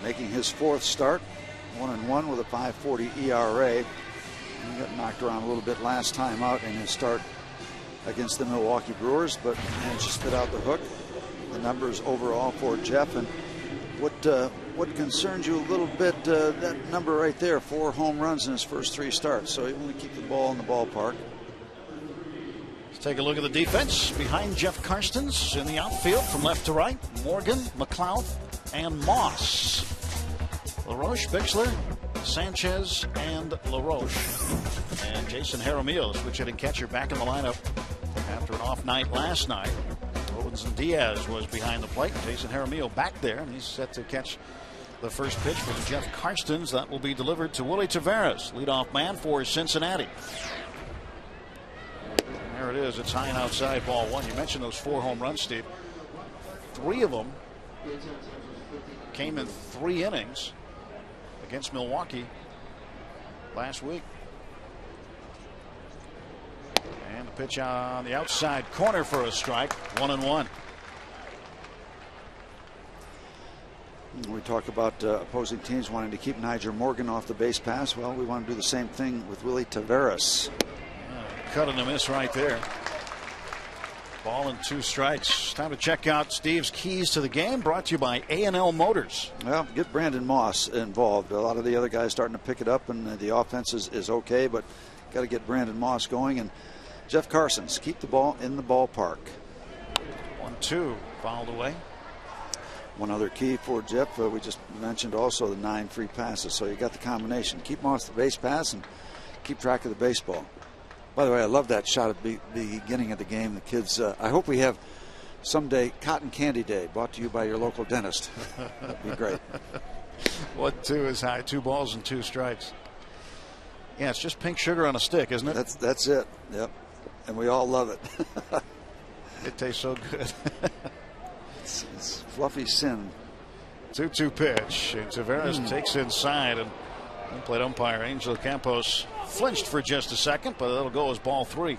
making his 4th start, 1-1 with a 5.40 ERA. He got knocked around a little bit last time out in his start against the Milwaukee Brewers, but managed to spit out the hook. The numbers overall for Jeff. And what concerns you a little bit, that number right there, 4 home runs in his first 3 starts. So he only keep the ball in the ballpark. Let's take a look at the defense. Behind Jeff Karstens in the outfield from left to right, Morgan, McLeod, and Moss. LaRoche, Bixler, Sanchez, and LaRoche. And Jason Jaramillo, the switch hitting catcher, back in the lineup after an off night last night. Owens and Diaz was behind the plate. Jason Jaramillo back there, and he's set to catch the first pitch from Jeff Karstens. That will be delivered to Willie Taveras, leadoff man for Cincinnati. And there it is. It's high and outside, ball 1. You mentioned those 4 home runs, Steve. 3 of them came in 3 innings against Milwaukee last week. And the pitch on the outside corner for a strike. 1-1. We talk about opposing teams wanting to keep Nyjer Morgan off the base pass. Well, we want to do the same thing with Willie Taveras. Cut and a miss right there. Ball and 2 strikes. Time to check out Steve's keys to the game, brought to you by A&L Motors. Well, get Brandon Moss involved. A lot of the other guys starting to pick it up, and the offense is okay, but got to get Brandon Moss going. And Jeff Karstens, keep the ball in the ballpark. 1-2, fouled away. One other key for Jeff, we just mentioned also the 9 free passes. So you got the combination. Keep him off the base pass and keep track of the baseball. By the way, I love that shot at the beginning of the game. The kids, I hope we have someday Cotton Candy Day, brought to you by your local dentist. That'd be great. 1-2 is high. 2 balls and 2 strikes. Yeah, it's just pink sugar on a stick, isn't it? That's it. Yep. And we all love it. It tastes so good. It's fluffy CIN. 2-2 pitch. And Taveras takes inside, and plate umpire Angel Campos flinched for just a second, but that'll go as ball 3.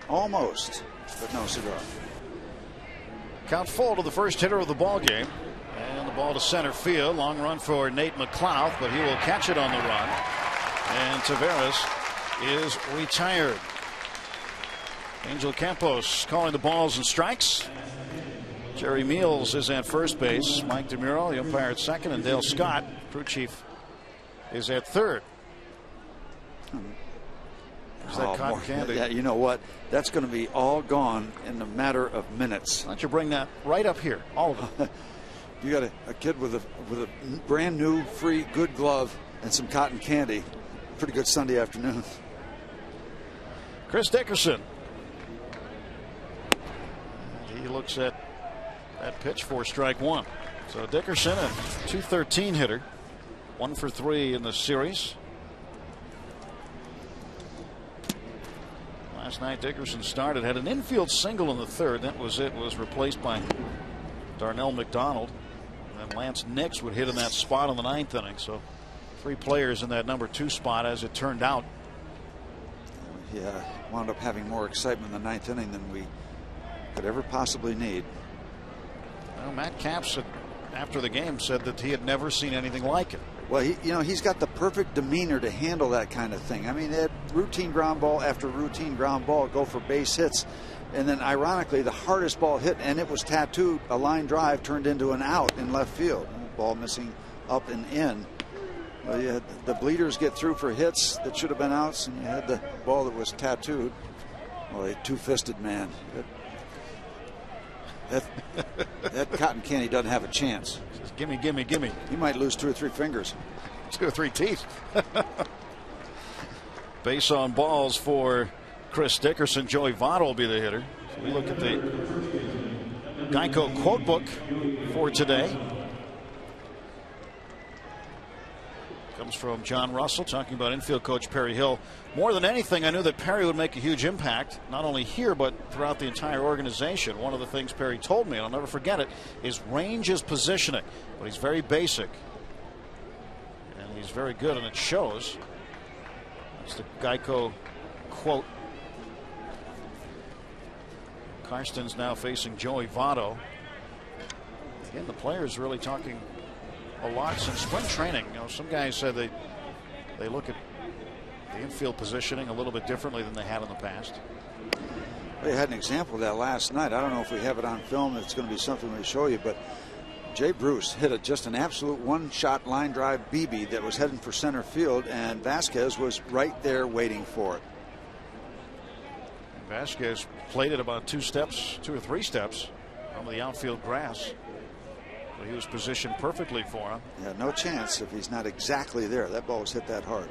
Almost, but no cigar. Count full to the first hitter of the ball game, and the ball to center field. Long run for Nate McLeod, but he will catch it on the run, and Taveras is retired. Angel Campos calling the balls and strikes. Jerry Meals is at first base. Mike DeMuro, the umpire, at second, and Dale Scott, crew chief, is at third. Is that cotton candy? Yeah, you know what? That's going to be all gone in a matter of minutes. Why don't you bring that right up here, all of it? You got a kid with a brand new, free, good glove and some cotton candy. Pretty good Sunday afternoon. Chris Dickerson. He looks at that pitch for strike 1. So Dickerson, a .213 hitter, 1 for 3 in the series. Last night Dickerson started, had an infield single in the 3rd. That was it. Was replaced by Darnell McDonald. And then Lance Nix would hit in that spot in the 9th inning. So 3 players in that number 2 spot, as it turned out. Yeah, wound up having more excitement in the 9th inning than we could ever possibly need. Well, Matt Capps, after the game, said that he had never seen anything like it. Well, he's got the perfect demeanor to handle that kind of thing. I mean, they had routine ground ball after routine ground ball go for base hits. And then, ironically, the hardest ball hit, and it was tattooed, a line drive turned into an out in left field. Ball missing up and in. Well, you had the bleeders get through for hits that should have been outs, and you had the ball that was tattooed. Well, a two-fisted man. That cotton candy doesn't have a chance. Just gimme, gimme, gimme. He might lose 2 or 3 fingers. 2 or 3 teeth. Base on balls for Chris Dickerson. Joey Votto will be the hitter. So we look at the Geico quote book for today. Comes from John Russell, talking about infield coach Perry Hill. More than anything, I knew that Perry would make a huge impact, not only here, but throughout the entire organization. One of the things Perry told me, and I'll never forget it, is range is positioning. But he's very basic. And he's very good, and it shows. That's the Geico quote. Karstens now facing Joey Votto. Again, the players really talking a lot since spring training. You know, some guys said they look at the infield positioning a little bit differently than they had in the past. We had an example of that last night. I don't know if we have it on film. It's going to be something we show you, but Jay Bruce hit just an absolute one-shot line drive BB that was heading for center field, and Vasquez was right there waiting for it. And Vasquez played it about 2 or 3 steps from the outfield grass. But he was positioned perfectly for him. Yeah, no chance if he's not exactly there. That ball was hit that hard.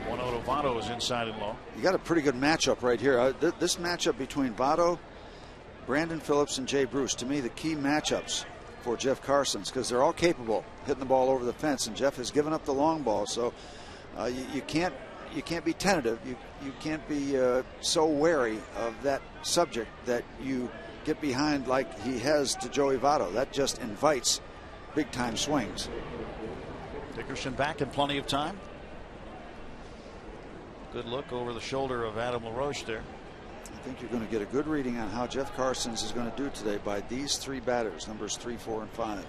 1-0 to Votto is inside and low. You got a pretty good matchup right here. This matchup between Votto, Brandon Phillips, and Jay Bruce, to me, the key matchups for Jeff Karstens, because they're all capable hitting the ball over the fence, and Jeff has given up the long ball. So you can't be tentative. You can't be so wary of that subject that you get behind like he has to Joey Votto. That just invites big time swings. Dickerson back in plenty of time. Good look over the shoulder of Adam LaRoche there. I think you're going to get a good reading on how Jeff Karstens is going to do today by these 3 batters, numbers 3, 4, and 5.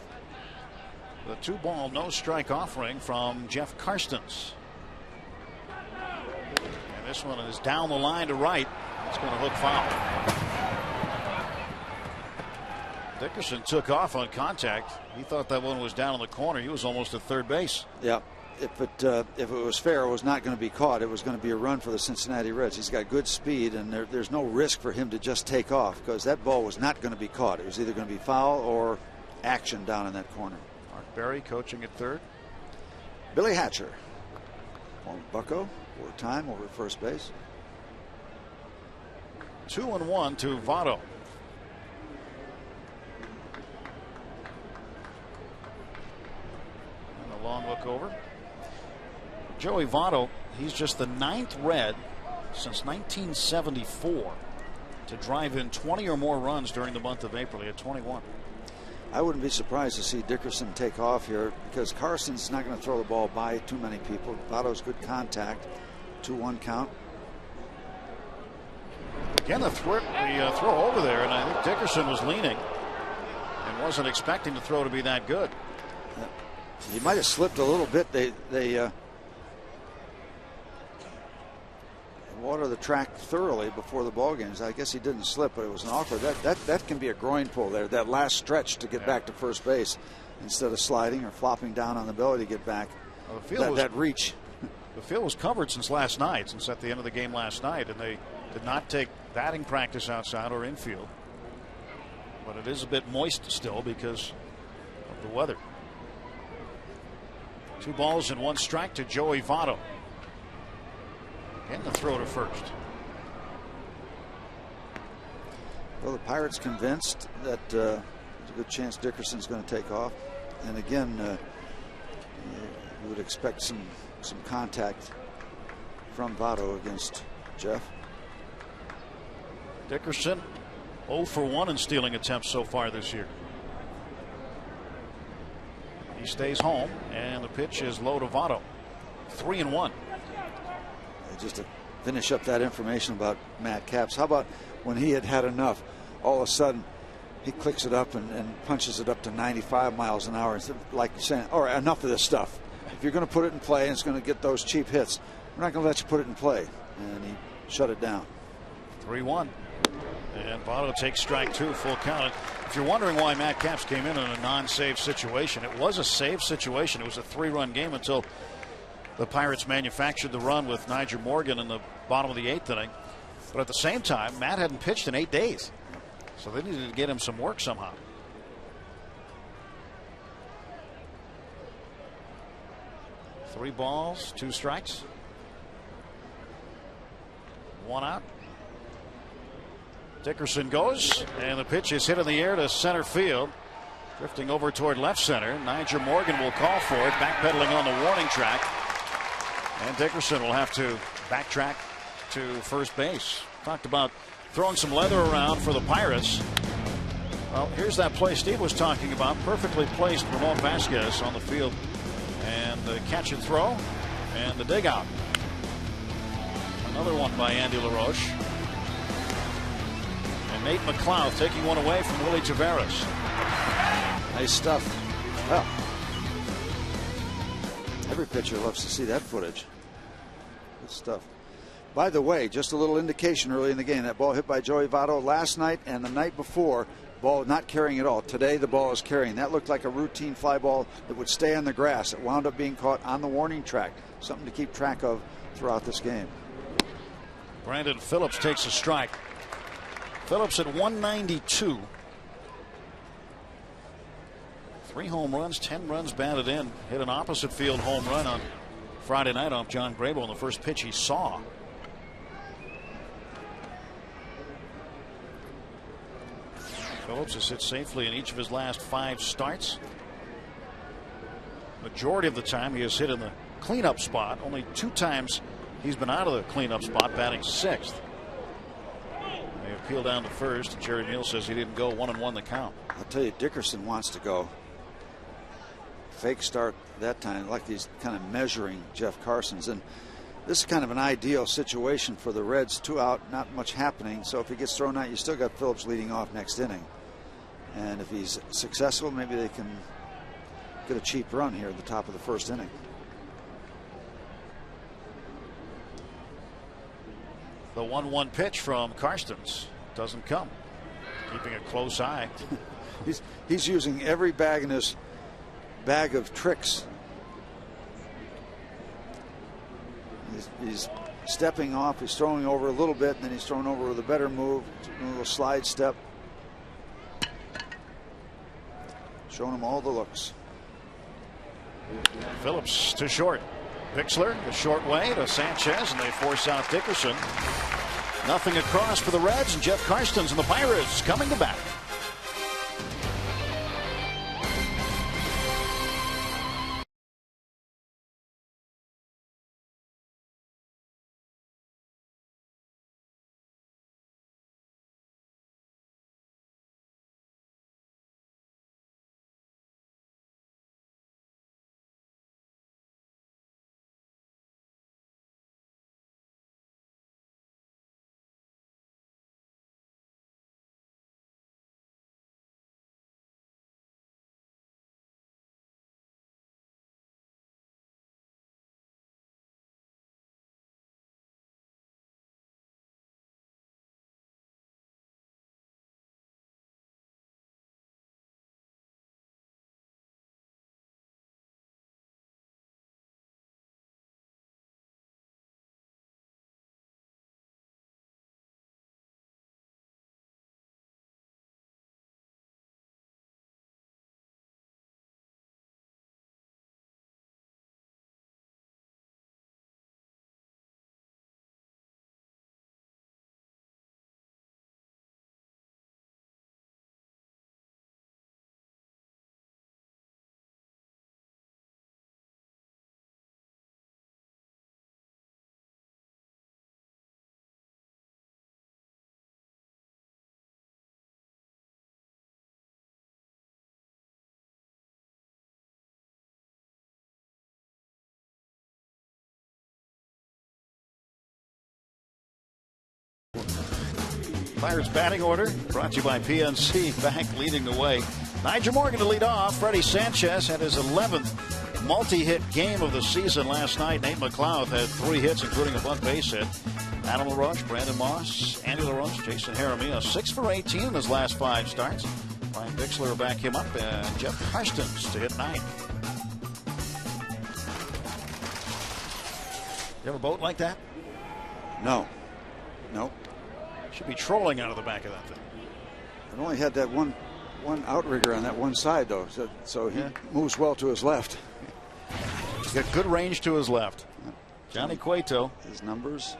The 2-ball, no strike offering from Jeff Karstens. And this one is down the line to right. It's going to hook foul. Dickerson took off on contact. He thought that one was down in the corner. He was almost at third base. Yeah. If it was fair, it was not going to be caught. It was going to be a run for the Cincinnati Reds. He's got good speed, and there's no risk for him to just take off, because that ball was not going to be caught. It was either going to be foul or action down in that corner. Mark Berry coaching at third. Billy Hatcher, former Bucco, 4-time over at first base. 2-1 to Votto. And a long look over. Joey Votto, he's just the 9th Red since 1974 to drive in 20 or more runs during the month of April. He had 21. I wouldn't be surprised to see Dickerson take off here, because Karstens not going to throw the ball by too many people. Votto's good contact. 2-1 count. Again, the throw over there, and I think Dickerson was leaning and wasn't expecting the throw to be that good. He might have slipped a little bit. They water the track thoroughly before the ball games. I guess he didn't slip, but it was an awkward. That can be a groin pull there. That last stretch to get back to first base instead of sliding or flopping down on the belly to get back. Well, that reach. The field was covered since last night, since at the end of the game last night, and they did not take batting practice outside or infield. But it is a bit moist still because of the weather. 2 balls and 1 strike to Joey Votto. And the throw to first. Well, the Pirates convinced that there's a good chance Dickerson's going to take off. And again, you would expect some contact from Votto against Jeff. Dickerson 0 for 1 in stealing attempts so far this year. He stays home, and the pitch is low to Votto. 3-1. Just to finish up that information about Matt Capps, how about when he had enough, all of a sudden he clicks it up and punches it up to 95 miles an hour, like you're saying, all right, enough of this stuff. If you're going to put it in play and it's going to get those cheap hits, we're not going to let you put it in play. And he shut it down. 3-1. And Votto takes strike 2, full count. If you're wondering why Matt Capps came in a non-save situation, it was a save situation. It was a 3-run game until the Pirates manufactured the run with Nyjer Morgan in the bottom of the 8th inning. But at the same time, Matt hadn't pitched in 8 days. So they needed to get him some work somehow. Three balls, 2 strikes. 1 out. Dickerson goes, and the pitch is hit in the air to center field. Drifting over toward left center. Nyjer Morgan will call for it, backpedaling on the warning track. And Dickerson will have to backtrack to first base. Talked about throwing some leather around for the Pirates. Well, here's that play Steve was talking about. Perfectly placed Ramon Vasquez on the field. And the catch and throw and the dig out. Another one by Andy LaRoche. And Nate McLeod taking one away from Willie Taveras. Nice stuff. Well, every pitcher loves to see that footage. Good stuff. By the way, just a little indication early in the game, that ball hit by Joey Votto last night and the night before, ball not carrying at all. Today the ball is carrying. That looked like a routine fly ball that would stay on the grass. It wound up being caught on the warning track. Something to keep track of throughout this game. Brandon Phillips takes a strike. Phillips at 192. 3 home runs, 10 runs batted in. Hit an opposite field home run on Friday night off John Grable on the first pitch he saw. Phillips has hit safely in each of his last 5 starts. Majority of the time he has hit in the cleanup spot. Only 2 times he's been out of the cleanup spot, batting 6th. They appeal down to first, and Jerry Neal says he didn't go. 1-1 the count. I'll tell you, Dickerson wants to go. Fake start that time, like he's kind of measuring Jeff Carson's. And this is kind of an ideal situation for the Reds. 2 out, not much happening. So if he gets thrown out, you still got Phillips leading off next inning. And if he's successful, maybe they can get a cheap run here at the top of the first inning. The 1-1 pitch from Karstens doesn't come. Keeping a close eye. He's using every bag in his bag of tricks. He's stepping off, he's throwing over a little bit, and then he's throwing over with a better move, a little slide step. Showing him all the looks. Phillips to short. Bixler the short way to Sanchez, and they force out Dickerson. Nothing across for the Reds, and Jeff Karstens and the Pirates coming to bat. Pirates batting order brought to you by PNC Bank, leading the way. Nigel Morgan to lead off. Freddie Sanchez had his 11th multi-hit game of the season last night. Nate McLeod had 3 hits, including a bunt base hit. Adam LaRoche, Brandon Moss, Andy LaRoche, Jason Jaramillo, 6 for 18 in his last 5 starts. Brian Bixler will back him up, and Jeff Karstens to hit 9. You have a boat like that? No. Should be trolling out of the back of that thing. I've only had that one outrigger on that one side, though, so he moves well to his left. He's got good range to his left. Johnny Cueto. His numbers,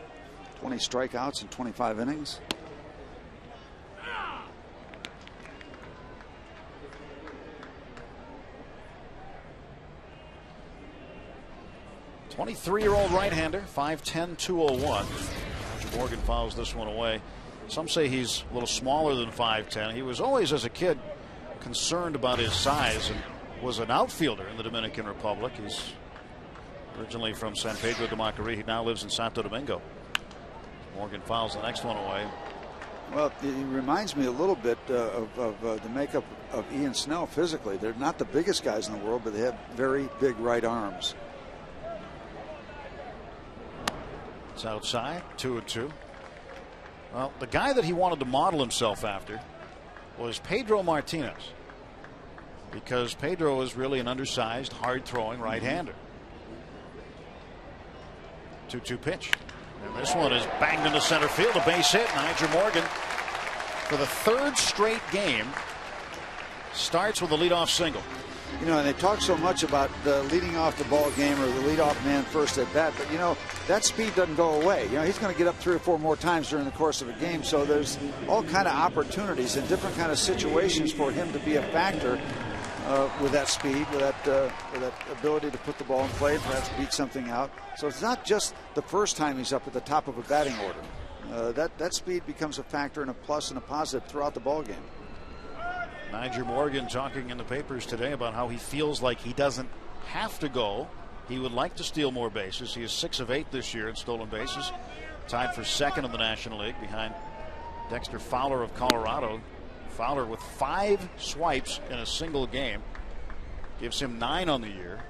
20 strikeouts in 25 innings. .23-year-old right-hander, 5'10", 201. Morgan fouls this one away. Some say he's a little smaller than 5'10". He was always, as a kid, concerned about his size and was an outfielder in the Dominican Republic. He's originally from San Pedro de Macorís. He now lives in Santo Domingo. Morgan fouls the next one away. Well, he reminds me a little bit of the makeup of Ian Snell physically. They're not the biggest guys in the world, but they have very big right arms. It's outside, 2-2. Well, the guy that he wanted to model himself after was Pedro Martinez, because Pedro is really an undersized, hard-throwing right-hander. 2-2 pitch. And this one is banged into center field, a base hit. Nigel Morgan, for the third straight game, starts with a leadoff single. You know, and they talk so much about leading off the ball game or the leadoff man first at bat, but you know, that speed doesn't go away. You know, he's going to get up 3 or 4 more times during the course of a game, so there's all kind of opportunities and different kind of situations for him to be a factor with that speed, with that ability to put the ball in play and perhaps beat something out. So it's not just the first time he's up at the top of a batting order. That speed becomes a factor and a plus and a positive throughout the ball game. Nigel Morgan talking in the papers today about how he feels like he doesn't have to go. He would like to steal more bases. He is 6 of 8 this year in stolen bases, tied for second in the National League behind Dexter Fowler of Colorado. Fowler with 5 swipes in a single game gives him 9 on the year.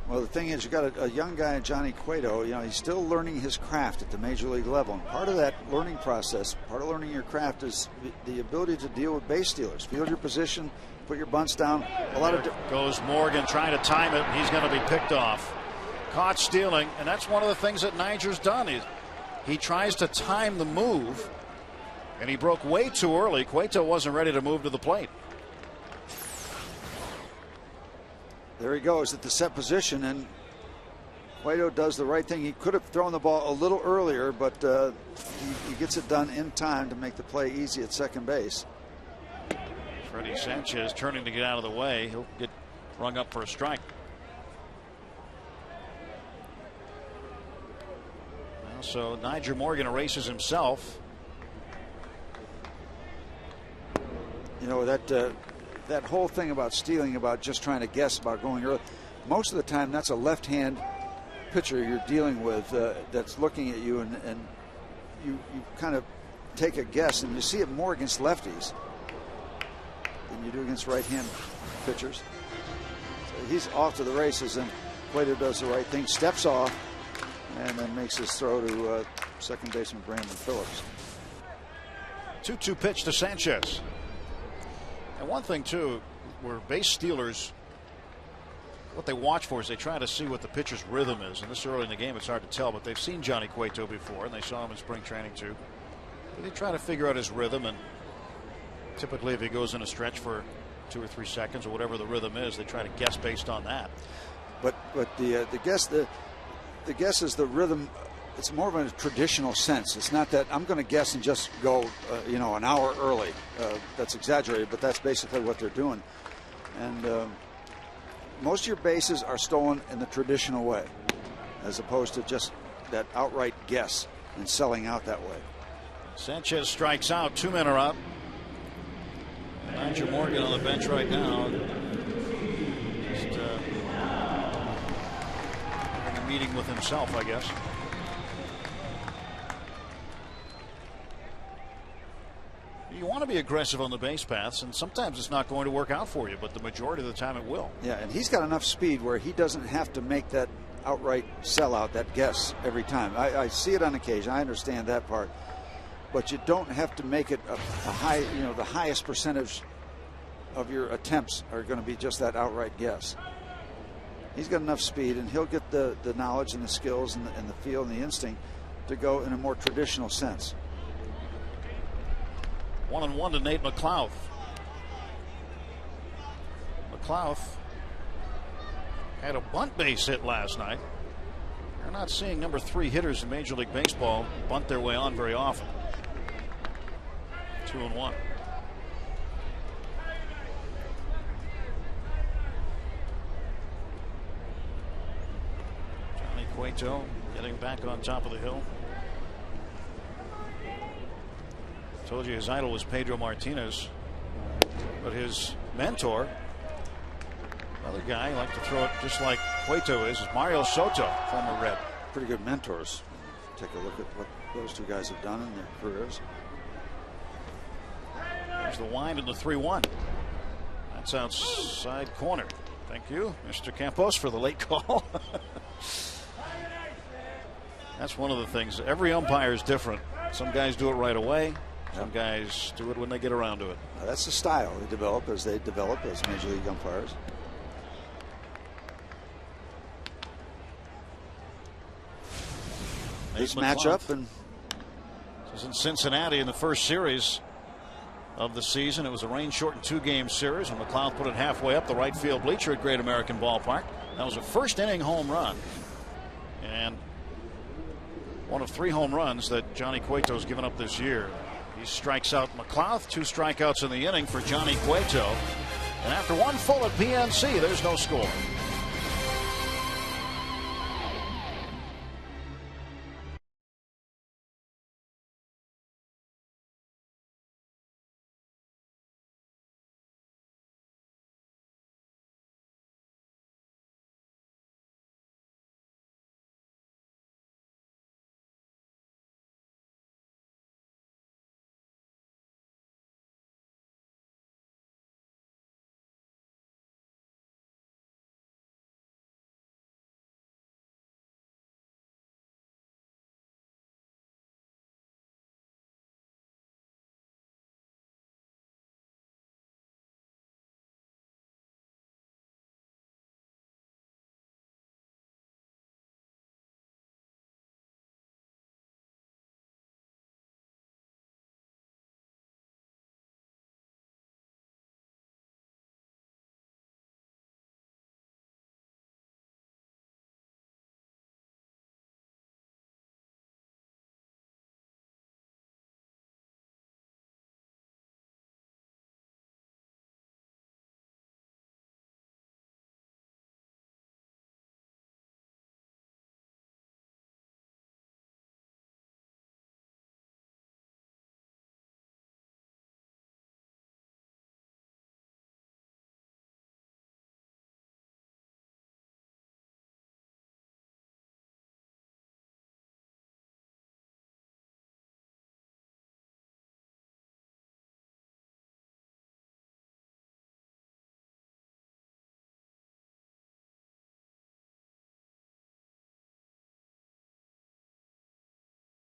Well, the thing is, you got a young guy, Johnny Cueto. You know, he's still learning his craft at the major league level. And part of that learning process, part of learning your craft, is the ability to deal with base stealers. Field your position, put your bunts down. A lot of goes Morgan trying to time it. He's going to be picked off. Caught stealing, and that's one of the things that Niger's done. He tries to time the move, and he broke way too early. Cueto wasn't ready to move to the plate. There he goes at the set position, and Cueto does the right thing. He could have thrown the ball a little earlier, but he gets it done in time to make the play easy at second base. Freddie Sanchez turning to get out of the way. He'll get rung up for a strike. Well, so Nigel Morgan erases himself. You know, that whole thing about stealing, about just trying to guess about going early, most of the time that's a left-hand pitcher you're dealing with that's looking at you, and you kind of take a guess, and you see it more against lefties than you do against right-hand pitchers. So he's off to the races, and Cueto does the right thing, steps off, and then makes his throw to second baseman Brandon Phillips. 2-2 pitch to Sanchez. And one thing, too, where base stealers, what they watch for is they try to see what the pitcher's rhythm is. And this early in the game, it's hard to tell, but they've seen Johnny Cueto before, and they saw him in spring training, too. But they try to figure out his rhythm, and typically if he goes in a stretch for 2 or 3 seconds or whatever the rhythm is, they try to guess based on that. But the guess is the rhythm. It's more of a traditional sense. It's not that I'm going to guess and just go, you know, an hour early. That's exaggerated, but that's basically what they're doing. And most of your bases are stolen in the traditional way, as opposed to just that outright guess and selling out that way. Sanchez strikes out. 2 men are up. Nigel Morgan on the bench right now. Just having a meeting with himself, I guess. You want to be aggressive on the base paths, and sometimes it's not going to work out for you, but the majority of the time it will. Yeah, and he's got enough speed where he doesn't have to make that outright sellout, that guess every time. I see it on occasion. I understand that part, but you don't have to make it a high. You know, the highest percentage of your attempts are going to be just that outright guess. He's got enough speed, and he'll get the knowledge and the skills and the feel and the instinct to go in a more traditional sense. 1-1 to Nate McLeod. McLeod had a bunt base hit last night. You're not seeing number 3 hitters in Major League Baseball bunt their way on very often. 2-1. Johnny Cueto getting back on top of the hill. Told you his idol was Pedro Martinez, but his mentor, another guy like to throw it just like Cueto is Mario Soto, former Red. Pretty good mentors. Take a look at what those two guys have done in their careers. There's the wind and the 3-1. That's outside corner. Thank you, Mr. Campos, for the late call. That's one of the things. Every umpire is different. Some guys do it right away. Some guys do it when they get around to it. That's the style they develop as Major League umpires. Nice matchup. And this is in Cincinnati in the first series of the season. It was a rain-shortened 2-game series, and McLeod put it halfway up the right field bleacher at Great American Ballpark. That was a first-inning home run, and one of 3 home runs that Johnny Cueto's given up this year. He strikes out McLeod. 2 strikeouts in the inning for Johnny Cueto, and after 1 full at PNC, there's no score.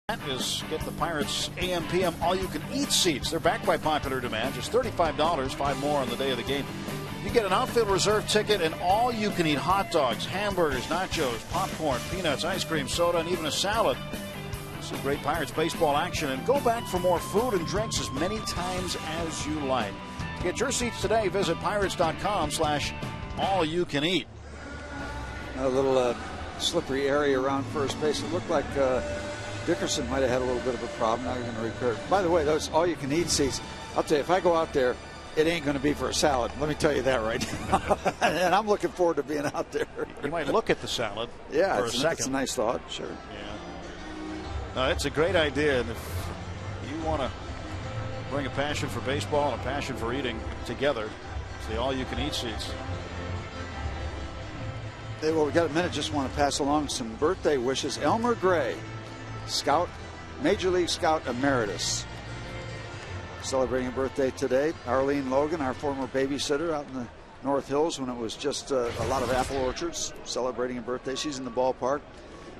That is get the Pirates AM/PM all-you-can-eat seats. They're backed by popular demand. Just $35, 5 more on the day of the game. You get an outfield reserve ticket and all-you-can-eat hot dogs, hamburgers, nachos, popcorn, peanuts, ice cream, soda, and even a salad. See great Pirates baseball action and go back for more food and drinks as many times as you like. To get your seats today, visit pirates.com/all-you-can-eat. A little slippery area around first base. It looked like Dickerson might have had a little bit of a problem. Now you're going to repair it. By the way, those all-you-can-eat seats, I'll tell you, if I go out there, it ain't going to be for a salad. Let me tell you that right now. And I'm looking forward to being out there. You might look at the salad for a second. It's a nice thought, sure. Yeah. No, it's a great idea. And if you want to bring a passion for baseball and a passion for eating together, it's the all-you-can-eat seats. Hey, well, we got a minute. Just want to pass along some birthday wishes. Elmer Gray, Scout, Major League Scout Emeritus, celebrating a birthday today. Arlene Logan, our former babysitter out in the North Hills when it was just a lot of apple orchards, celebrating a birthday. She's in the ballpark.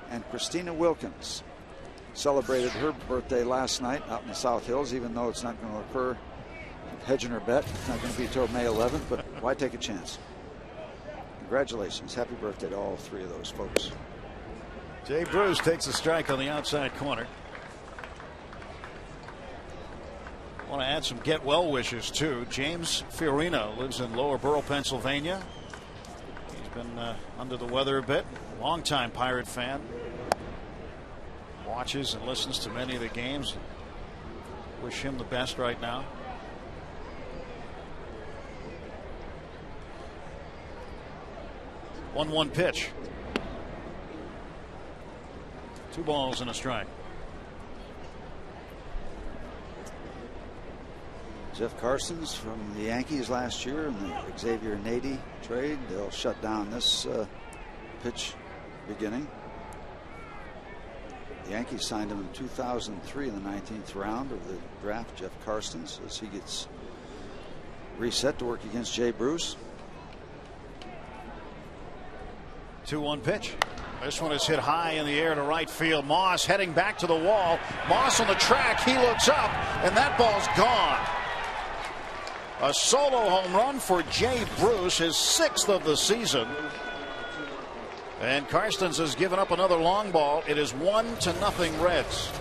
And Christina Wilkins celebrated her birthday last night out in the South Hills, even though it's not going to occur. Hedging her bet. It's not going to be until May 11th, but why take a chance? Congratulations. Happy birthday to all 3 of those folks. Jay Bruce takes a strike on the outside corner. I want to add some get well wishes too. James Fiorina lives in Lower Borough, Pennsylvania. He's been under the weather a bit. Longtime Pirate fan. Watches and listens to many of the games. Wish him the best right now. One pitch. 2 balls and a strike. Jeff Carson's from the Yankees last year in the Xavier Nady trade. They'll shut down this pitch beginning. The Yankees signed him in 2003 in the 19th round of the draft, Jeff Carson's, as he gets reset to work against Jay Bruce. 2-1 pitch. This one is hit high in the air to right field. Moss heading back to the wall. Moss on the track. He looks up, and that ball's gone. A solo home run for Jay Bruce, his 6th of the season. And Karstens has given up another long ball. It is 1-0 Reds.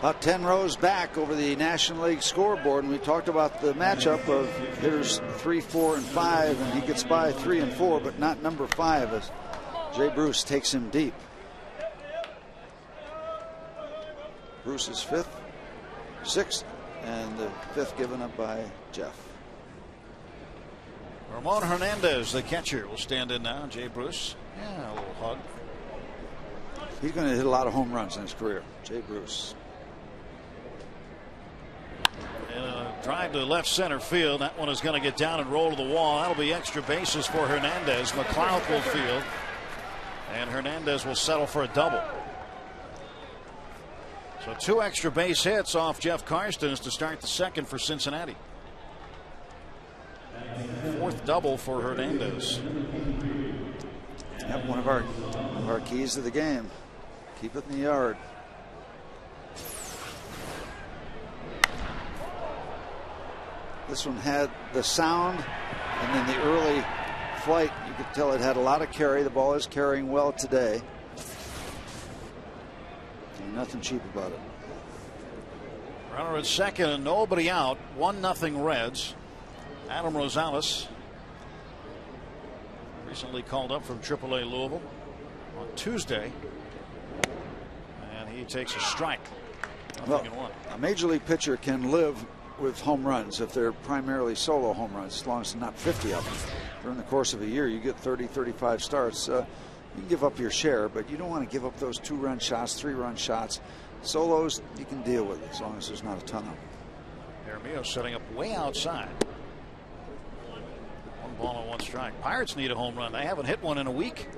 About 10 rows back over the National League scoreboard, and we talked about the matchup of hitters 3, 4, and 5, and he gets by 3 and 4, but not number 5 as Jay Bruce takes him deep. Bruce is 5th, 6th, and the 5th given up by Jeff. Ramon Hernandez, the catcher, will stand in now. Jay Bruce, yeah, a little hug. He's going to hit a lot of home runs in his career, Jay Bruce. And a drive to left center field. That one is going to get down and roll to the wall. That'll be extra bases for Hernandez. McLeod will field, and Hernandez will settle for a double. So 2 extra base hits off Jeff Karstens to start the 2nd for Cincinnati. 4th double for Hernandez. Yep, one of our keys to the game. Keep it in the yard. This one had the sound, and then the early flight. You could tell it had a lot of carry. The ball is carrying well today. And nothing cheap about it. Runner at 2nd and nobody out. 1-0 Reds. Adam Rosales, recently called up from AAA Louisville on Tuesday, and he takes a strike. Well, a major league pitcher can live with home runs if they're primarily solo home runs, as long as it's not 50 of them. During the course of a year, you get 30, 35 starts. You can give up your share, but you don't want to give up those 2-run shots, 3-run shots. Solos, you can deal with it as long as there's not a ton of them. Jaramillo setting up way outside. 1 ball and 1 strike. Pirates need a home run. They haven't hit one in a week.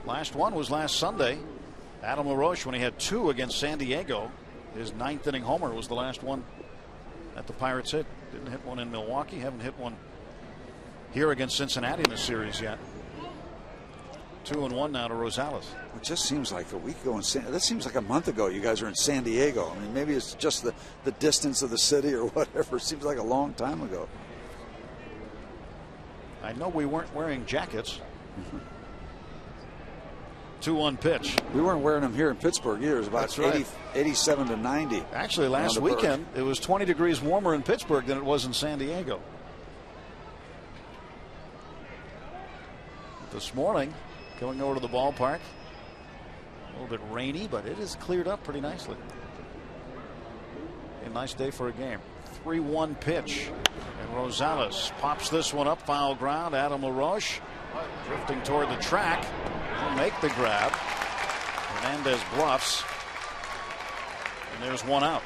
Last one was last Sunday. Adam LaRoche, when he had 2 against San Diego, his 9th inning homer was the last one that the Pirates hit. Didn't hit one in Milwaukee. Haven't hit one here against Cincinnati in the series yet. 2-1 now to Rosales. It just seems like a week ago that seems like a month ago you guys were in San Diego. I mean, maybe it's just the distance of the city or whatever. It seems like a long time ago. I know we weren't wearing jackets. 2-1 pitch. We weren't wearing them here in Pittsburgh either. It was about 87 to 90. Actually, last weekend it was 20 degrees warmer in Pittsburgh than it was in San Diego. This morning, going over to the ballpark, a little bit rainy, but it has cleared up pretty nicely. A nice day for a game. 3-1 pitch, and Rosales pops this one up, foul ground. Adam LaRoche drifting toward the track. He'll make the grab. Hernandez bluffs, and there's 1 out.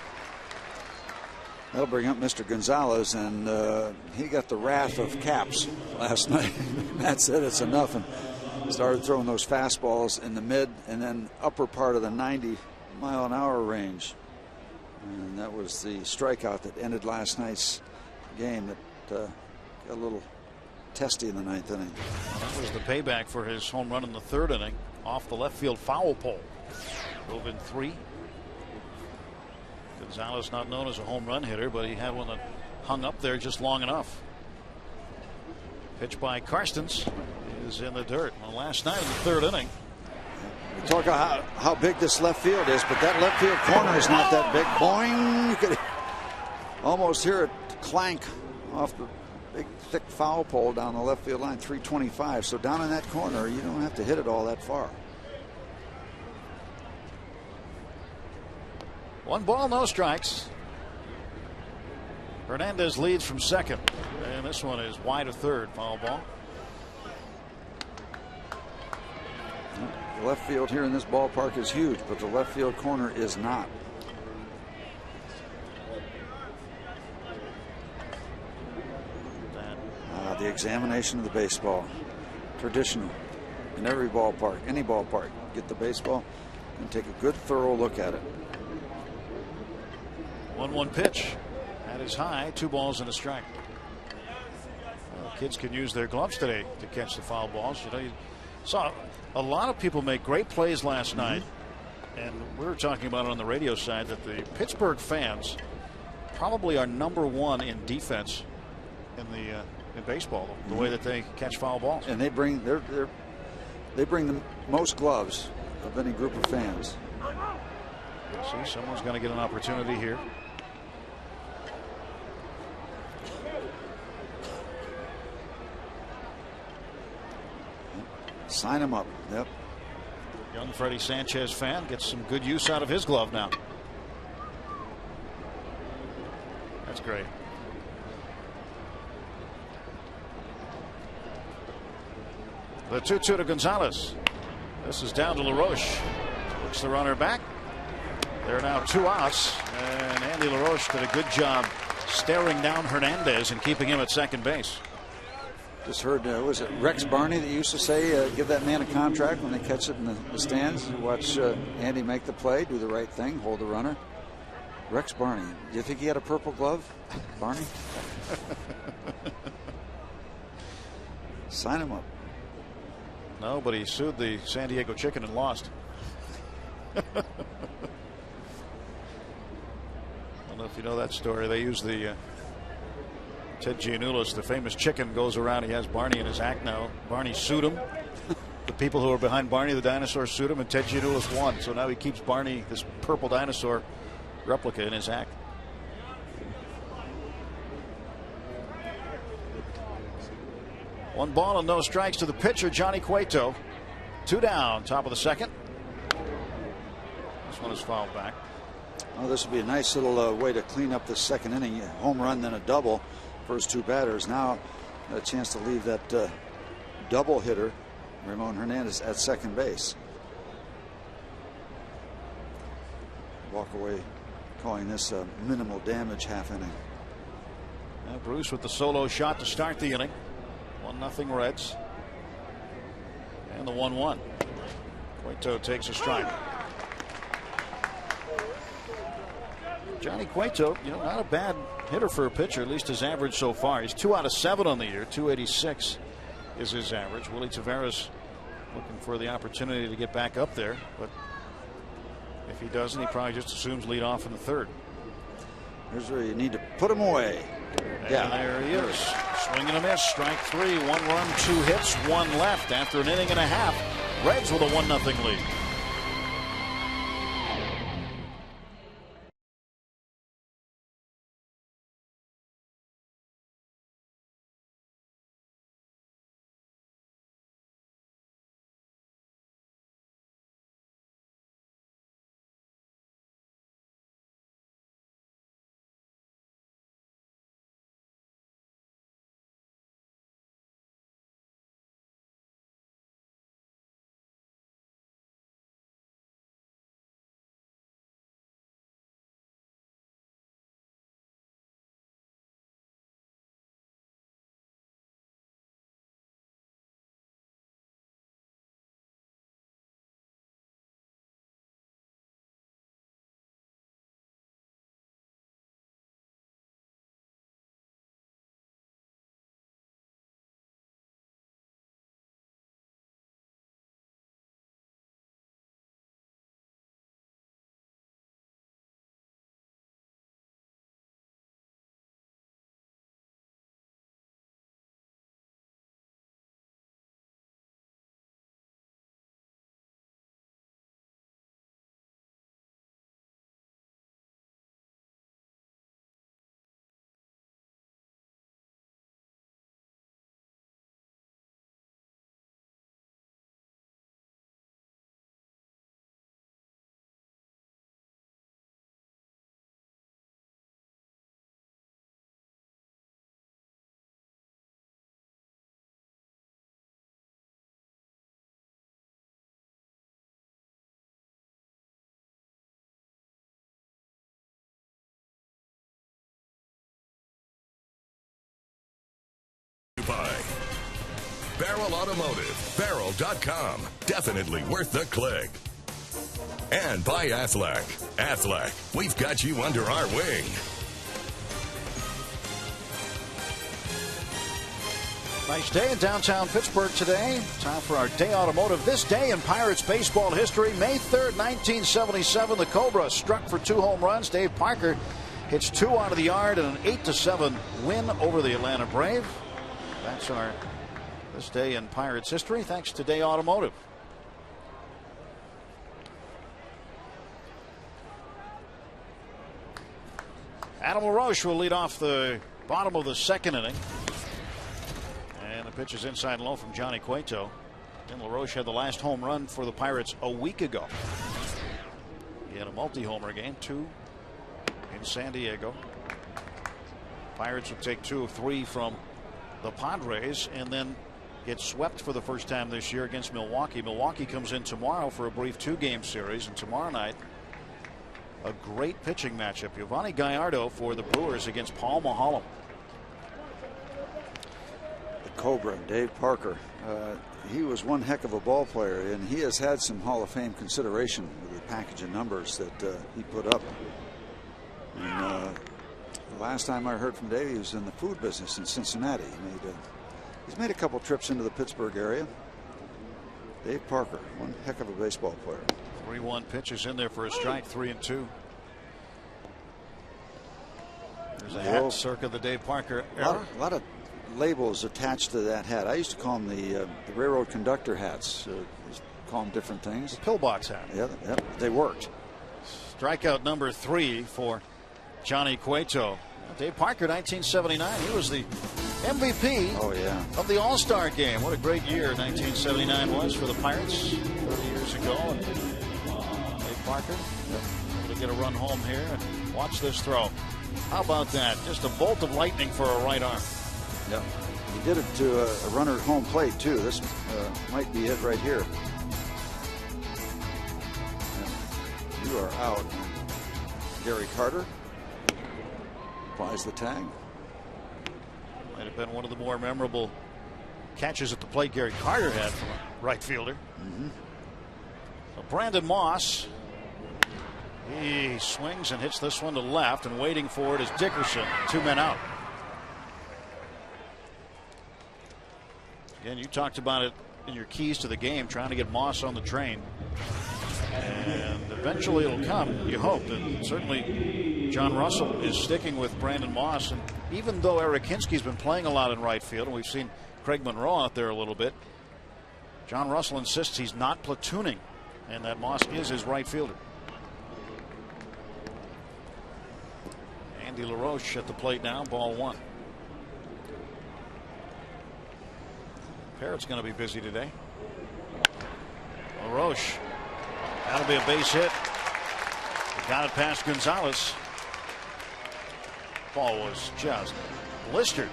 That'll bring up Mr. Gonzalez, and he got the wrath of Caps last night. Matt said it's enough and started throwing those fastballs in the mid and then upper part of the 90-mile-an-hour range. And that was the strikeout that ended last night's game that got a little testy in the 9th inning. That was the payback for his home run in the 3rd inning off the left field foul pole. Drove in 3. Gonzalez not known as a home run hitter, but he had one that hung up there just long enough. Pitch by Karstens is in the dirt. Well, last night in the 3rd inning. We talk about how big this left field is, but that left field corner is not that big. Boing! You could almost hear it clank off the big, thick foul pole down the left field line, 325. So down in that corner, you don't have to hit it all that far. 1 ball, no strikes. Hernandez leads from 2nd, and this one is wide of 3rd. Foul ball. The left field here in this ballpark is huge, but the left field corner is not. The examination of the baseball, traditional in every ballpark, any ballpark. Get the baseball and take a good, thorough look at it. 1-1 pitch. That is high. 2 balls and a strike. Well, kids can use their gloves today to catch the foul balls. You know, you saw a lot of people make great plays last night. And we were talking about it on the radio side that the Pittsburgh fans probably are #1 in defense in baseball, the way that they catch foul balls. And they bring they bring the most gloves of any group of fans. See, someone's going to get an opportunity here. Sign him up. Yep. Young Freddie Sanchez fan gets some good use out of his glove now. That's great. The 2-2 to Gonzalez. This is down to LaRoche. Looks the runner back. There are now 2 outs, and Andy LaRoche did a good job staring down Hernandez and keeping him at second base. Just heard, was it Rex Barney that used to say, give that man a contract when they catch it in the stands? Watch Andy make the play, do the right thing, hold the runner. Rex Barney. Do you think he had a purple glove, Barney? Sign him up. No, but he sued the San Diego Chicken and lost. I don't know if you know that story. They use the Ted Giannoulis, the famous chicken, goes around. He has Barney in his act now. Barney sued him. The people who are behind Barney, the dinosaur, sued him, and Ted Giannoulis won. So now he keeps Barney, this purple dinosaur replica, in his act. One ball and no strikes to the pitcher, Johnny Cueto. 2 down, top of the second. This one is fouled back. Oh, this will be a nice little way to clean up the second inning. Home run, then a double. First 2 batters. Now a chance to leave that double hitter, Ramon Hernandez, at second base. Walk away calling this a minimal damage half inning. Now Bruce with the solo shot to start the inning. 1-0 Reds. And the 1-1. Cueto takes a strike. Johnny Cueto, you know, not a bad hitter for a pitcher, at least his average so far. He's 2 out of 7 on the year. 286 is his average. Willie Taveras looking for the opportunity to get back up there, but if he doesn't, he probably just assumes lead off in the 3rd. Here's where you need to put him away. And there he is. Swing and a miss. Strike 3. 1 run, 2 hits, 1 left after an inning and a half. Reds with a 1-0 lead. By Barrel Automotive, Barrel.com. Definitely worth the click. And by Aflac. Aflac, we've got you under our wing. Nice day in downtown Pittsburgh today. Time for our day automotive. This day in Pirates baseball history, May 3rd, 1977, the Cobra struck for 2 home runs. Dave Parker hits 2 out of the yard in an 8-7 win over the Atlanta Braves. That's our this day in Pirates history, thanks to Day Automotive. Adam LaRoche will lead off the bottom of the 2nd inning. And the pitch is inside low from Johnny Cueto. And LaRoche had the last home run for the Pirates a week ago. He had a multi-homer game, 2 in San Diego. Pirates would take 2 of 3 from the Padres and then get swept for the first time this year against Milwaukee. Milwaukee comes in tomorrow for a brief 2-game series, and tomorrow night a great pitching matchup. Yovani Gallardo for the Brewers against Paul Maholm. The Cobra, Dave Parker. He was one heck of a ball player, and he has had some Hall of Fame consideration with the package of numbers that he put up. And, the last time I heard from Dave, he was in the food business in Cincinnati. He's made a couple trips into the Pittsburgh area. Dave Parker, one heck of a baseball player. 3-1 pitches in there for a strike, 3-2. There's a hat circa the Dave Parker era. A lot of labels attached to that hat. I used to call them the railroad conductor hats. Call them different things. The pillbox hat. Yeah, they worked. Strikeout number 3 for Johnny Cueto. Dave Parker, 1979. He was the MVP of the All-Star game. What a great year 1979 was for the Pirates 30 years ago. And Dave Parker able to get a run home here and watch this throw. How about that? Just a bolt of lightning for a right arm. Yep. He did it to a runner at home plate, too. This might be it right here. You are out. Gary Carter applies the tag. Might have been one of the more memorable catches at the plate Gary Carter had from a right fielder. So Brandon Moss, he swings and hits this one to left, and waiting for it is Dickerson. 2 men out. Again, you talked about it in your keys to the game, trying to get Moss on the train. And eventually it'll come, you hope. And certainly John Russell is sticking with Brandon Moss. And even though Eric Hinsky's been playing a lot in right field, and we've seen Craig Monroe out there a little bit, John Russell insists he's not platooning and that Moss is his right fielder. Andy LaRoche at the plate now, ball 1. Parrott's going to be busy today. LaRoche. That'll be a base hit. He got it past Gonzalez. Ball was just blistered.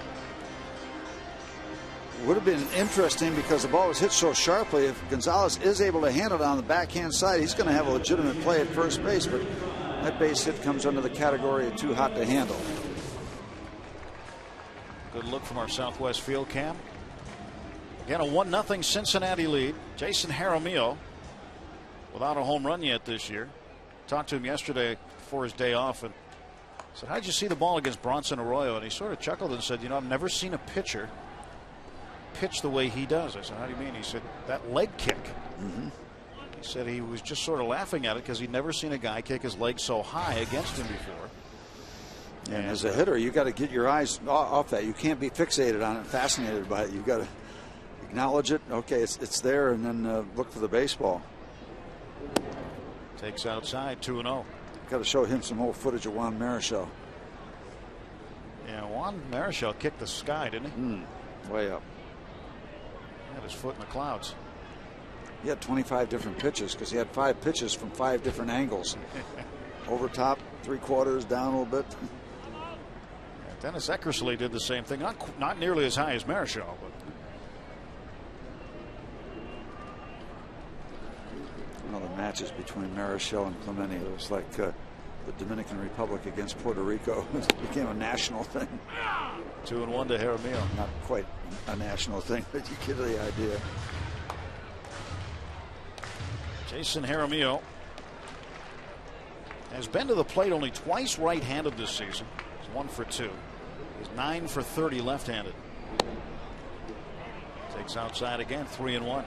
Would have been interesting because the ball was hit so sharply. If Gonzalez is able to handle it on the backhand side, he's going to have a legitimate play at first base. But that base hit comes under the category of too hot to handle. Good look from our Southwest field cam. Again, a 1-0 Cincinnati lead. Jason Jaramillo without a home run yet this year. Talked to him yesterday before his day off and said, how'd you see the ball against Bronson Arroyo? And he sort of chuckled and said, I've never seen a pitcher pitch the way he does. I said, how do you mean? He said, that leg kick. He said he was just sort of laughing at it because he'd never seen a guy kick his leg so high against him before. And as a hitter, you got to get your eyes off that. You can't be fixated on it, fascinated by it. You got to acknowledge it. Okay, it's there, and then look for the baseball. Takes outside, 2-0. Got to show him some old footage of Juan Marichal. Yeah, Juan Marichal kicked the sky, didn't he? Way up. He had his foot in the clouds. He had 25 different pitches because he had 5 pitches from 5 different angles. Over top, 3/4, down a little bit. Dennis Eckersley did the same thing. Not nearly as high as Marichal, but. One of the matches between Marichal and Clemente, it was like the Dominican Republic against Puerto Rico. It became a national thing. 2-1 to Jaramillo. Not quite a national thing, but you get the idea. Jason Jaramillo has been to the plate only twice right-handed this season. He's 1 for 2. He's 9 for 30 left-handed. Takes outside again, 3-1.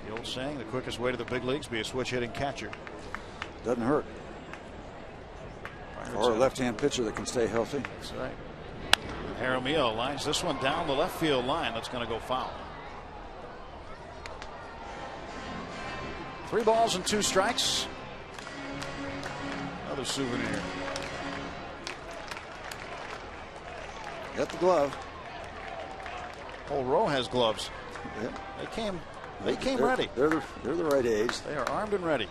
The old saying, the quickest way to the big leagues, be a switch hitting catcher. Doesn't hurt. Or a left-hand pitcher that can stay healthy. That's right. Jaramillo lines this one down the left field line. That's going to go foul. 3 balls and 2 strikes. Another souvenir. Got the glove. Whole row has gloves. Yep. They came ready. They're the right age. They are armed and ready.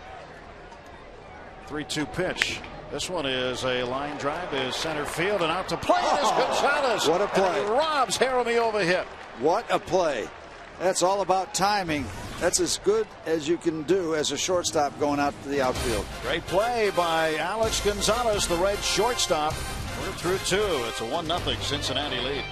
3-2 pitch. This one is a line drive, is center field, and out to play is Gonzalez. What a play. And he robs Jaramillo of a hit. What a play. That's all about timing. That's as good as you can do as a shortstop going out to the outfield. Great play by Alex Gonzalez, the Reds shortstop. We're through 2. It's a 1-0 Cincinnati lead.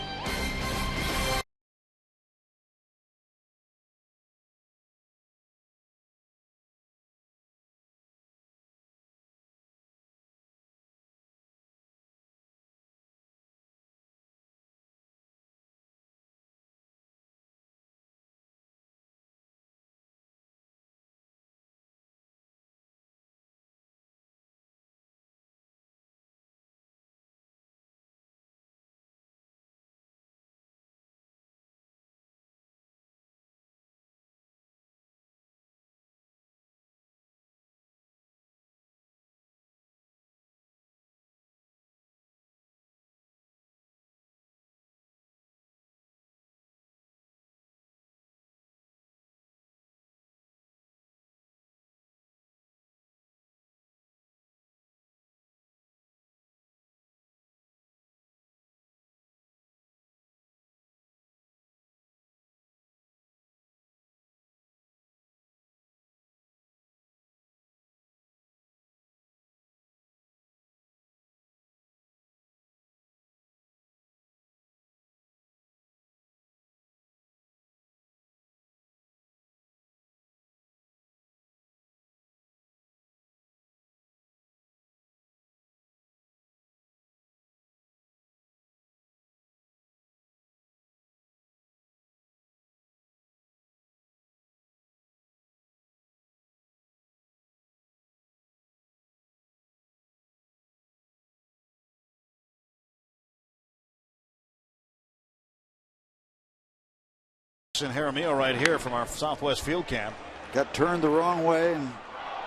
And Jaramillo right here from our Southwest field camp. Got turned the wrong way and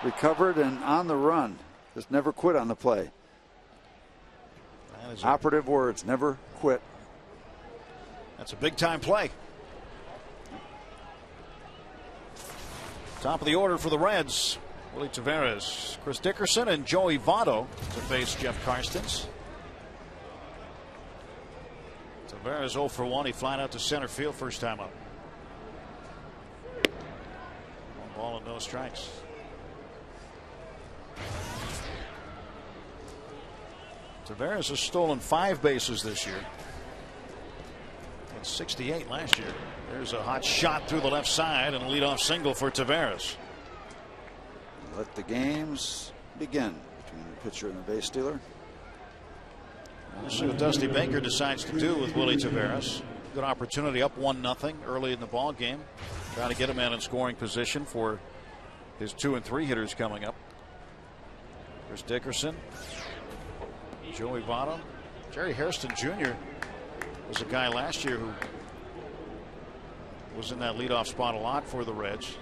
recovered and on the run. Just never quit on the play. Operative words, never quit. That's a big time play. Top of the order for the Reds. Willie Taveras, Chris Dickerson, and Joey Votto to face Jeff Karstens. Taveras 0 for 1. He flied out to center field first time up. 1 ball and no strikes. Taveras has stolen 5 bases this year. And 68 last year. There's a hot shot through the left side and a leadoff single for Taveras. Let the games begin between the pitcher and the base stealer. We'll see what Dusty Baker decides to do with Willie Taveras. Good opportunity, up 1-0 early in the ball game. Trying to get a man in scoring position for his 2 and 3 hitters coming up. Chris Dickerson, Joey Votto, Jerry Hairston Jr. was a guy last year who was in that leadoff spot a lot for the Reds,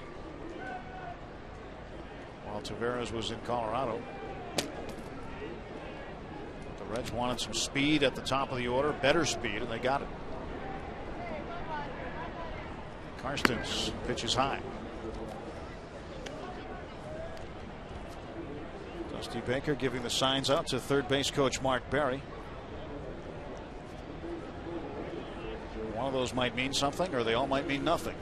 while Taveras was in Colorado. The Reds wanted some speed at the top of the order, better speed, and they got it. Karstens pitches high. Dusty Baker giving the signs out to third base coach Mark Berry. One of those might mean something, or they all might mean nothing.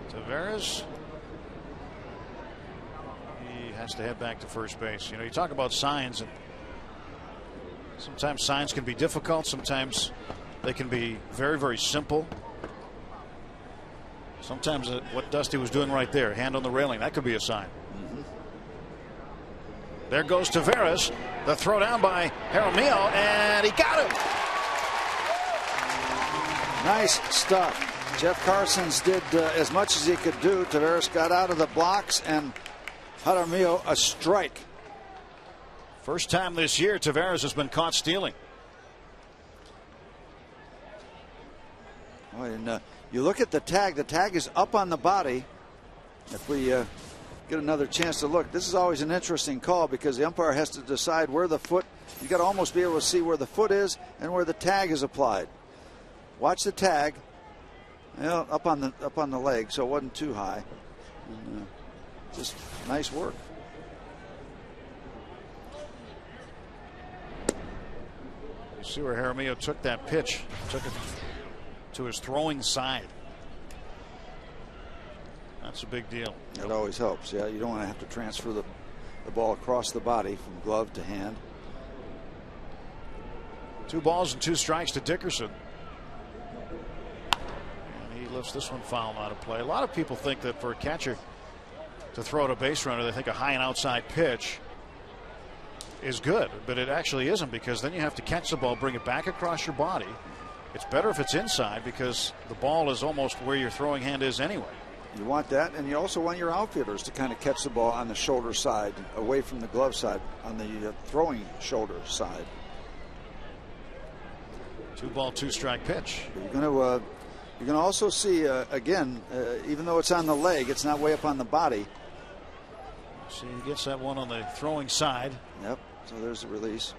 Taveras, he has to head back to first base. You know, you talk about signs, and sometimes signs can be difficult, sometimes they can be very, very simple. Sometimes what Dusty was doing right there, hand on the railing, that could be a sign. There goes Taveras. The throw down by Jaramillo, and he got it. Nice stuff. Jeff Carsons did as much as he could do. Taveras got out of the blocks, and Jaramillo a strike. First time this year Taveras has been caught stealing. Oh, and you look at the tag. The tag is up on the body. If we get another chance to look, this is always an interesting call because the umpire has to decide where the foot. You got to almost be able to see where the foot is and where the tag is applied. Watch the tag. You know, up on the leg, so it wasn't too high. And, just nice work. You see where Jaramillo took that pitch, took it to his throwing side. That's a big deal. It always helps. Yeah, you don't want to have to transfer the ball across the body from glove to hand. 2 balls and 2 strikes to Dickerson. And he lifts this one foul out of play. A lot of people think that for a catcher to throw at a base runner, they think a high and outside pitch is good, but it actually isn't, because then you have to catch the ball, bring it back across your body. It's better if it's inside because the ball is almost where your throwing hand is anyway. You want that, and you also want your outfielders to kind of catch the ball on the shoulder side, away from the glove side, on the throwing shoulder side. 2 ball, 2 strike pitch. But you're going to also see again, even though it's on the leg, it's not way up on the body. See, he gets that one on the throwing side. Yep. So there's the release.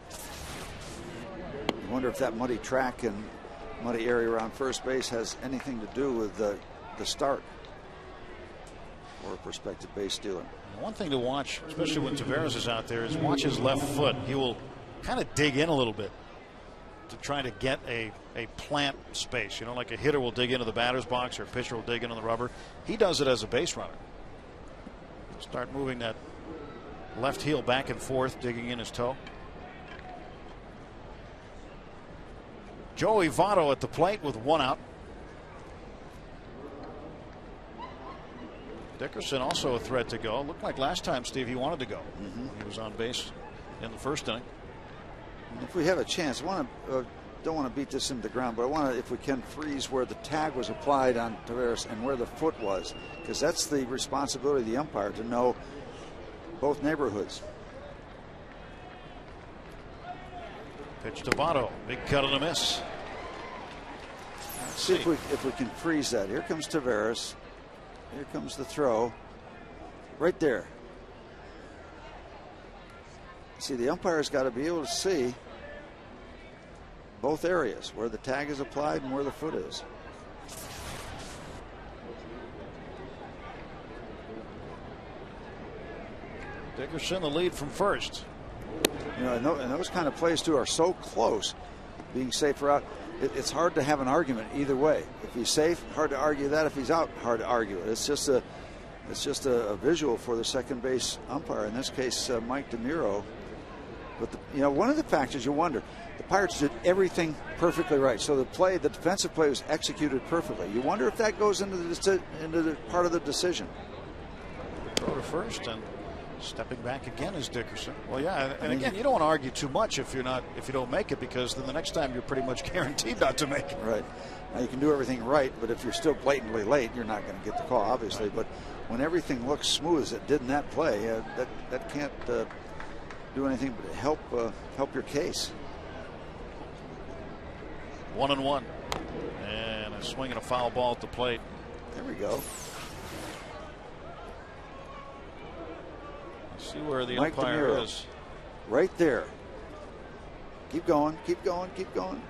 I wonder if that muddy track and muddy area around first base has anything to do with the start for a prospective base stealer. One thing to watch, especially when Taveras is out there, is watch his left foot. He will kind of dig in a little bit to try to get a plant space. You know, like a hitter will dig into the batter's box or a pitcher will dig into the rubber. He does it as a base runner. Start moving that left heel back and forth, digging in his toe. Joey Votto at the plate with 1 out. Dickerson also a threat to go. Looked like last time, Steve, he wanted to go. He was on base in the first inning. If we have a chance, don't want to beat this into the ground, but I want to, if we can, freeze where the tag was applied on Taveras and where the foot was, because that's the responsibility of the umpire to know both neighborhoods. Pitch to Votto, big cut and a miss. Let's see if we can freeze that. Here comes Taveras. Here comes the throw. Right there. See, the umpire's got to be able to see both areas, where the tag is applied and where the foot is. Dickerson the lead from first. You know, and those kind of plays too are so close. Being safe or out, it's hard to have an argument either way. If he's safe, hard to argue that. If he's out, hard to argue it. It's just a visual for the second base umpire. In this case, Mike DeMuro. But you know, one of the factors you wonder, the Pirates did everything perfectly right. So the defensive play was executed perfectly. You wonder if that goes into the part of the decision. Throw to first, and stepping back again is Dickerson. Well, yeah, and again, you don't want to argue too much if you don't make it, because then the next time you're pretty much guaranteed not to make it. Right. Now you can do everything right, but if you're still blatantly late, you're not going to get the call, obviously. Right. But when everything looks smooth as it did in that play, that can't do anything but help your case. 1-1, and a swing and a foul ball at the plate. There we go. See where the Mike umpire DeMuro, is. right there. Keep going, keep going, keep going.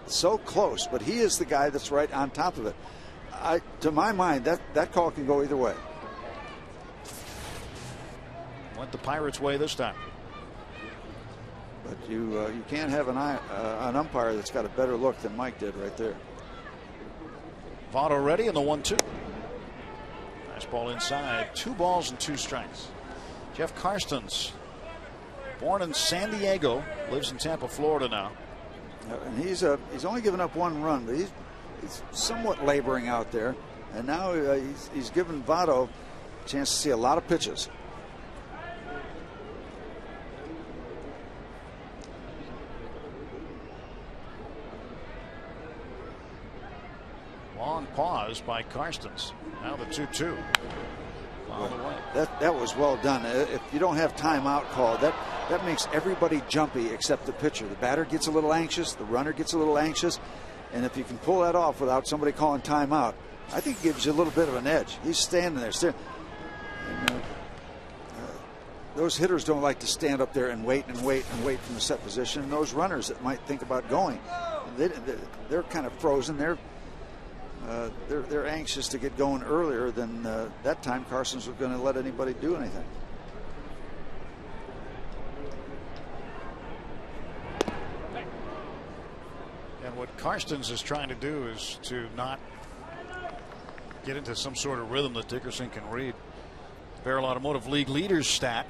So close, but he is the guy that's right on top of it. To my mind, that call can go either way. Went the Pirates' way this time. But you can't have an umpire that's got a better look than Mike did right there. Votto ready in the 1-2. Nice ball inside. 2 balls and 2 strikes. Jeff Karstens Born in San Diego, lives in Tampa, Florida now. And he's only given up 1 run, but he's somewhat laboring out there. And now he's given Votto a chance to see a lot of pitches. Long pause by Karstens. Now the 2-2. That was well done. If you don't have timeout called, that makes everybody jumpy except the pitcher. The batter gets a little anxious, the runner gets a little anxious, and if you can pull that off without somebody calling timeout, I think it gives you a little bit of an edge. He's standing there staring. Those hitters don't like to stand up there and wait and wait and wait from the set position. And those runners that might think about going, they're kind of frozen. They're anxious to get going earlier than that time Karstens was going to let anybody do anything. And what Karstens is trying to do is to not get into some sort of rhythm that Dickerson can read. Barrel Automotive League leaders stat.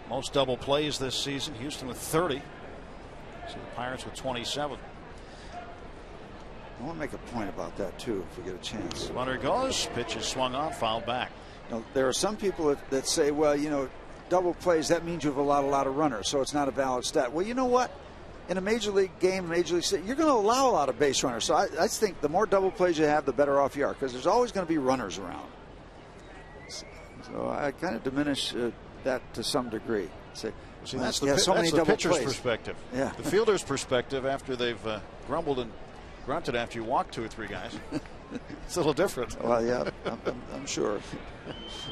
Most double plays this season. Houston with 30. So the Pirates with 27. I want to make a point about that too if we get a chance. Runner goes, pitch is swung on, fouled back. There are some people that say, well, double plays, that means you have a lot of runners, so it's not a valid stat. Well, you know what? In a major league game, major league, you're going to allow a lot of base runners. So I think the more double plays you have, the better off you are, because there's always going to be runners around. So I kind of diminish that to some degree. See, that's the pitcher's perspective. Yeah. The fielder's perspective, after they've grumbled and grunted after you walk 2 or 3 guys, it's a little different. Well, yeah, I'm sure.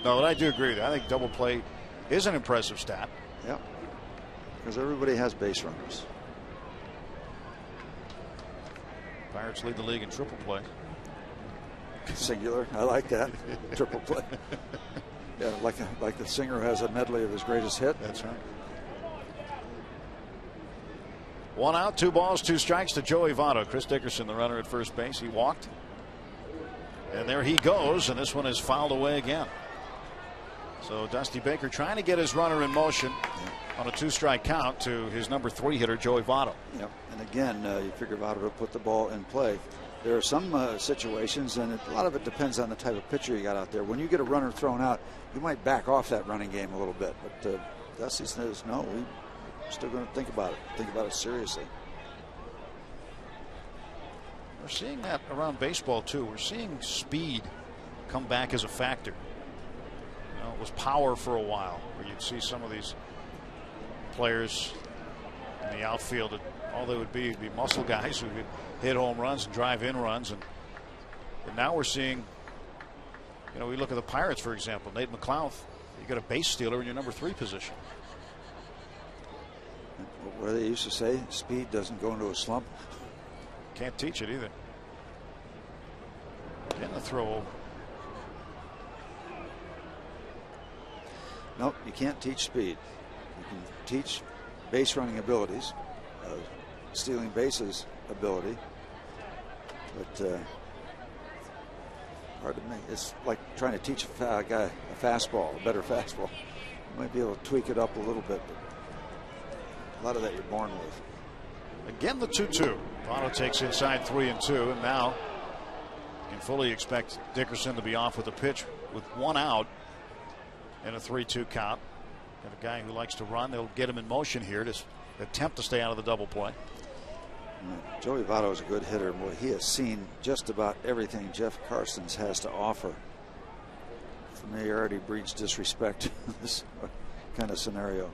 No, but I do agree with you. I think double play is an impressive stat. Yeah, because everybody has base runners. Pirates lead the league in triple play. Singular, I like that. Triple play. Yeah, like the singer who has a medley of his greatest hit. That's right. 1 out, 2 balls, 2 strikes to Joey Votto. Chris Dickerson, the runner at first base, he walked. And there he goes, and this one is fouled away again. So Dusty Baker trying to get his runner in motion on a 2-strike count to his number 3 hitter, Joey Votto. Yep. And again, you figure Votto will put the ball in play. There are some situations, and a lot of it depends on the type of pitcher you got out there. When you get a runner thrown out, you might back off that running game a little bit. But Dusty says, no, we're still going to think about it seriously. We're seeing that around baseball, too. We're seeing speed come back as a factor. It was power for a while, where you'd see some of these players in the outfield, and all they would be muscle guys who could hit home runs and drive in runs. And now we're seeing, we look at the Pirates, for example, Nate McLouth, you got a base stealer in your number 3 position. What do they used to say? Speed doesn't go into a slump. Can't teach it either. Getting the throw. Nope, you can't teach speed. You can teach base running abilities, stealing bases ability, but hard to make. It's like trying to teach a guy a fastball, a better fastball. You might be able to tweak it up a little bit, but a lot of that you're born with. Again, the 2-2. Votto takes inside 3-2, and now you can fully expect Dickerson to be off with a pitch with 1 out in a 3-2 count. Got a guy who likes to run. They'll get him in motion here to attempt to stay out of the double play. Joey Votto is a good hitter, and he has seen just about everything Jeff Karstens has to offer. Familiarity breeds disrespect in this kind of scenario.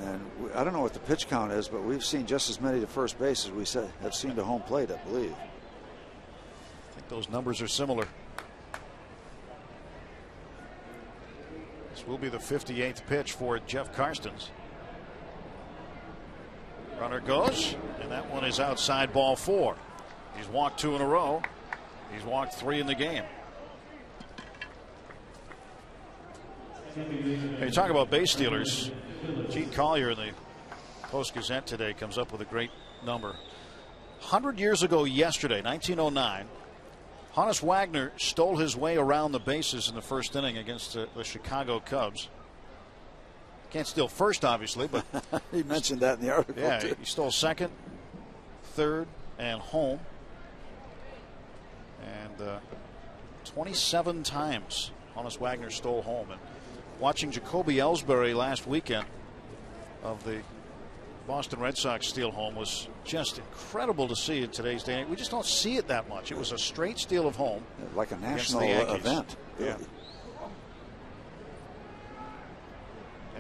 And I don't know what the pitch count is, but we've seen just as many to first base as we have seen to home plate, I believe. I think those numbers are similar. This will be the 58th pitch for Jeff Karstens. Runner goes, and that one is outside, ball 4. He's walked 2 in a row. He's walked 3 in the game. Hey, you talk about base stealers. Gene Collier in the Post-Gazette today comes up with a great number. 100 years ago yesterday, 1909, Honus Wagner stole his way around the bases in the first inning against the Chicago Cubs. Can't steal first, obviously, but he mentioned that in the article. yeah, too. he stole second, third, and home. And 27 times Honus Wagner stole home. And watching Jacoby Ellsbury last weekend of the Boston Red Sox steal home was just incredible to see in today's day. We just don't see it that much. It was a straight steal of home. Like a national event. Yeah.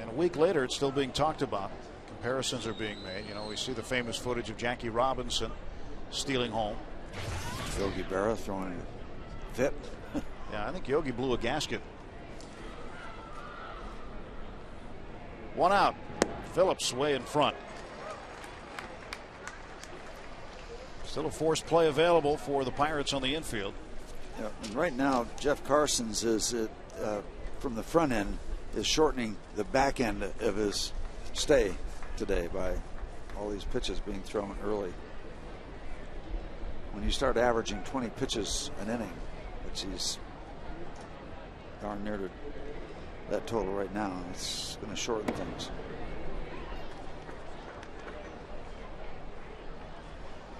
And a week later, it's still being talked about. Comparisons are being made. You know, we see the famous footage of Jackie Robinson stealing home. Yogi Berra throwing a fit. Yeah, I think Yogi blew a gasket. One out. Phillips way in front. Still a forced play available for the Pirates on the infield. Yeah, and right now, Jeff Carson's is from the front end is shortening the back end of his stay today by all these pitches being thrown early. When you start averaging 20 pitches an inning, which he's darn near to that total right now, it's going to shorten things.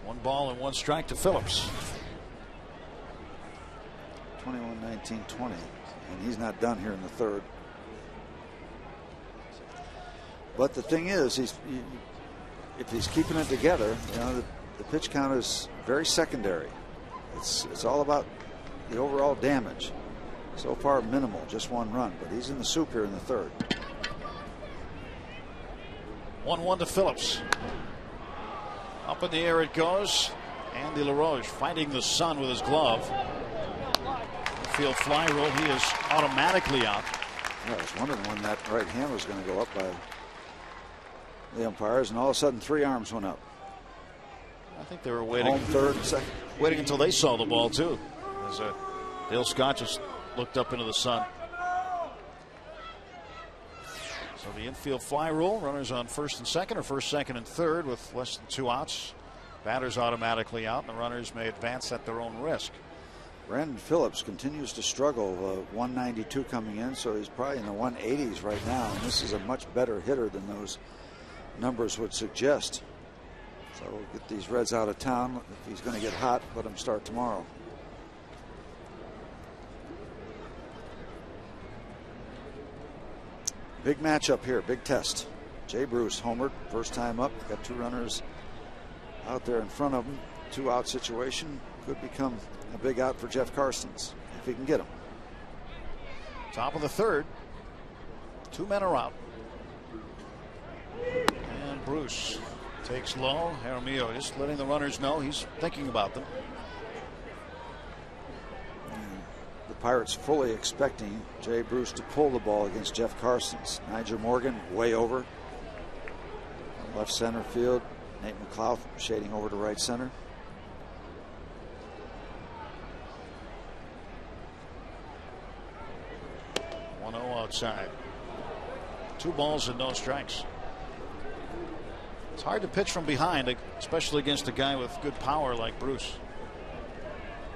1 ball and 1 strike to Phillips. 21-19-20, and he's not done here in the third. But the thing is, if he's keeping it together, you know, the pitch count is very secondary. It's all about the overall damage. So far, minimal, just 1 run, but he's in the soup here in the third. 1-1 to Phillips. Up in the air it goes. Andy LaRoche fighting the sun with his glove. Field fly roll. He is automatically out. Yeah, I was wondering when that right hand was going to go up by the umpires, and all of a sudden 3 arms went up. I think they were waiting. Home, third, and second. Waiting until they saw the ball too. As Dale Scott just looked up into the sun. So the infield fly rule, runners on first and second, or first, second, and third with less than 2 outs. Batters automatically out, and the runners may advance at their own risk. Brandon Phillips continues to struggle. 192 coming in, so he's probably in the 180s right now, and this is a much better hitter than those numbers would suggest. So we'll get these Reds out of town. If he's going to get hot, let him start tomorrow. Big matchup here, big test. Jay Bruce homered, first time up, got 2 runners out there in front of him. 2 out situation could become a big out for Jeff Karstens if he can get him. Top of the third. 2 men are out. And Bruce takes low. Jaramillo just letting the runners know he's thinking about them. The Pirates fully expecting Jay Bruce to pull the ball against Jeff Karstens. Nigel Morgan way over. Left center field. Nate McLeod shading over to right center. Outside. 2 balls and no strikes. It's hard to pitch from behind, especially against a guy with good power like Bruce.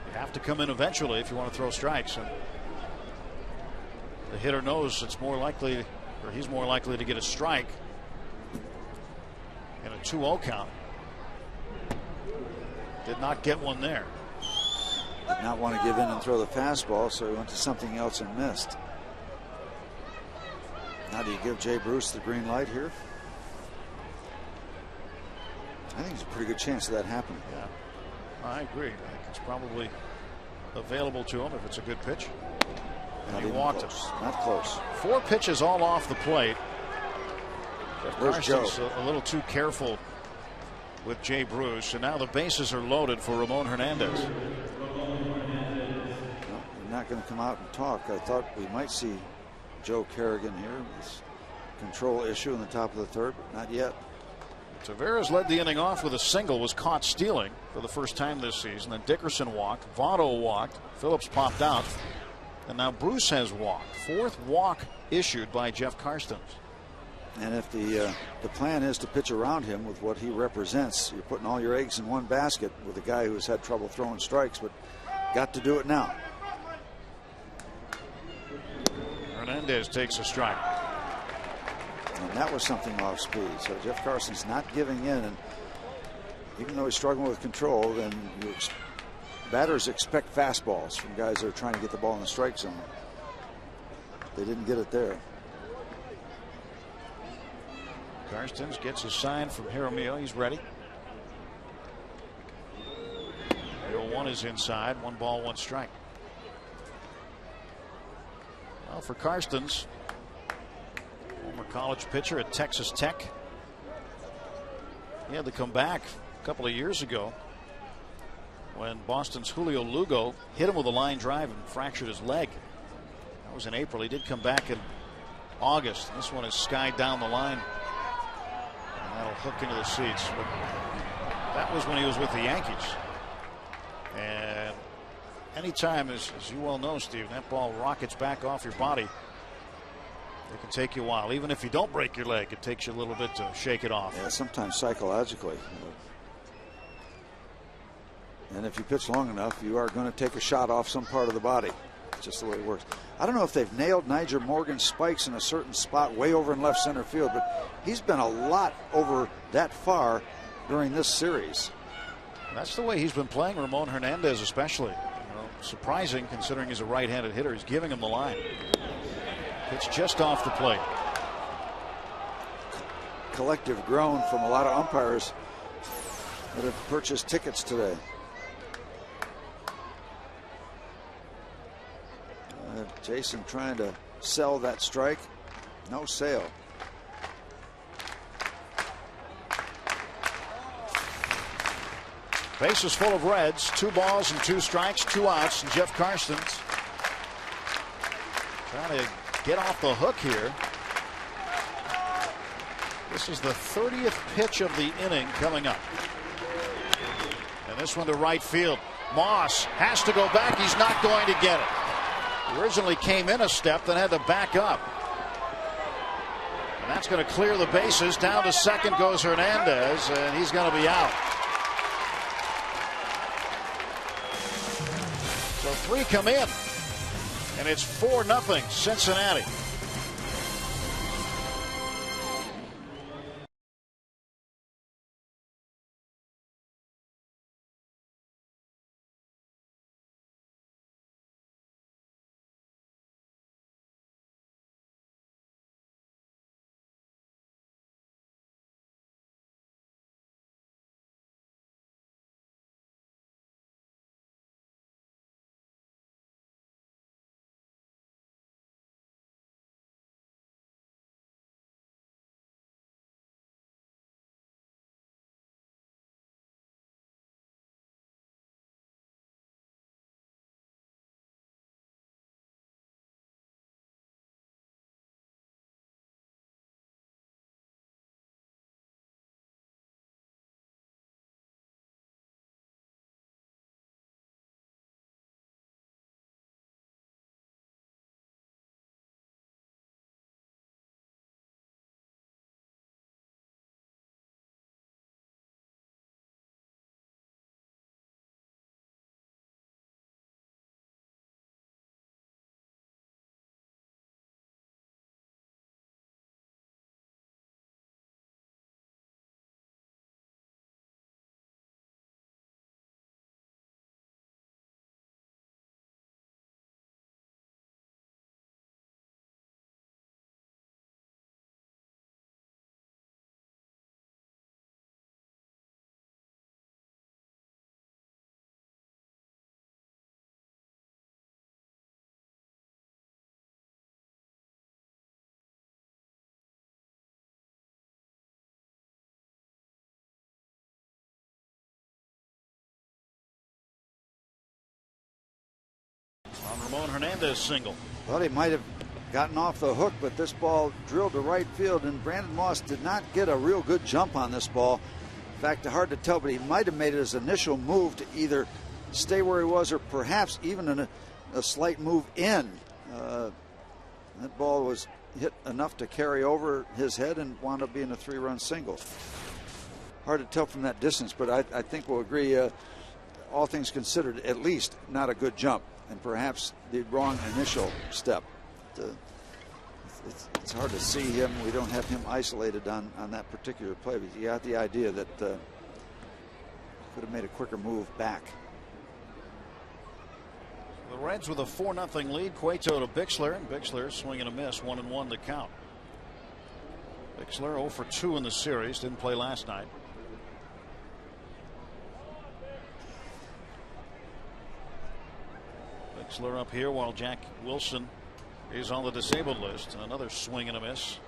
You have to come in eventually if you want to throw strikes, and the hitter knows it's more likely, or he's more likely to get a strike in a 2-0 count. Did not get one there. Did not want to give in and throw the fastball, so he went to something else and missed. Now do you give Jay Bruce the green light here? I think there's a pretty good chance of that happening. Yeah, I agree. I think it's probably available to him if it's a good pitch. And he walked him. Not close. 4 pitches all off the plate. Where's Joe? A little too careful with Jay Bruce, and now the bases are loaded for Ramon Hernandez. No, we're not going to come out and talk. I thought we might see Joe Kerrigan here. This control issue in the top of the third, but not yet. Taveras led the inning off with a single, was caught stealing for the first time this season. Then Dickerson walked, Votto walked, Phillips popped out, and now Bruce has walked. 4th walk issued by Jeff Karstens. And if the plan is to pitch around him with what he represents, you're putting all your eggs in one basket with a guy who's had trouble throwing strikes, but got to do it now. Hernandez takes a strike. And that was something off speed. So Jeff Carson's not giving in. And even though he's struggling with control, then batters expect fastballs from guys that are trying to get the ball in the strike zone. They didn't get it there. Karstens gets a sign from Jaramillo. He's ready. 0-1 is inside. 1 ball, 1 strike. Well, for Karstens, former college pitcher at Texas Tech, he had to come back a couple of years ago when Boston's Julio Lugo hit him with a line drive and fractured his leg. That was in April. He did come back in August. This one is skied down the line. That'll hook into the seats. But that was when he was with the Yankees. And anytime, as you well know, Steve, that ball rockets back off your body, it can take you a while. Even if you don't break your leg, it takes you a little bit to shake it off. Yeah, sometimes psychologically. And if you pitch long enough, you are going to take a shot off some part of the body. It's just the way it works. I don't know if they've nailed Nyjer Morgan's spikes in a certain spot way over in left center field, but he's been a lot over that far during this series. That's the way he's been playing Ramon Hernandez, especially. Surprising considering he's a right-handed hitter. He's giving him the line. It's just off the plate. Collective groan from a lot of umpires that have purchased tickets today. Jason trying to sell that strike. No sale. Bases full of Reds. 2 balls and 2 strikes, 2 outs. And Jeff Karstens trying to get off the hook here. This is the 30th pitch of the inning coming up. And this one to right field. Moss has to go back. He's not going to get it. Originally came in a step, then had to back up. And that's going to clear the bases. Down to second goes Hernandez, and he's going to be out. So 3 come in, and it's 4-0 Cincinnati. On Ramon Hernandez single. Thought he might have gotten off the hook, but this ball drilled to right field, and Brandon Moss did not get a real good jump on this ball. In fact, hard to tell, but he might have made it his initial move to either stay where he was or perhaps even a slight move in. That ball was hit enough to carry over his head and wound up being a 3-run single. Hard to tell from that distance, but I think we'll agree, all things considered, at least not a good jump, and perhaps the wrong initial step. it's hard to see him. We don't have him isolated on that particular play, but you got the idea that could have made a quicker move back. The Reds with a 4-0 lead. Cueto to Bixler, and Bixler swing and a miss, 1-1 to count. Bixler 0 for 2 in the series, didn't play last night. Bixler up here while Jack Wilson is on the disabled list. And another swing and a miss.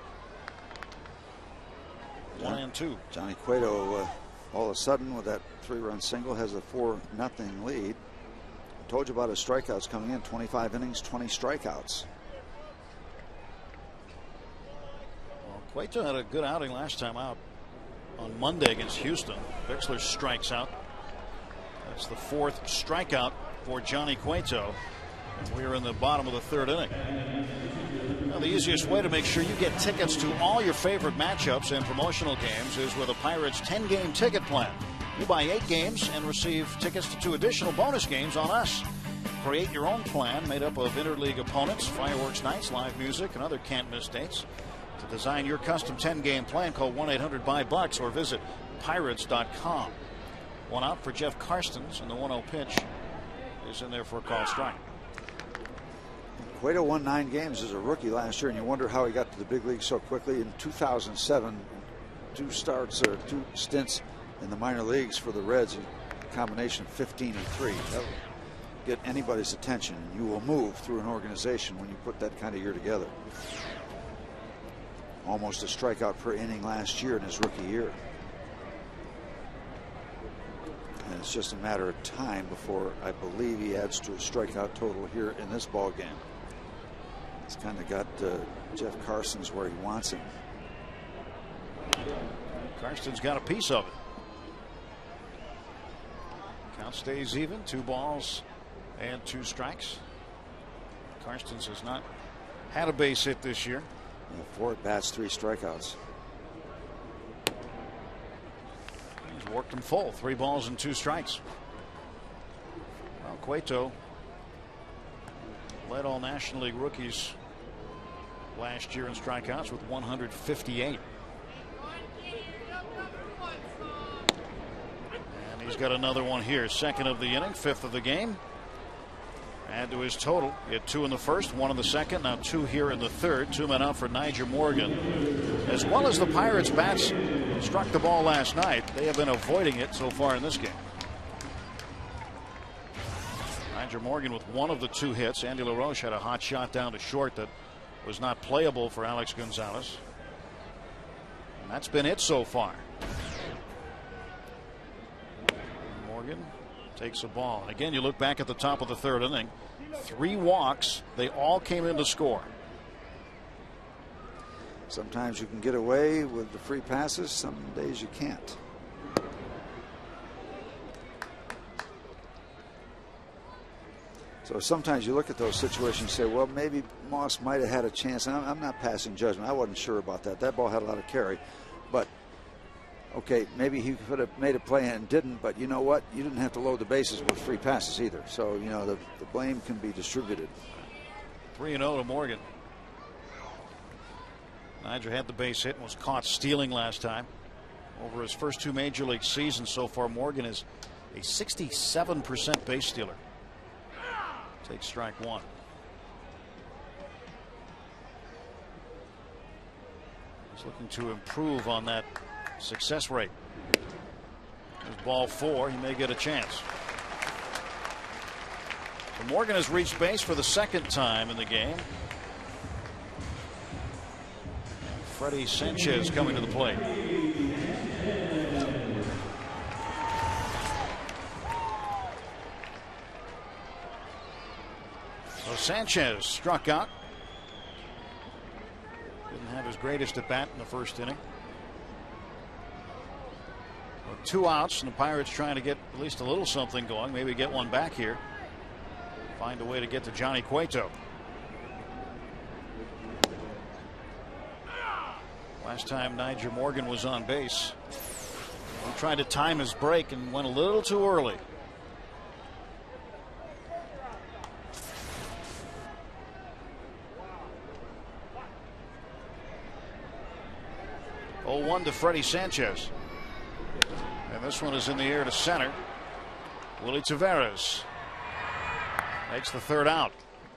1-2. Johnny Cueto all of a sudden with that 3-run single has a 4-0 lead. I told you about his strikeouts coming in. 25 innings, 20 strikeouts. Well, Cueto had a good outing last time out on Monday against Houston. Bixler strikes out. That's the 4th strikeout for Johnny Cueto. And we're in the bottom of the 3rd inning. Now, the easiest way to make sure you get tickets to all your favorite matchups and promotional games is with a Pirates 10-game ticket plan. You buy 8 games and receive tickets to 2 additional bonus games on us. Create your own plan made up of interleague opponents, fireworks nights, live music, and other can't-miss dates. To design your custom 10-game plan, call 1-800-BUY-BUCKS or visit pirates.com. One out for Jeff Karstens, and the 1-0 pitch is in there for a call strike. Cueto won 9 games as a rookie last year, and you wonder how he got to the big league so quickly. In 2007, 2 stints in the minor leagues for the Reds, a combination of 15-3. That will get anybody's attention, and you will move through an organization when you put that kind of year together. Almost a strikeout per inning last year in his rookie year. And it's just a matter of time before I believe he adds to a strikeout total here in this ball game. It's kind of got Jeff Karstens where he wants him. Karstens got a piece of it. Count stays even, 2 balls and 2 strikes. Karstens has not had a base hit this year. 4 at bats, 3 strikeouts. He's worked them full, 3 balls and 2 strikes. Well, Cueto led all National League rookies last year in strikeouts with 158. And he's got another one here, 2nd of the inning, 5th of the game. Add to his total. He had 2 in the 1st, 1 in the 2nd, now 2 here in the 3rd. 2 men out for Nyjer Morgan. As well as the Pirates' bats struck the ball last night, they have been avoiding it so far in this game. Nyjer Morgan with 1 of the 2 hits. Andy LaRoche had a hot shot down to short that was not playable for Alex Gonzalez. And that's been it so far. Morgan takes a ball. And again, you look back at the top of the 3rd inning. 3 walks. They all came in to score. Sometimes you can get away with the free passes. Some days you can't. So sometimes you look at those situations and say, well, maybe Moss might have had a chance. And I'm not passing judgment. I wasn't sure about that. That ball had a lot of carry. But, okay, maybe he could have made a play and didn't. But you know what? You didn't have to load the bases with free passes either. So, you know, the blame can be distributed. 3-0 to Morgan. Nyjer had the base hit and was caught stealing last time. Over his first 2 major league seasons so far, Morgan is a 67% base stealer. Takes strike 1. He's looking to improve on that success rate. There's ball 4. He may get a chance. So Morgan has reached base for the 2nd time in the game. Freddie Sanchez coming to the plate. So Sanchez struck out. Didn't have his greatest at bat in the 1st inning. Well, 2 outs, and the Pirates trying to get at least a little something going. Maybe get one back here. Find a way to get to Johnny Cueto. Last time Nyjer Morgan was on base, he tried to time his break and went a little too early. 0-1 to Freddie Sanchez. And this one is in the air to center. Willie Taveras makes the third out.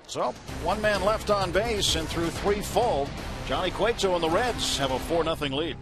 So, one man left on base, and through 3 full, Johnny Cueto and the Reds have a 4-0 lead.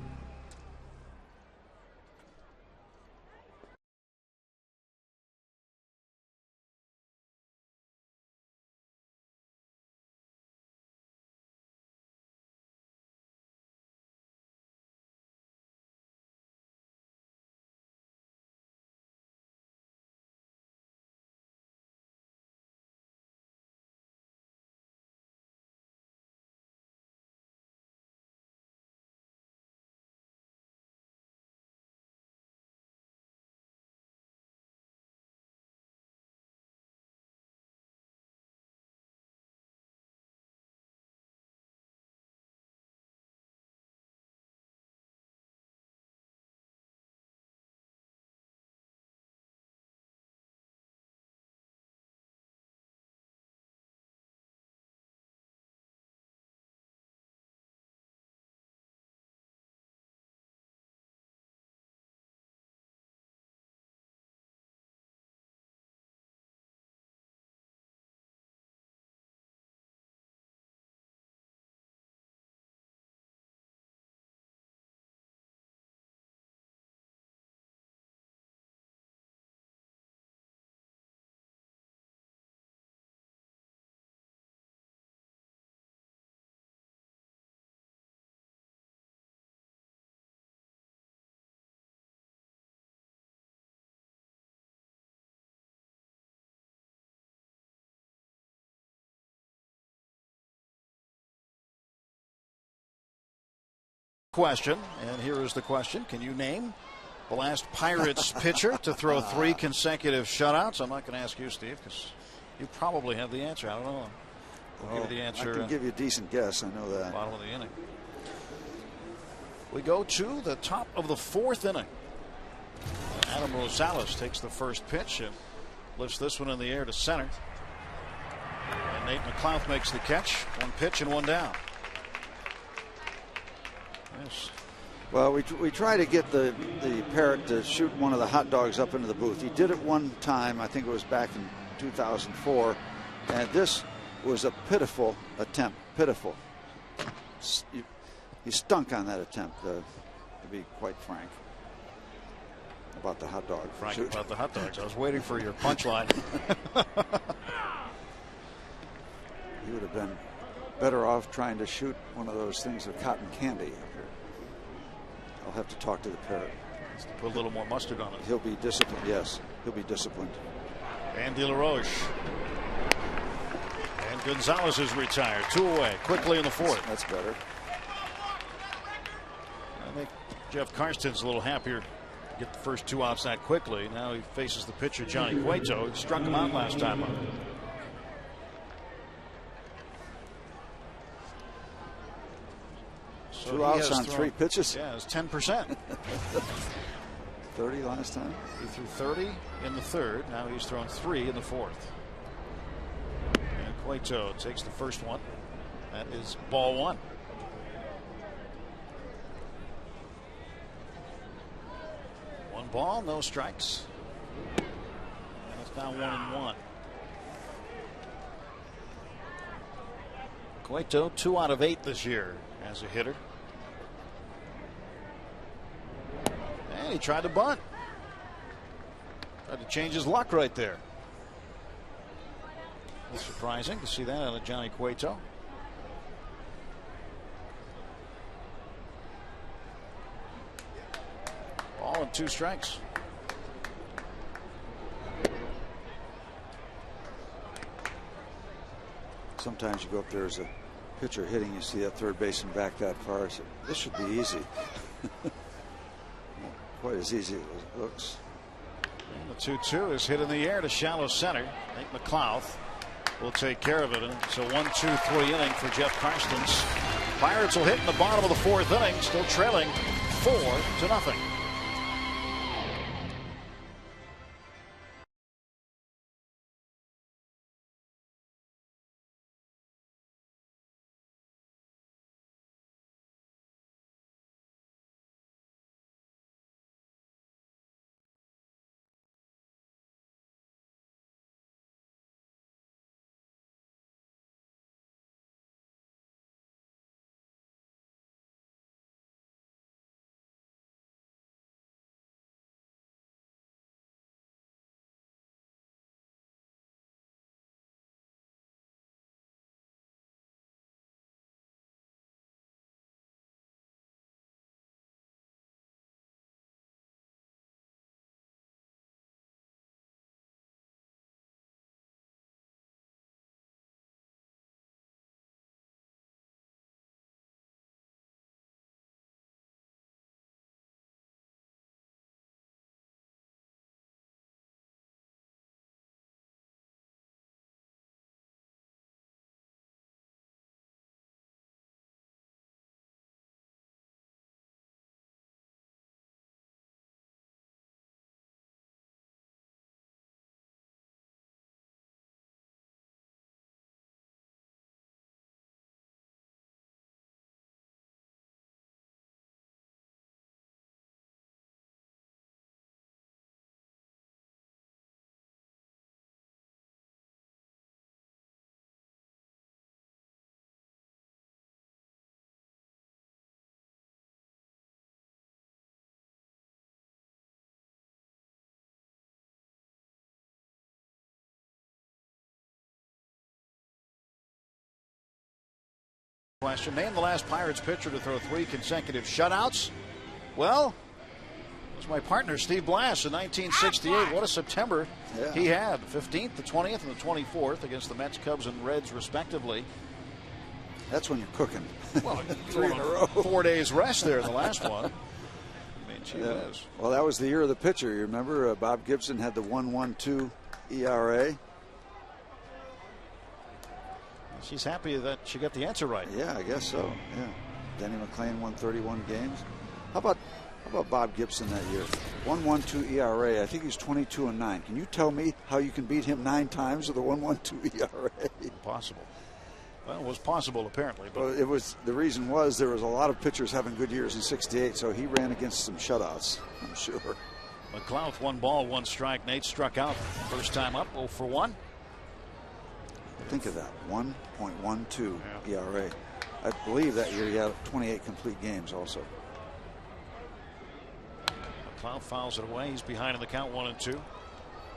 Question, and here is the question. Can you name the last Pirates pitcher to throw 3 consecutive shutouts? I'm not going to ask you, Steve, because you probably have the answer. I don't know. We'll give you the answer. I can give you a decent guess. I know that. Bottom of the inning. We go to the top of the 4th inning. Adam Rosales takes the first pitch and lifts this one in the air to center. And Nate McLouth makes the catch. 1 pitch and 1 down. Yes. Well, we try to get the Parrot to shoot one of the hot dogs up into the booth. He did it one time. I think it was back in 2004. And this was a pitiful attempt. Pitiful. He stunk on that attempt, to be quite frank. About the hot dog. Frank about the hot dogs. I was waiting for your punchline. He would have been better off trying to shoot one of those things with cotton candy up here. I'll have to talk to the Parrot. Put a little more mustard on it. He'll be disciplined. Yes, he'll be disciplined. Andy LaRoche. And Gonzalez is retired. 2 away quickly in the 4th. That's better. I think Jeff Karsten's a little happier to get the first 2 outs that quickly. Now he faces the pitcher Johnny Cueto. He struck him out last time up. So 2 outs on 3 pitches. Yeah, it's 10%. 30 last time. He threw 30 in the 3rd. Now he's thrown 3 in the 4th. And Cueto takes the first one. That is ball 1. One ball, no strikes. And it's now 1-1. Cueto 2 out of 8 this year as a hitter. And he tried to bunt. Tried to change his luck right there. It's surprising to see that out of Johnny Cueto. Ball and 2 strikes. Sometimes you go up there as a pitcher hitting, you see that third baseman back that far. So this should be easy. Quite as easy as it looks. And the 2-2 is hit in the air to shallow center. Nate McLouth will take care of it. And it's a 1-2-3 inning for Jeff Karstens. Pirates will hit in the bottom of the 4th inning, still trailing 4-0. question. Name the last Pirates pitcher to throw 3 consecutive shutouts. Well, it was my partner, Steve Blass, in 1968. What a September he had. The 15th, the 20th, and the 24th against the Mets, Cubs, and Reds, respectively. That's when you're cooking. Well, 3 in a row. 4 days rest there in the last one. I mean, gee whiz. Well, that was the year of the pitcher. You remember Bob Gibson had the 1.12 ERA. She's happy that she got the answer right. Yeah, I guess so. Yeah. Denny McClain won 31 games. How about Bob Gibson that year? 1.12 ERA. I think he's 22-9. Can you tell me how you can beat him 9 times with a 1.12 ERA? Impossible. Well, it was possible apparently. But well, it was. The reason was there was a lot of pitchers having good years in '68, so he ran against some shutouts, I'm sure. McLeod, 1 ball, 1 strike. Nate struck out first time up, 0 for 1. Think of that, 1.12 ERA. I believe that year he had 28 complete games also. McLeod fouls it away. He's behind in the count, 1-2.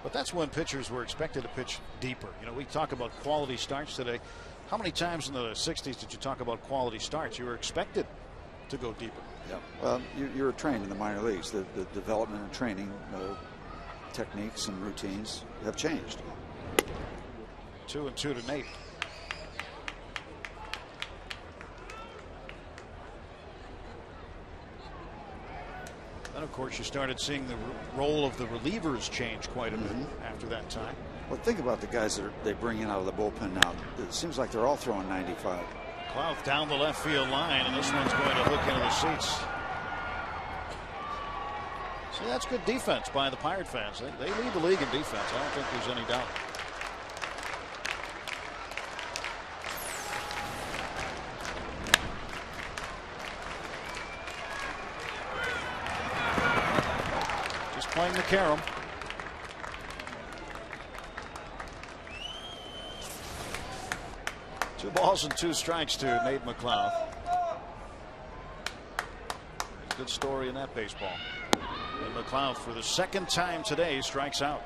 But that's when pitchers were expected to pitch deeper. You know, we talk about quality starts today. How many times in the 60s did you talk about quality starts? You were expected to go deeper. Yeah. Well, you were trained in the minor leagues. The development and training techniques and routines have changed. 2-2 to Nate. Then, of course, you started seeing the role of the relievers change quite a bit after that time. Well, think about the guys that they bring in out of the bullpen now. It seems like they're all throwing 95. McLeod down the left field line, and this one's going to hook into the seats. See, that's good defense by the Pirate fans. They lead the league in defense. I don't think there's any doubt. Just playing the carom. Two balls and 2 strikes to Nate McLeod. Good story in that baseball. And McLeod, for the 2nd time today, strikes out.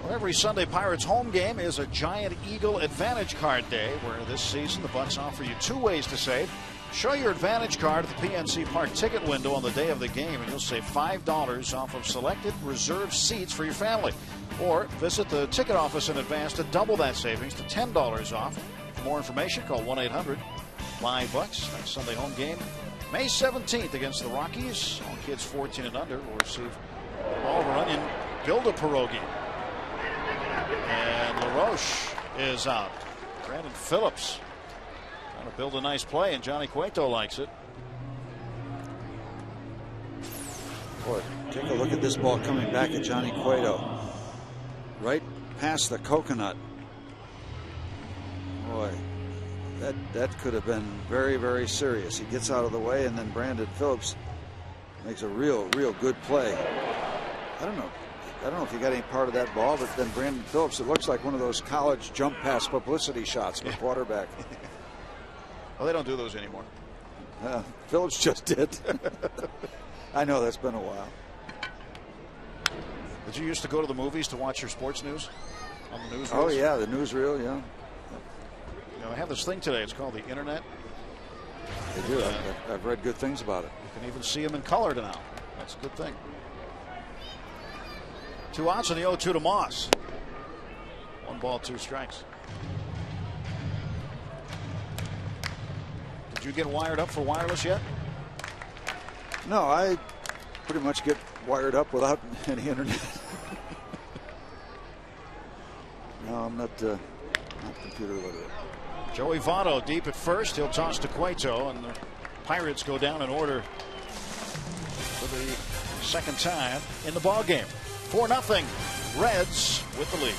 Well, every Sunday Pirates home game is a Giant Eagle Advantage Card Day, where this season the Bucks offer you 2 ways to save. Show your Advantage card at the PNC Park ticket window on the day of the game, and you'll save $5 off of selected reserved seats for your family. Or visit the ticket office in advance to double that savings to $10 off. For more information, call 1-800-5-BUCKS. Next Sunday home game, May 17th against the Rockies. All kids 14 and under will receive Oliver Onion Build-A-Pierogi. And LaRoche is out. Brandon Phillips trying to build a nice play, and Johnny Cueto likes it. Boy, take a look at this ball coming back at Johnny Cueto. Right past the coconut. Boy, that could have been very, very serious. He gets out of the way, and then Brandon Phillips makes a real good play. I don't know if you got any part of that ball, but then Brandon Phillips, it looks like one of those college jump pass publicity shots for quarterback. Well, they don't do those anymore. Phillips just did. I know that's been a while. Did you used to go to the movies to watch your sports news on the newsreels? Oh yeah, the newsreel, yeah. You know, they have this thing today. It's called the internet. They do. I've read good things about it. You can even see them in color now. That's a good thing. 2 outs in the 0-2 to Moss. 1 ball, 2 strikes. Did you get wired up for wireless yet? No, I pretty much get wired up without any internet. No, I'm not computer literate. Joey Votto deep at first. He'll toss to Cueto, and the Pirates go down in order for the 2nd time in the ball game. 4-0 Reds with the lead.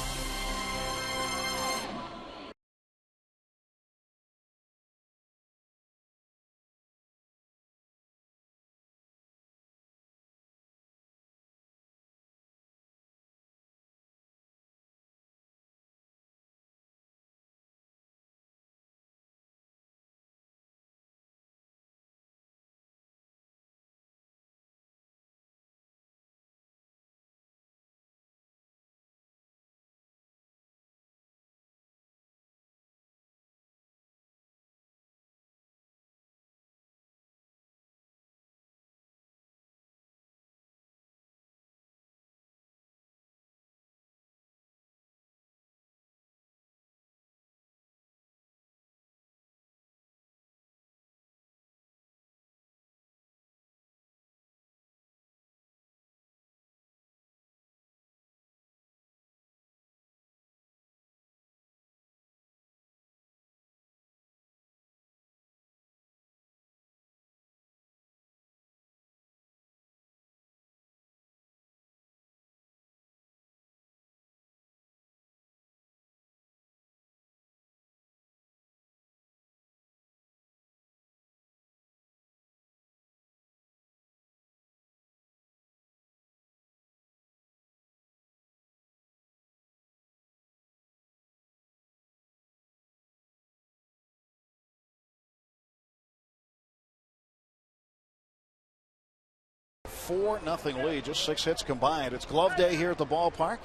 4-0 lead, just 6 hits combined. It's glove day here at the ballpark,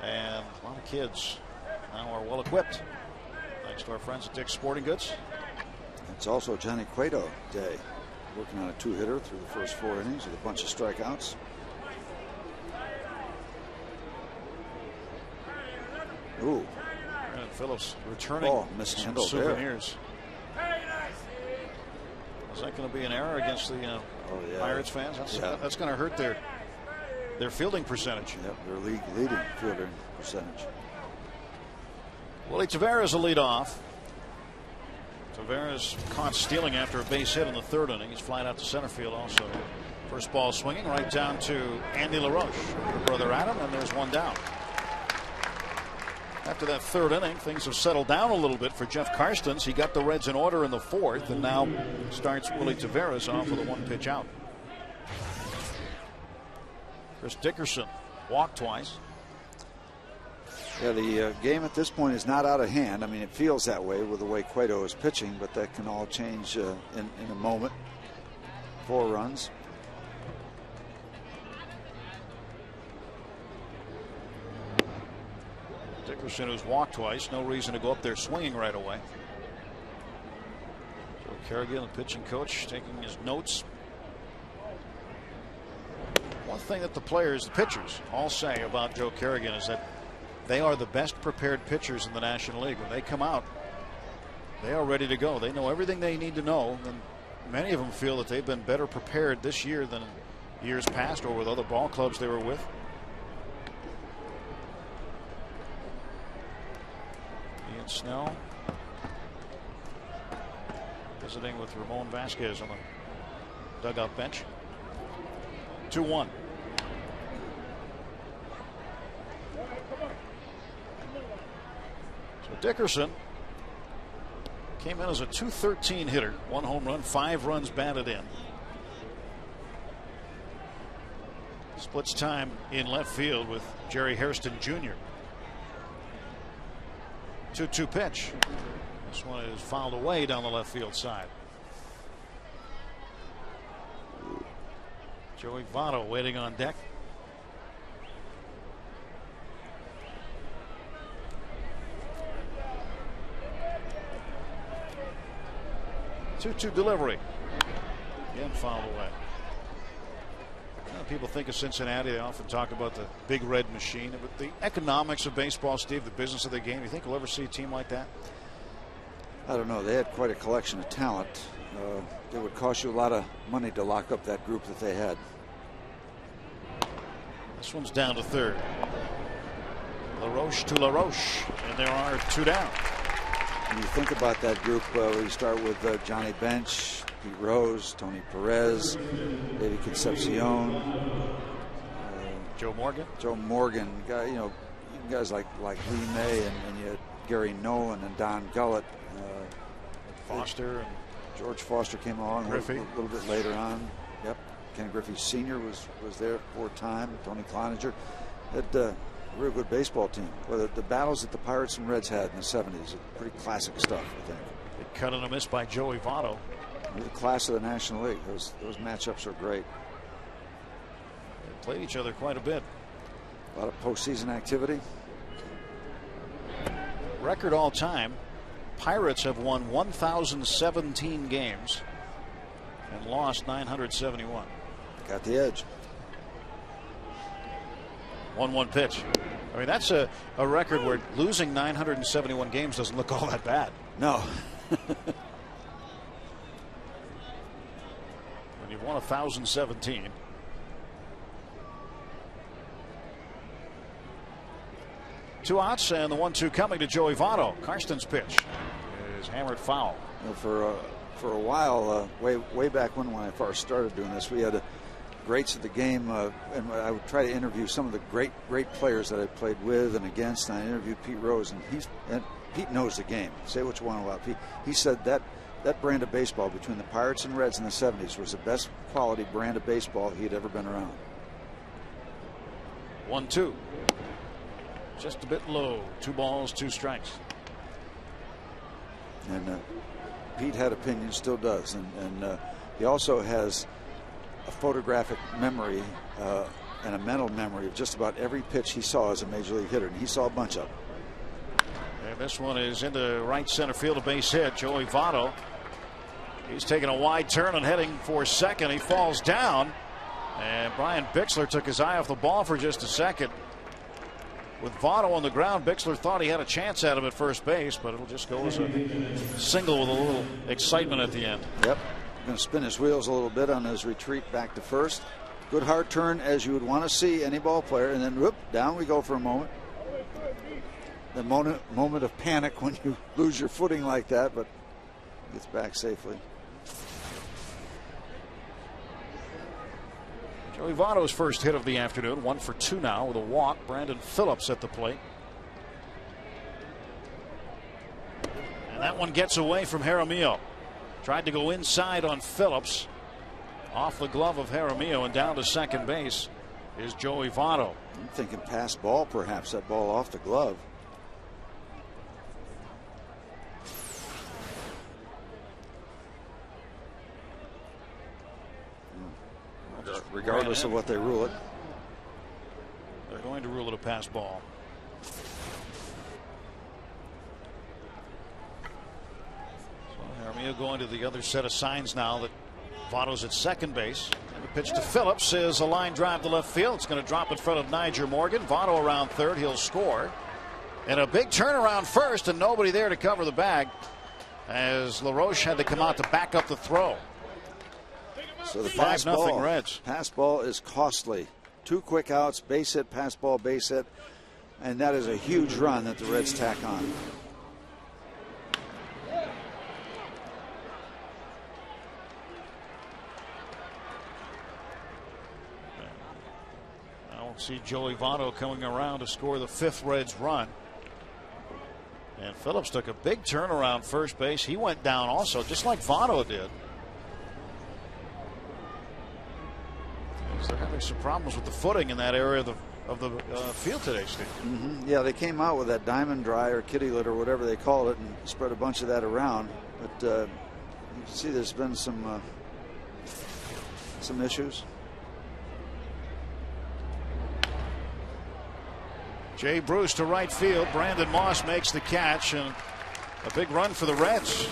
and a lot of kids now are well equipped thanks to our friends at Dick's Sporting Goods. It's also Johnny Cueto day, working on a 2-hitter through the first 4 innings with a bunch of strikeouts. Ooh. And Phillips returning some souvenirs. Is that going to be an error against the Pirates fans? That's going to hurt their fielding percentage. Yep, their leading fielding percentage. Willie Taveras will lead off. Taveras caught stealing after a base hit in the 3rd inning. He's flying out to center field also. First ball swinging right down to Andy LaRoche, her brother Adam, and there's one down. After that 3rd inning, things have settled down a little bit for Jeff Karstens. He got the Reds in order in the 4th, and now starts Willie Taveras off with a 1-pitch out. Chris Dickerson walked twice. Yeah, the game at this point is not out of hand. I mean, it feels that way with the way Cueto is pitching, but that can all change in a moment. 4 runs. Dickerson, who's walked twice, no reason to go up there swinging right away. Joe Kerrigan, the pitching coach, taking his notes. One thing that the players, the pitchers, all say about Joe Kerrigan is that they are the best prepared pitchers in the National League. When they come out, they are ready to go. They know everything they need to know, and many of them feel that they've been better prepared this year than years past or with other ball clubs they were with. Ian Snell visiting with Ramon Vasquez on the dugout bench. 2-1. So Dickerson came in as a .213 hitter, 1 home run, 5 runs batted in. Splits time in left field with Jerry Hairston Jr. 2-2 pitch. This one is fouled away down the left field side. Joey Votto waiting on deck. Two delivery. Again fouled away. People think of Cincinnati. They often talk about the big red machine. But the economics of baseball, Steve, the business of the game, you think we'll ever see a team like that? I don't know. They had quite a collection of talent. It would cost you a lot of money to lock up that group that they had. This one's down to 3rd. LaRoche to LaRoche, and there are 2 down. When you think about that group, we start with Johnny Bench, Pete Rose, Tony Perez, David Concepcion, Joe Morgan. Guys like Lee May, and you had Gary Nolan and Don Gullett. Foster and George Foster came along a little bit later on. Yep. Ken Griffey Sr. was there for a time. Tony Cloninger had a real good baseball team. Well, the battles that the Pirates and Reds had in the 70s are pretty classic stuff, I think. Big cut and a miss by Joey Votto. The class of the National League. Those matchups are great. They played each other quite a bit. A lot of postseason activity. Record all time. Pirates have won 1,017 games and lost 971. Got the edge. 1-1 pitch. I mean, that's a record where losing 971 games doesn't look all that bad. No. When you've won 1,017. Two outs and the 1-2 coming to Joey Votto. Karstens' pitch is hammered foul. For a while, way back when I first started doing this, we had greats of the game, and I would try to interview some of the great players that I played with and against. And I interviewed Pete Rose, and Pete knows the game. Say what you want about Pete. He said that brand of baseball between the Pirates and Reds in the 70s was the best quality brand of baseball he had ever been around. 1-2. Just a bit low. 2 balls, 2 strikes. And Pete had opinions, still does, and he also has a photographic memory and a mental memory of just about every pitch he saw as a major league hitter, and he saw a bunch of them. And this one is into right center field, a base hit. Joey Votto, he's taking a wide turn and heading for second. He falls down, and Brian Bixler took his eye off the ball for just a second. With Votto on the ground, Bixler thought he had a chance at him at first base, but it'll just go as a single with a little excitement at the end. Yep, going to spin his wheels a little bit on his retreat back to first. Good hard turn, as you would want to see any ball player, and then whoop, down we go for a moment. The moment of panic when you lose your footing like that, but gets back safely. Joey Votto's first hit of the afternoon, 1 for 2 now with a walk. Brandon Phillips at the plate. And that one gets away from Jaramillo. Tried to go inside on Phillips. Off the glove of Jaramillo, and down to second base is Joey Votto. I'm thinking pass ball, perhaps, that ball off the glove. Regardless of what they rule it. They're going to rule it a pass ball. So Jaramillo going to the other set of signs now that Votto's at second base. And the pitch to Phillips is a line drive to left field. It's going to drop in front of Niger Morgan. Votto around third. He'll score. And a big turnaround first, and nobody there to cover the bag as LaRoche had to come out to back up the throw. So the 5-0 Reds. Pass ball is costly. 2 quick outs, base hit, pass ball, base hit. And that is a huge run that the Reds tack on. See Joey Votto coming around to score the 5th Reds run. And Phillips took a big turnaround first base. He went down also, just like Votto did. They're having some problems with the footing in that area of the field today, Steve. Yeah, they came out with that diamond dry or kitty litter, whatever they call it, and spread a bunch of that around. But you can see there's been some issues. Jay Bruce to right field. Brandon Moss makes the catch, and a big run for the Reds.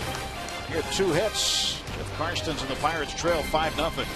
He had 2 hits. If Karstens and the Pirates trail 5-0.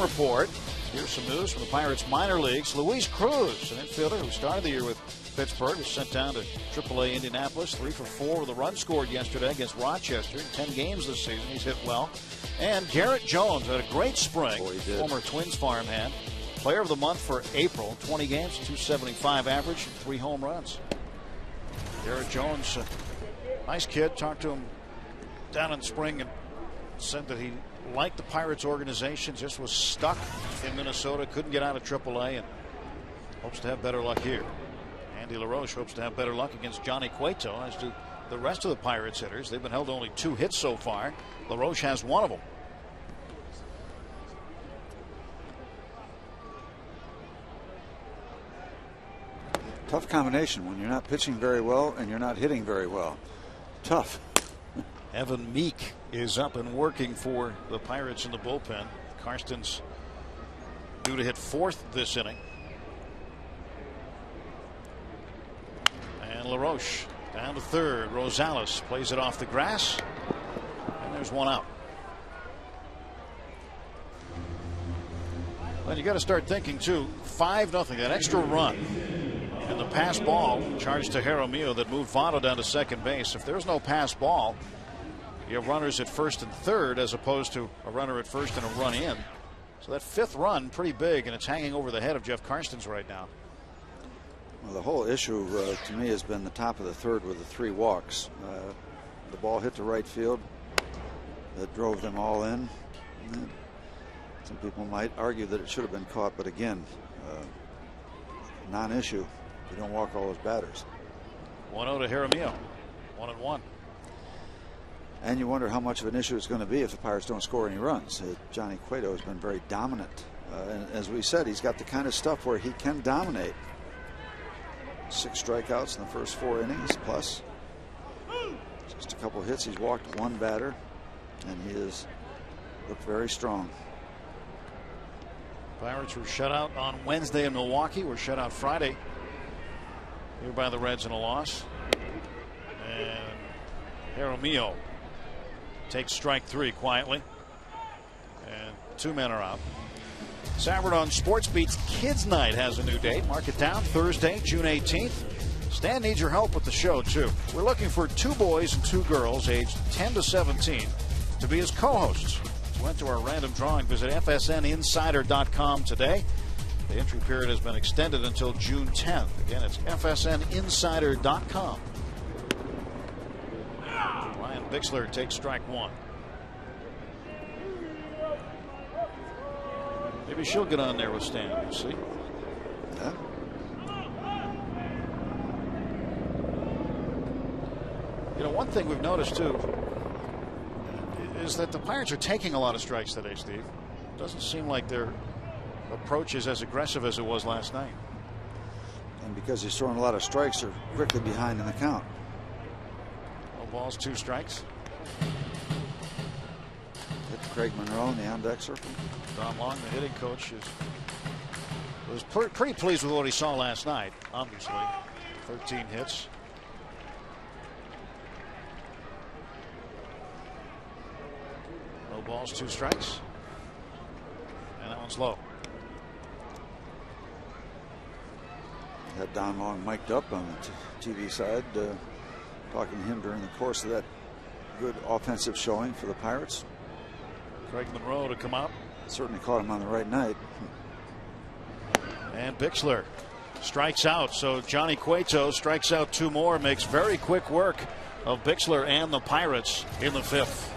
Report. Here's some news from the Pirates minor leagues. Luis Cruz, an infielder who started the year with Pittsburgh, was sent down to AAA Indianapolis. 3 for 4 with a run scored yesterday against Rochester. In 10 games this season, he's hit well. And Garrett Jones had a great spring. Boy, he did. Former Twins farmhand. Player of the month for April. 20 games, 275 average, 3 home runs. Garrett Jones, nice kid. Talked to him down in spring and said that he liked the Pirates organization, just was stuck in Minnesota, couldn't get out of AAA, and hopes to have better luck here. Andy LaRoche hopes to have better luck against Johnny Cueto, as do the rest of the Pirates hitters. They've been held to only 2 hits so far. LaRoche has 1 of them. Tough combination when you're not pitching very well and you're not hitting very well. Tough. Evan Meek is up and working for the Pirates in the bullpen. Karstens due to hit 4th this inning. And LaRoche down to 3rd. Rosales plays it off the grass. And there's 1 out. Well, you got to start thinking too. 5-0. That extra run. And the pass ball charged to Jaramillo that moved Votto down to second base. If there's no pass ball, you have runners at 1st and 3rd as opposed to a runner at 1st and a run in. So that 5th run, pretty big, and it's hanging over the head of Jeff Karstens right now. Well, the whole issue to me has been the top of the 3rd with the 3 walks. The ball hit to right field. That drove them all in. Some people might argue that it should have been caught, but again, non-issue. You don't walk all those batters. 1-0 to Jaramillo. 1-1. And you wonder how much of an issue it's going to be if the Pirates don't score any runs. Johnny Cueto has been very dominant. And as we said, he's got the kind of stuff where he can dominate. 6 strikeouts in the first 4 innings plus. Just a couple hits. He's walked 1 batter. And he has looked very strong. Pirates were shut out on Wednesday in Milwaukee. Were shut out Friday here by the Reds in a loss. And Jaramillo takes strike 3 quietly. And 2 men are out. Savard on Sports Beat's Kids Night has a new date. Mark it down, Thursday, June 18th. Stan needs your help with the show, too. We're looking for 2 boys and 2 girls aged 10 to 17 to be his co-hosts. To enter our random drawing, visit FSNinsider.com today. The entry period has been extended until June 10th. Again, it's FSNinsider.com. Ryan Bixler takes strike 1. Maybe she'll get on there with Stan, you see. Yeah. You know, one thing we've noticed, too, is that the Pirates are taking a lot of strikes today, Steve. Doesn't seem like their approach is as aggressive as it was last night. And because he's throwing a lot of strikes, they're quickly behind in the count. No balls, 2 strikes. Hit Craig Monroe in the on-deck circle. Don Long, the hitting coach, was pretty pleased with what he saw last night, obviously. 13 hits. No balls, 2 strikes. And that one's low. Had Don Long mic'd up on the TV side, talking to him during the course of that good offensive showing for the Pirates. Craig Monroe to come out. Certainly caught him on the right night. And Bixler strikes out. So Johnny Cueto strikes out 2 more, makes very quick work of Bixler and the Pirates in the 5th.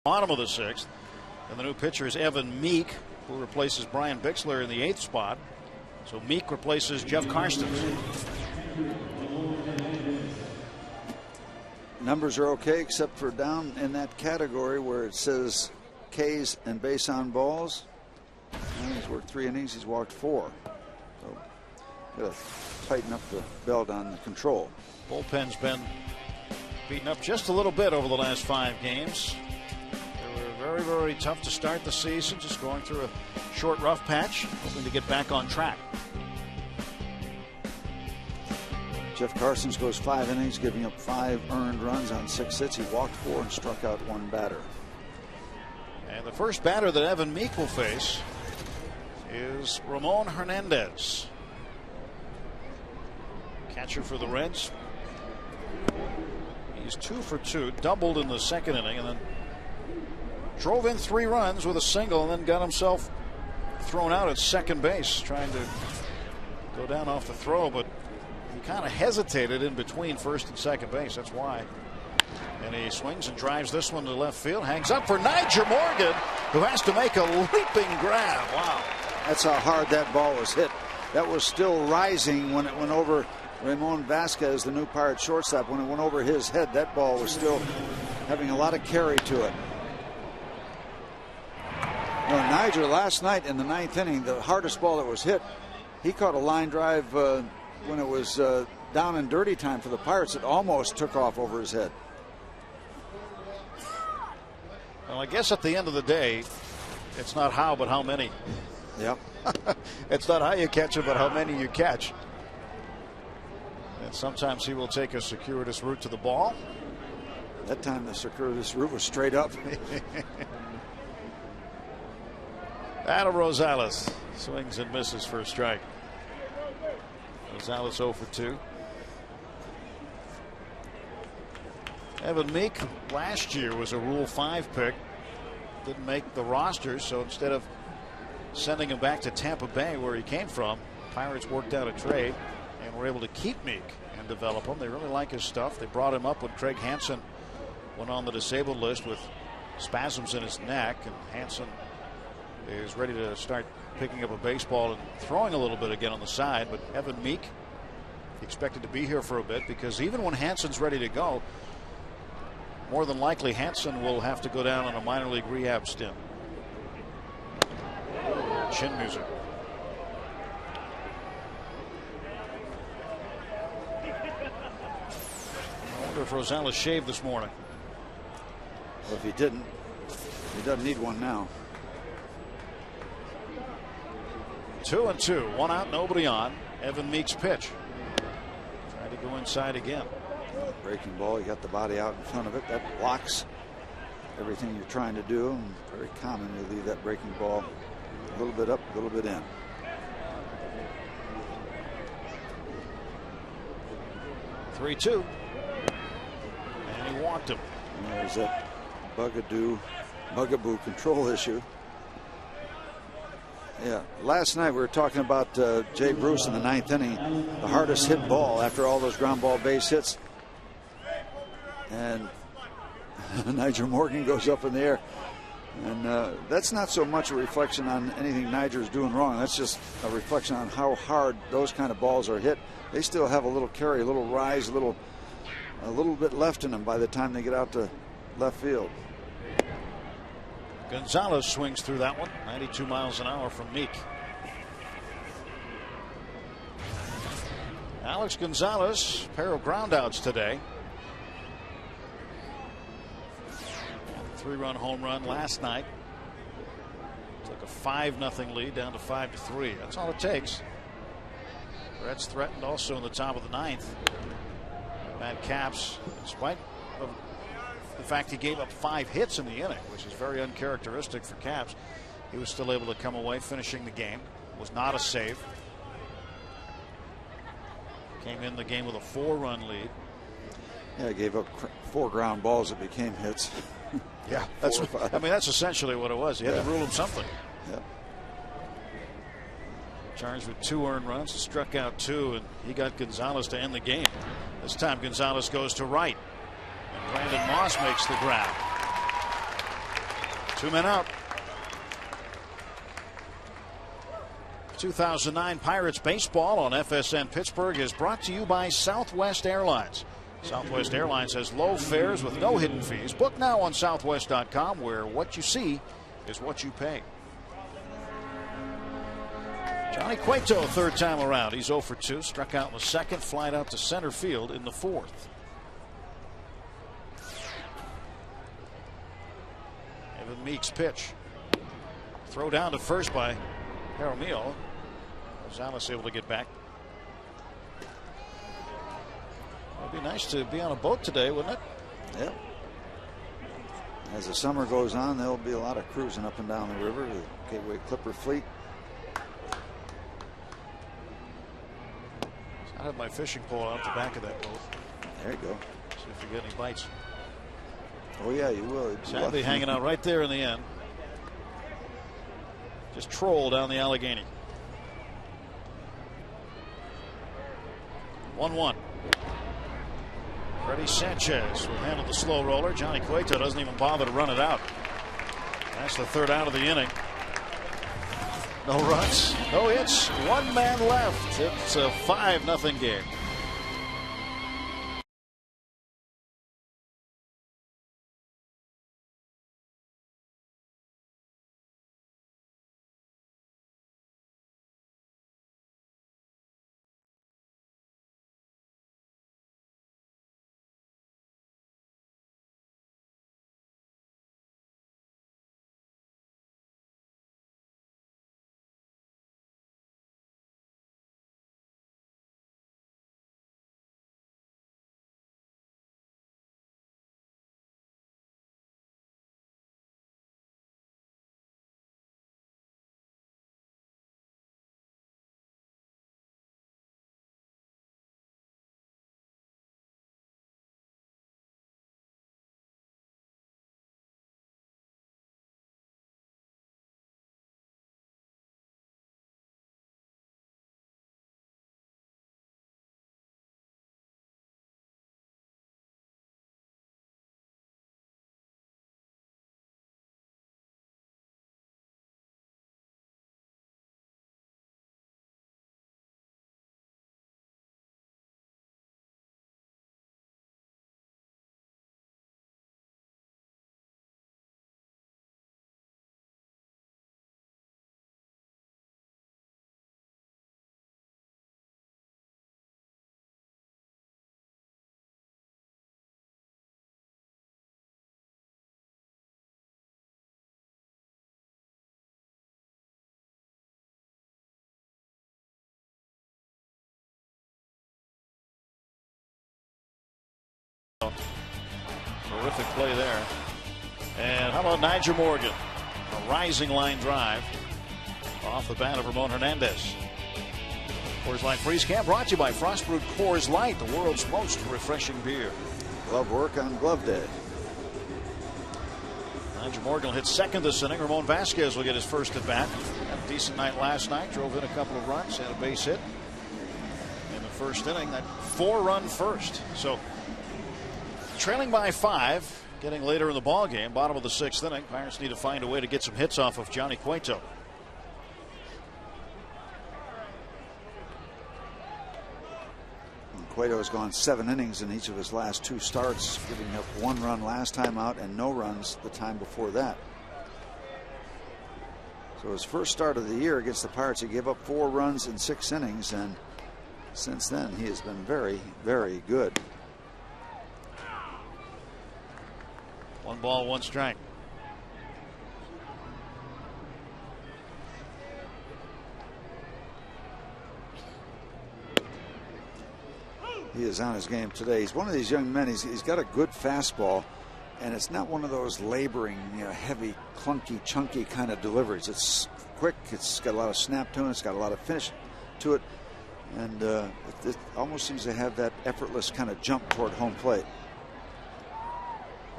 bottom of the 6th. And the new pitcher is Evan Meek, who replaces Brian Bixler in the 8th spot. So Meek replaces Jeff Karstens. Numbers are okay except for down in that category where it says Ks and base on balls. And he's worked 3 innings. He's walked 4. So got to tighten up the belt on the control. Bullpen's been beaten up just a little bit over the last 5 games. They were very, very tough to start the season, just going through a short, rough patch, hoping to get back on track. Jeff Karstens goes 5 innings, giving up 5 earned runs on 6 hits. He walked 4 and struck out 1 batter. And the first batter that Evan Meek will face is Ramon Hernandez. Catcher for the Reds. He's 2 for 2, doubled in the 2nd inning, and then drove in 3 runs with a single, and then got himself thrown out at second base, trying to go down off the throw, but he kind of hesitated in between first and second base. That's why. And he swings and drives this one to left field. Hangs up for Nigel Morgan, who has to make a leaping grab. Wow. That's how hard that ball was hit. That was still rising when it went over Ramon Vasquez, the new Pirate shortstop. When it went over his head, that ball was still having a lot of carry to it. Well, Nigel last night in the 9th inning, the hardest ball that was hit, he caught a line drive when it was down and dirty time for the Pirates. It almost took off over his head. Well, I guess at the end of the day, it's not how, but how many. Yep. It's not how you catch it, but how many you catch. And sometimes he will take a circuitous route to the ball. That time the circuitous route was straight up. Adam Rosales swings and misses for a strike. Rosales 0 for 2. Evan Meek last year was a Rule 5 pick. Didn't make the roster, so instead of sending him back to Tampa Bay where he came from, Pirates worked out a trade and were able to keep Meek and develop him. They really like his stuff. They brought him up when Craig Hansen went on the disabled list with spasms in his neck, and Hansen is ready to start picking up a baseball and throwing a little bit again on the side. But Evan Meek expected to be here for a bit, because even when Hansen's ready to go, more than likely Hansen will have to go down on a minor league rehab stint. Chin music. I wonder if Rosales shaved this morning. Well, if he didn't, he doesn't need one now. 2-2, 1 out, nobody on. Evan Meek's pitch. Trying to go inside again. Breaking ball, you got the body out in front of it. That blocks everything you're trying to do. And very common to leave that breaking ball a little bit up, a little bit in. (3-2), and he walked him. And there's that bugaboo control issue. Yeah, last night we were talking about Jay Bruce in the 9th inning, the hardest hit ball after all those ground ball base hits. And Nigel Morgan goes up in the air. And that's not so much a reflection on anything Nigel's doing wrong. That's just a reflection on how hard those kind of balls are hit. They still have a little carry, a little rise, a little bit left in them by the time they get out to left field. Gonzalez swings through that one, 92 miles an hour from Meek. Alex Gonzalez, pair of groundouts today. 3-run home run last night. Took a 5-0 lead down to 5-3. That's all it takes. Reds threatened also in the top of the 9th. Matt Capps, in spite of the fact he gave up 5 hits in the inning, which is very uncharacteristic for Capps, he was still able to come away finishing the game. Was not a save. Came in the game with a 4-run lead. Yeah, gave up 4 ground balls that became hits. Yeah, that's essentially what it was. He had to rule him something. Yeah. Charged with 2 earned runs, struck out 2, and he got Gonzalez to end the game. This time Gonzalez goes to right, and Brandon Moss makes the grab. 2 men out. 2009 Pirates baseball on FSN Pittsburgh is brought to you by Southwest Airlines. Southwest Airlines has low fares with no hidden fees. Book now on southwest.com, where what you see is what you pay. Johnny Cueto, third time around. He's 0 for 2. Struck out in the second, flied out to center field in the fourth. Evan Meek's pitch. Throw down to first by Jaramillo. Gonzalez able to get back. It'd be nice to be on a boat today, wouldn't it? Yep. As the summer goes on, there'll be a lot of cruising up and down the river. The Gateway Clipper fleet. I have my fishing pole out the back of that boat. There you go. See if you get any bites. Oh yeah, you will. Sadly hanging out right there in the end. Just troll down the Allegheny. 1-1. Freddie Sanchez will handle the slow roller. Johnny Cueto doesn't even bother to run it out. That's the third out of the inning. No runs, no hits, 1 man left. It's a 5-0 game. Terrific play there. And how about Nigel Morgan? A rising line drive off the bat of Ramon Hernandez. Coors Light Freeze Camp brought to you by Frost Brewed Coors Light, the world's most refreshing beer. Glove work on glove day. Nigel Morgan will hit second this inning. Ramon Vasquez will get his first at bat. Had a decent night last night. Drove in a couple of runs. Had a base hit in the first inning. That 4-run first. So trailing by 5, getting later in the ball game. Bottom of the 6th inning. Pirates need to find a way to get some hits off of Johnny Cueto. Cueto has gone 7 innings in each of his last 2 starts, giving up 1 run last time out and no runs the time before that. So his first start of the year against the Pirates, he gave up 4 runs in 6 innings, and since then he has been very, very good. 1 ball, 1 strike. He is on his game today. He's one of these young men. He's got a good fastball, and it's not one of those laboring, heavy, clunky, chunky kind of deliveries. It's quick. It's got a lot of snap to it. It's got a lot of finish to it, and it almost seems to have that effortless kind of jump toward home plate.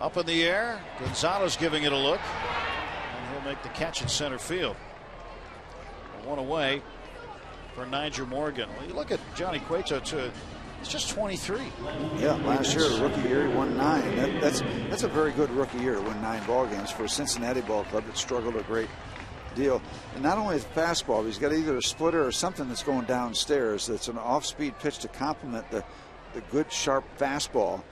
Up in the air, Gonzalez giving it a look, and he'll make the catch in center field. 1 away for Nigel Morgan. Well, you look at Johnny Cueto too. He's just 23. Yeah, last year, rookie year, he won 9. That's a very good rookie year to win 9 ball games for a Cincinnati ball club that struggled a great deal. And not only the fastball, but he's got either a splitter or something that's going downstairs. That's an off-speed pitch to complement the good, sharp fastball.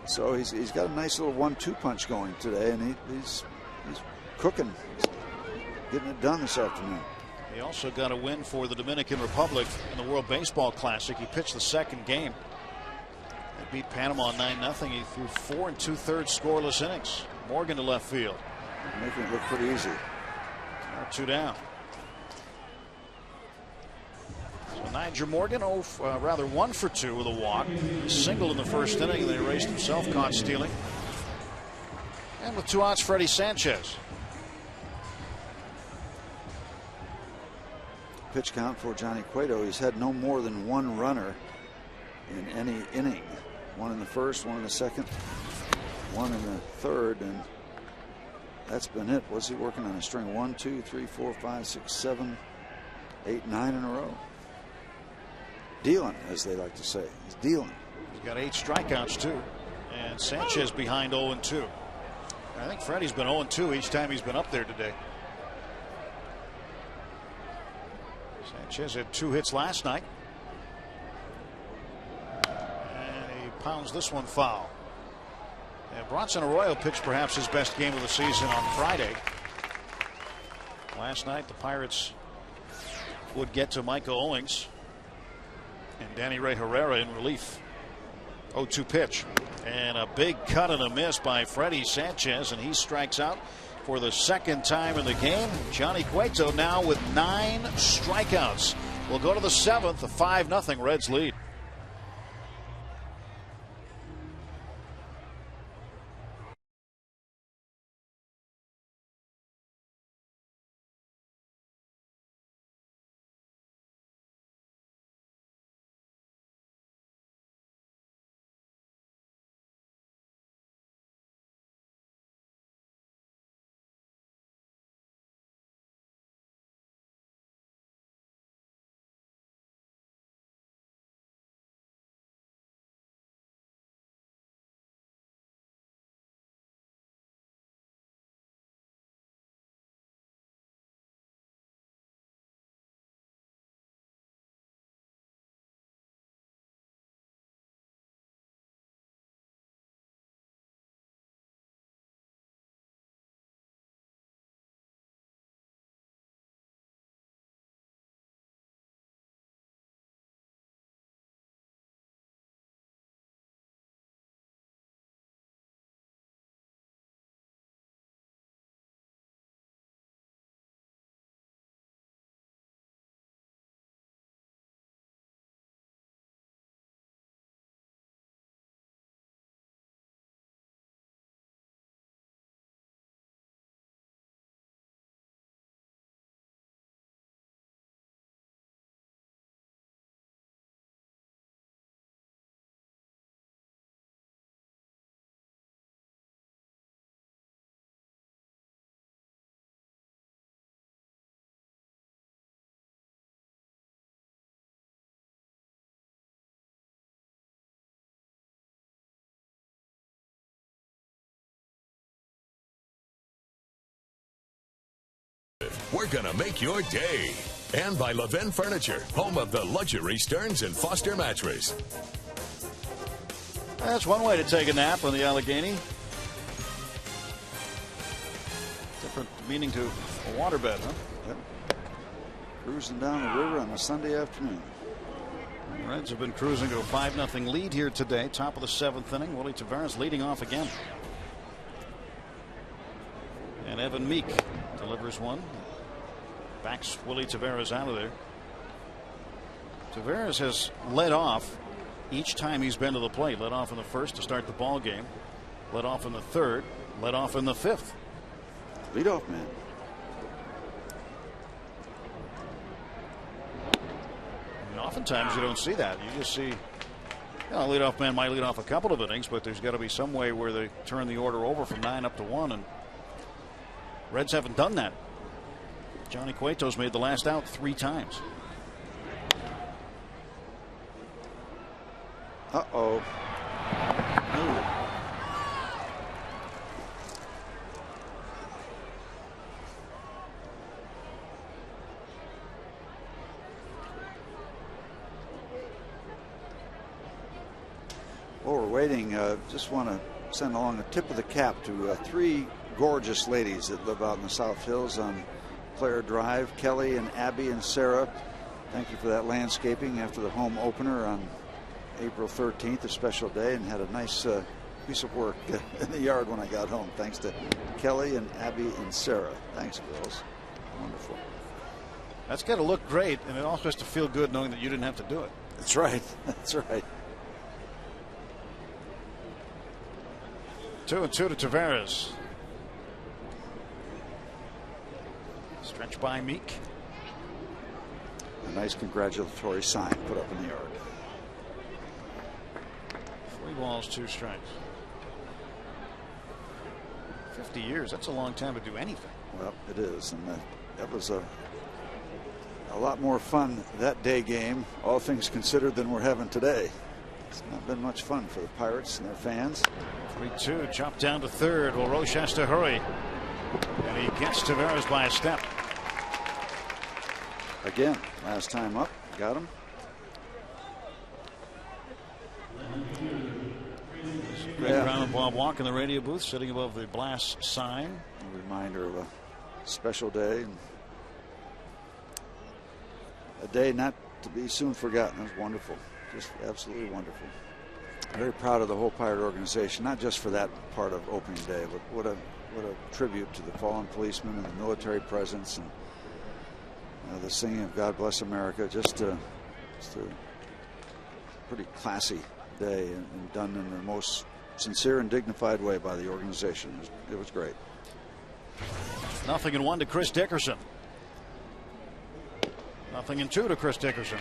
So he's got a nice little 1-2 punch going today, and he's cooking. He's getting it done this afternoon. He also got a win for the Dominican Republic in the World Baseball Classic. He pitched the second game. They beat Panama 9-0. He threw 4 2/3 scoreless innings. Morgan to left field. Making it look pretty easy. 2 down. So Niger Morgan, 1 for 2 with a walk. He singled in the first inning, and then erased himself, caught stealing. And with 2 outs, Freddie Sanchez. Pitch count for Johnny Cueto. He's had no more than 1 runner in any inning. 1 in the first, 1 in the second, 1 in the third, and that's been it. What's he working on? A string 1, 2, 3, 4, 5, 6, 7, 8, 9 in a row. Dealing, as they like to say. He's dealing. He's got 8 strikeouts too, and Sanchez behind 0-2. I think Freddie's been 0-2 each time he's been up there today. Sanchez had 2 hits last night. And he pounds this one foul. And Bronson Arroyo pitched perhaps his best game of the season on Friday. Last night the Pirates would get to Micah Owings and Danny Ray Herrera in relief. 0-2 pitch. And a big cut and a miss by Freddie Sanchez, and he strikes out for the second time in the game. Johnny Cueto now with 9 strikeouts. We'll go to the 7th, a 5-0 Reds lead. We're gonna make your day. And by Levin Furniture, home of the luxury Stearns & Foster mattress. That's one way to take a nap on the Allegheny. Different meaning to a waterbed, huh? Yep. Cruising down the river on a Sunday afternoon. The Reds have been cruising to a 5-0 lead here today. Top of the 7th inning. Willie Taveras leading off again. And Evan Meek delivers one. Backs Willie Taveras out of there. Taveras has led off each time he's been to the plate. Led off in the first to start the ball game. Led off in the third. Led off in the 5th. Leadoff man. And oftentimes you don't see that. You just see, leadoff man might lead off a couple of innings, but there's got to be some way where they turn the order over from 9 up to 1, and Reds haven't done that. Johnny Cueto's made the last out 3 times. Uh-oh. While we're waiting, just want to send along a tip of the cap to 3 gorgeous ladies that live out in the South Hills on Clare Drive, Kelly and Abby and Sarah. Thank you for that landscaping after the home opener on April 13th, a special day, and had a nice piece of work in the yard when I got home. Thanks to Kelly and Abby and Sarah. Thanks, girls. Wonderful. That's got to look great, and it also has to feel good knowing that you didn't have to do it. That's right. That's right. 2-2 to Tavares. Stretch by Meek. A nice congratulatory sign put up in the yard. 3 balls, 2 strikes. 50 years, that's a long time to do anything. Well, it is, and that was a lot more fun that day game, all things considered, than we're having today. It's not been much fun for the Pirates and their fans. 3-2, chopped down to third. Well, Roche has to hurry, and he gets Tavares by a step. Again, last time up, got him. Greg Brown and Bob Walk in the radio booth, sitting above the Blast sign. A reminder of a special day, and a day not to be soon forgotten. It was wonderful, just absolutely wonderful. Very proud of the whole Pirate organization, not just for that part of opening day, but what a tribute to the fallen policemen and the military presence, and the singing of God Bless America. Just a pretty classy day, and done in the most sincere and dignified way by the organization. It was great. 0-1 to Chris Dickerson. 0-2 to Chris Dickerson.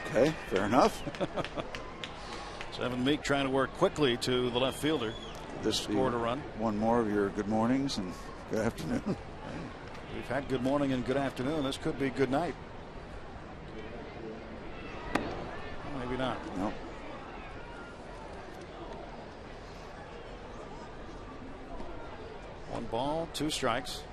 Okay, fair enough. Evan Meek trying to work quickly to the left fielder. This scored a run. One more of your good mornings and good afternoon. We've had good morning and good afternoon. This could be good night. Maybe not. Nope. One ball, 2 strikes.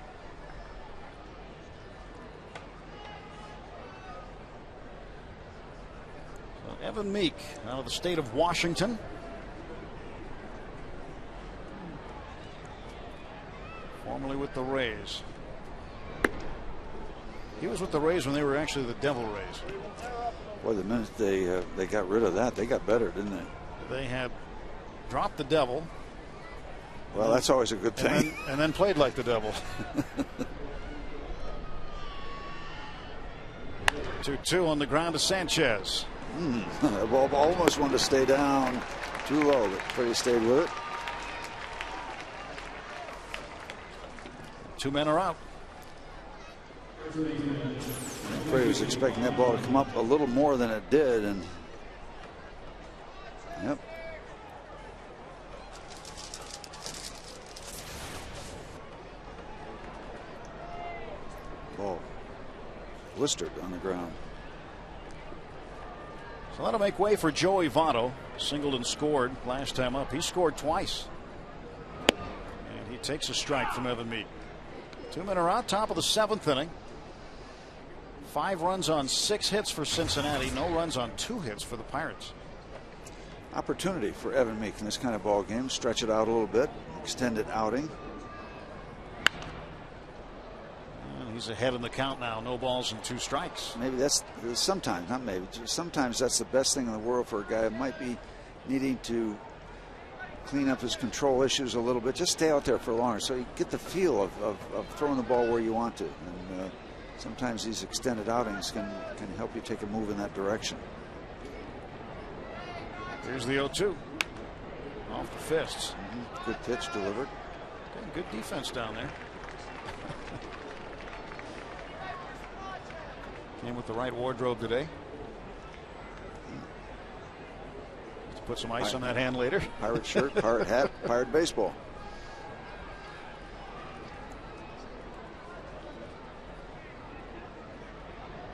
So Evan Meek out of the state of Washington. Formerly with the Rays. He was with the Rays when they were actually the Devil Rays. Boy, the minute they got rid of that, they got better, didn't they? They had dropped the Devil. Well, that's always a good thing. And then played like the Devil. 2-2 on the ground to Sanchez. The ball almost wanted to stay down too low, but he stayed with it. 2 men are out. Frey was expecting that ball to come up a little more than it did, and yep. Ball blistered on the ground. So that'll make way for Joey Votto. Singled and scored last time up. He scored twice. And he takes a strike from Evan Meek. 2 men are out, top of the 7th inning. 5 runs on 6 hits for Cincinnati. No runs on 2 hits for the Pirates. Opportunity for Evan Meek in this kind of ball game. Stretch it out a little bit. Extended outing. And he's ahead in the count now. No balls and 2 strikes. Maybe that's sometimes, not maybe, sometimes that's the best thing in the world for a guy who might be needing to clean up his control issues a little bit. Just stay out there for longer so you get the feel of throwing the ball where you want to. And sometimes these extended outings can help you take a move in that direction. Here's the 0-2. Off the fists. Good pitch delivered. Good defense down there. Came with the right wardrobe today. Let's put some ice on that hand later. Pirate shirt, pirate hat, pirate baseball.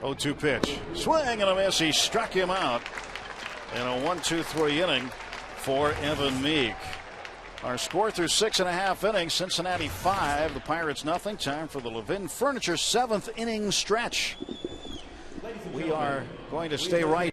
Oh, 2 pitch. Swing and a miss. He struck him out. in a 1-2-3 inning for Evan Meek. Our score through 6.5 innings: Cincinnati 5, the Pirates nothing. Time for the Levin Furniture 7th inning stretch. We are going to stay right.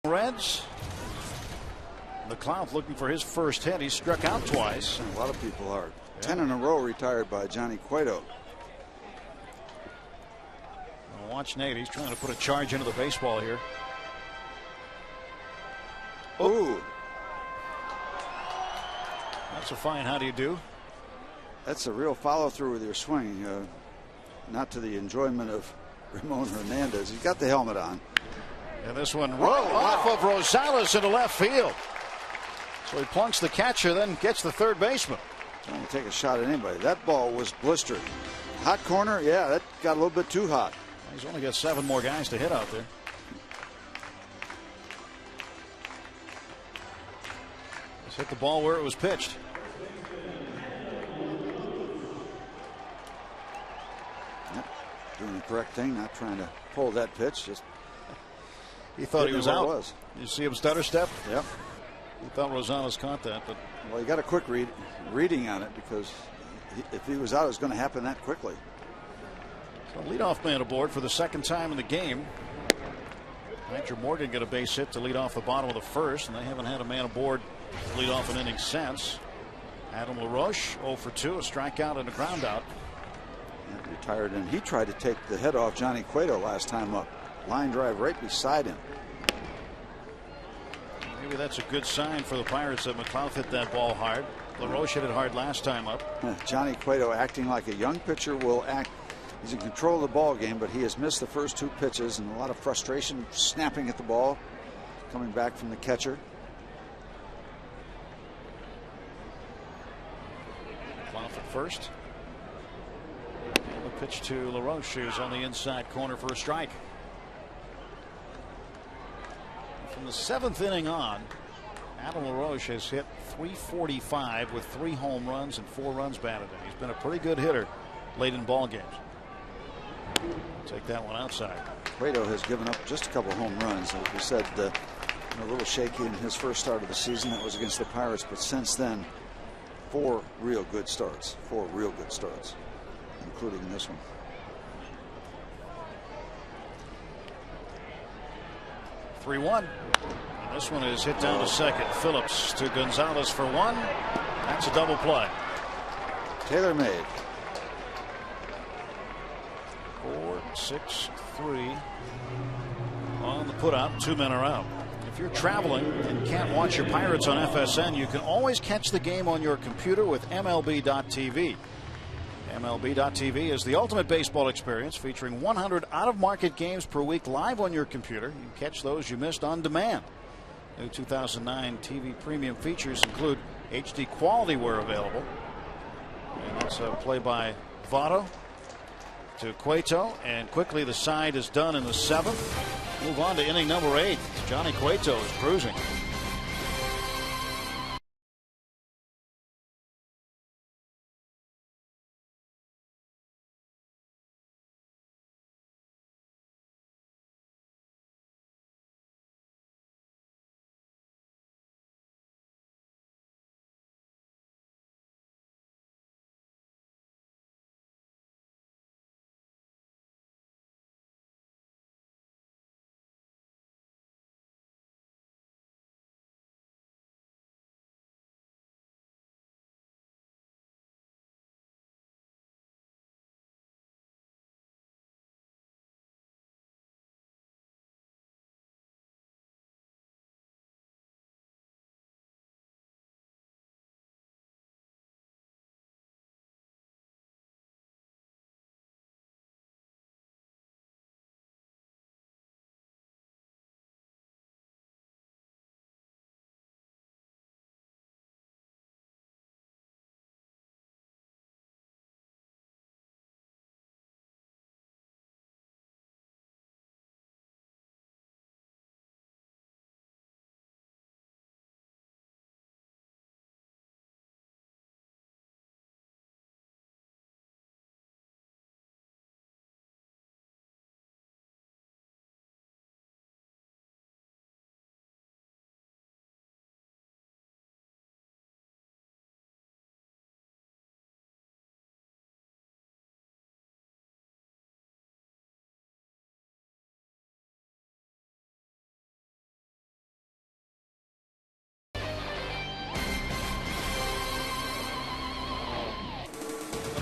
Reds. McLeod looking for his first hit. He struck out twice. A lot of people are. 10 in a row retired by Johnny Cueto. Watch Nate. He's trying to put a charge into the baseball here. Ooh. That's a fine how do you do. That's a real follow through with your swing. Not to the enjoyment of Ramon Hernandez. He's got the helmet on. And this one off of Rosales into left field. So he plunks the catcher, then gets the third baseman. Trying to take a shot at anybody. That ball was blistered. Hot corner, yeah, that got a little bit too hot. He's only got 7 more guys to hit out there. He's hit the ball where it was pitched. Yep. Doing the correct thing, not trying to pull that pitch. Just he thought he was out. You see him stutter step? Yep. He thought Rosales caught that, but well, he got a quick reading on it because if he was out, it was going to happen that quickly. So leadoff man aboard for the second time in the game. Andrew Morgan get a base hit to lead off the bottom of the first, and they haven't had a man aboard to lead off an inning since. Adam LaRoche 0 for 2, a strikeout and a ground out. Retired, and he tried to take the head off Johnny Cueto last time up. Line drive right beside him. Maybe that's a good sign for the Pirates that McLeod hit that ball hard. LaRoche hit it hard last time up. Johnny Cueto acting like a young pitcher will act. He's in control of the ball game, but he has missed the first 2 pitches, and a lot of frustration snapping at the ball coming back from the catcher. McLeod at first. And the pitch to LaRoche, who's on the inside corner for a strike. From the 7th inning on, Adam LaRoche has hit .345 with 3 home runs and 4 runs batted in. He's been a pretty good hitter late in ball games. Take that one outside. Cueto has given up just a couple home runs. As we said, a little shaky in his first start of the season. That was against the Pirates, but since then, 4 real good starts. 4 real good starts, including this one. (3-1). This one is hit down to second. Phillips to Gonzalez for 1. That's a double play. Taylor made. 4-6-3 on the putout. 2 men are out. If you're traveling and can't watch your Pirates on FSN, you can always catch the game on your computer with MLB.tv. MLB.tv is the ultimate baseball experience, featuring 100 out-of-market games per week live on your computer. You can catch those you missed on demand. New 2009 TV premium features include HD quality where available. And that's a play by Votto to Cueto, and quickly the side is done in the 7th. Move on to inning number 8. Johnny Cueto is cruising.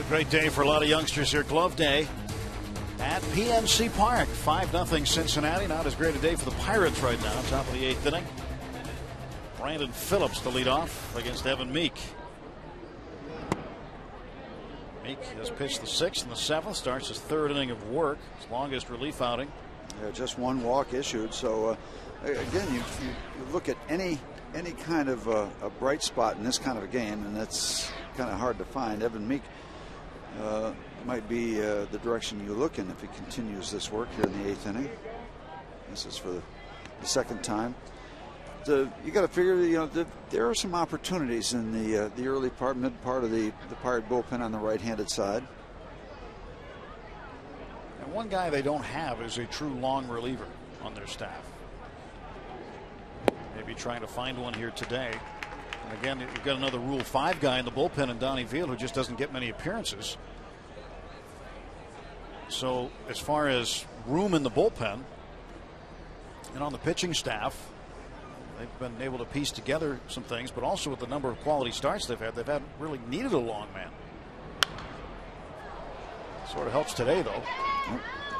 Great day for a lot of youngsters here. Glove Day at PNC Park. 5-0 Cincinnati. Not as great a day for the Pirates right now. Top of the 8th inning. Brandon Phillips to lead off against Evan Meek. Meek has pitched the 6th and the 7th. Starts his 3rd inning of work. His longest relief outing. Yeah, just 1 walk issued. So again, you look at any kind of a bright spot in this kind of a game, and that's kind of hard to find. Evan Meek might be the direction you look in if he continues this work here in the 8th inning. This is for the 2nd time. You got to figure, there are some opportunities in the early part, mid part of the Pirate bullpen on the right-handed side. And one guy they don't have is a true long reliever on their staff. Maybe trying to find one here today. And again, you've got another Rule 5 guy in the bullpen in Donnie Field who just doesn't get many appearances. So as far as room in the bullpen, And on the pitching staff, they've been able to piece together some things, but also with the number of quality starts they've had really needed a long man. Sort of helps today, though.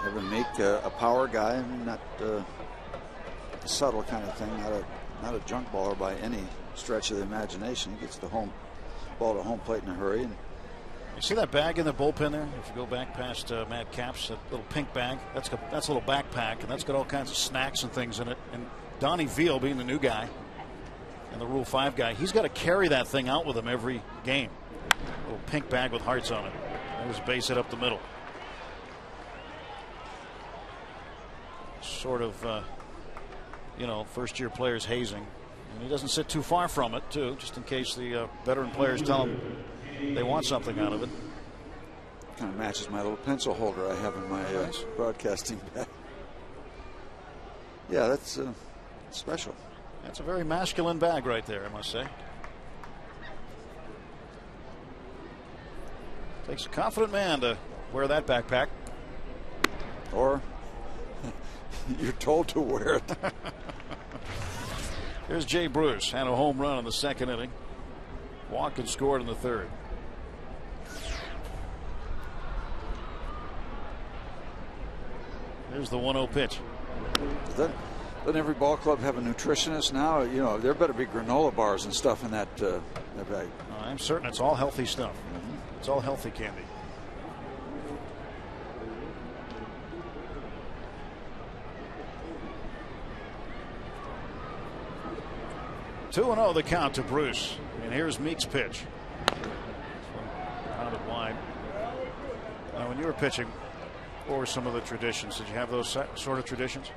Have him make a power guy, I mean, not a subtle kind of thing, not a junk baller by any stretch of the imagination. He gets the ball to home plate in a hurry. And you see that bag in the bullpen there? If you go back past Matt Capps, that little pink bag, that's a little backpack, and that's got all kinds of snacks and things in it. And Donnie Veal, being the new guy and the Rule 5 guy, he's got to carry that thing out with him every game. A little pink bag with hearts on it. There's a base hit up the middle. Sort of, first-year players hazing. And he doesn't sit too far from it, too, just in case the veteran players tell him they want something out of it. Kind of matches my little pencil holder I have in my broadcasting bag. Yeah, that's special. That's a very masculine bag right there, I must say. Takes a confident man to wear that backpack. Or you're told to wear it. Here's Jay Bruce, had a home run in the second inning. Walked and scored in the third. There's the 1-0 pitch. Doesn't every ball club have a nutritionist now? You know, there better be granola bars and stuff in that bag. I'm certain it's all healthy stuff. It's all healthy candy. Two 2-0 the count to Bruce. And here's Meek's pitch. Pounded wide. Now, when you were pitching, what were some of the traditions? Did you have those sort of traditions?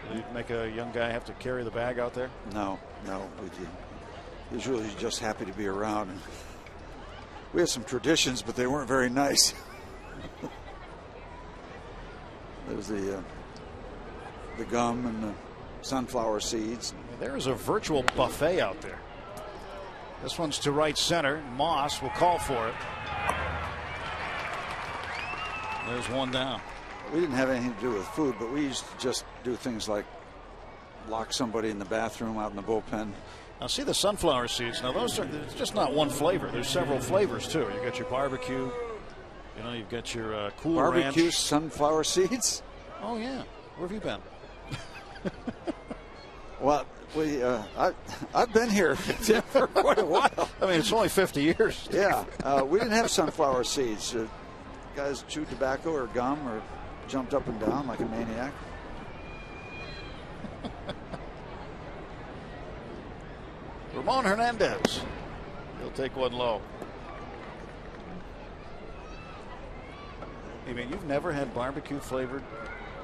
Did you make a young guy have to carry the bag out there? No. He was really just happy to be around. We had some traditions, but they weren't very nice. There was the gum and the sunflower seeds. There is a virtual buffet out there. This one's to right center. Moss will call for it. There's one down. We didn't have anything to do with food, but we used to just do things like lock somebody in the bathroom out in the bullpen. Now see the sunflower seeds. Now those it's just not one flavor. There's several flavors too. You got your barbecue. You know, you've got your Cool barbecue Ranch. Sunflower seeds. Oh yeah, where have you been? Well, I've been here for quite a while. I mean, it's only 50 years. Yeah, we didn't have sunflower seeds. Guys chewed tobacco or gum or jumped up and down like a maniac. Ramon Hernandez. He'll take one low. You mean you've never had barbecue flavored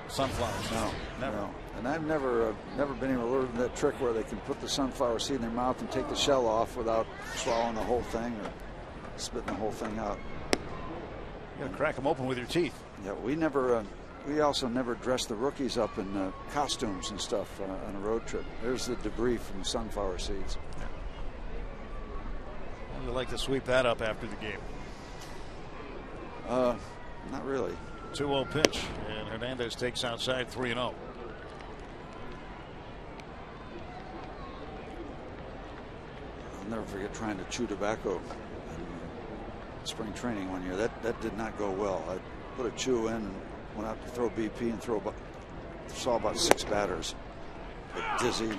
sunflowers? No, never. No. And I've never been able to learn that trick where they can put the sunflower seed in their mouth and take the shell off without swallowing the whole thing or spitting the whole thing out. You gotta crack them open with your teeth. Yeah, we also never dressed the rookies up in costumes and stuff on a road trip. There's the debris from sunflower seeds. Would you like to sweep that up after the game? Not really. 2-0 pitch, and Hernandez takes outside 3-0. I'll never forget trying to chew tobacco in spring training one year. That did not go well. I put a chew in and went out to throw BP and saw about 6 batters. Got dizzy,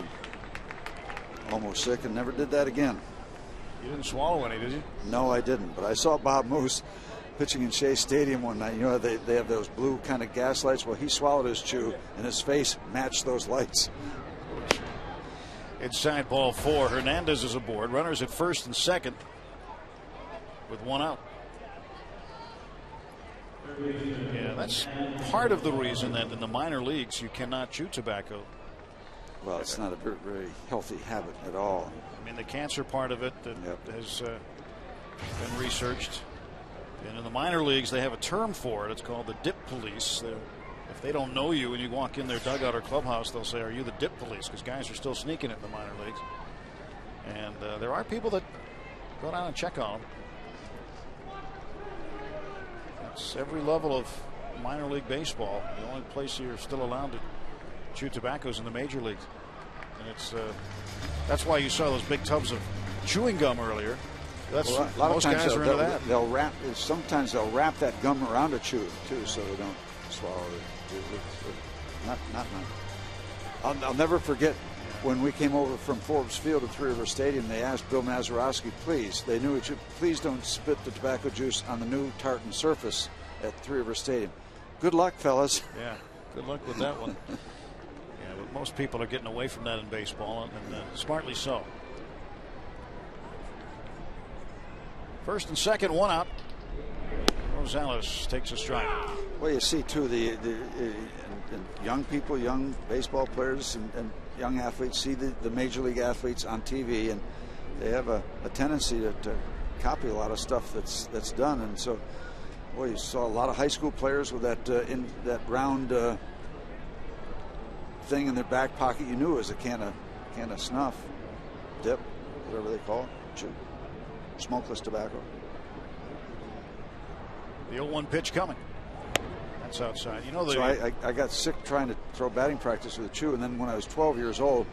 almost sick, and never did that again. You didn't swallow any, did you? No, I didn't. But I saw Bob Moose pitching in Shea Stadium one night. You know, they have those blue kind of gas lights. Well, he swallowed his chew, and his face matched those lights. Inside ball 4. Hernandez is aboard. Runners at first and second with 1 out. Yeah, that's part of the reason that in the minor leagues you cannot chew tobacco. Well, it's not a very healthy habit at all. I mean, the cancer part of it that has been researched. And in the minor leagues, they have a term for it. It's called the dip police. If they don't know you and you walk in their dugout or clubhouse, they'll say, "Are you the dip police?" Because guys are still sneaking it in the minor leagues. And there are people that go down and check on them. It's every level of minor league baseball. The only place you're still allowed to chew tobaccos in the major leagues. And that's why you saw those big tubs of chewing gum earlier. That's well, a lot most of times guys are into that. Sometimes they'll wrap that gum around a chew too, so they don't swallow it. Not. I'll never forget when we came over from Forbes Field to Three River Stadium. They asked Bill Mazeroski, please. They knew it. Please don't spit the tobacco juice on the new tartan surface at Three River Stadium. Good luck, fellas. Yeah, good luck with that one. Yeah, but most people are getting away from that in baseball, and smartly so. First and second, one out. Rosales takes a strike. Well, you see too the young people, young baseball players, and young athletes see the major league athletes on TV, and they have a tendency to copy a lot of stuff that's done. And so, boy, you saw a lot of high school players with that round thing in their back pocket. You knew it was a can of snuff, dip, whatever they call it, chew. Smokeless tobacco. The 0-1 pitch coming. That's outside. You know, so I got sick trying to throw batting practice with a chew, and then when I was 12 years old,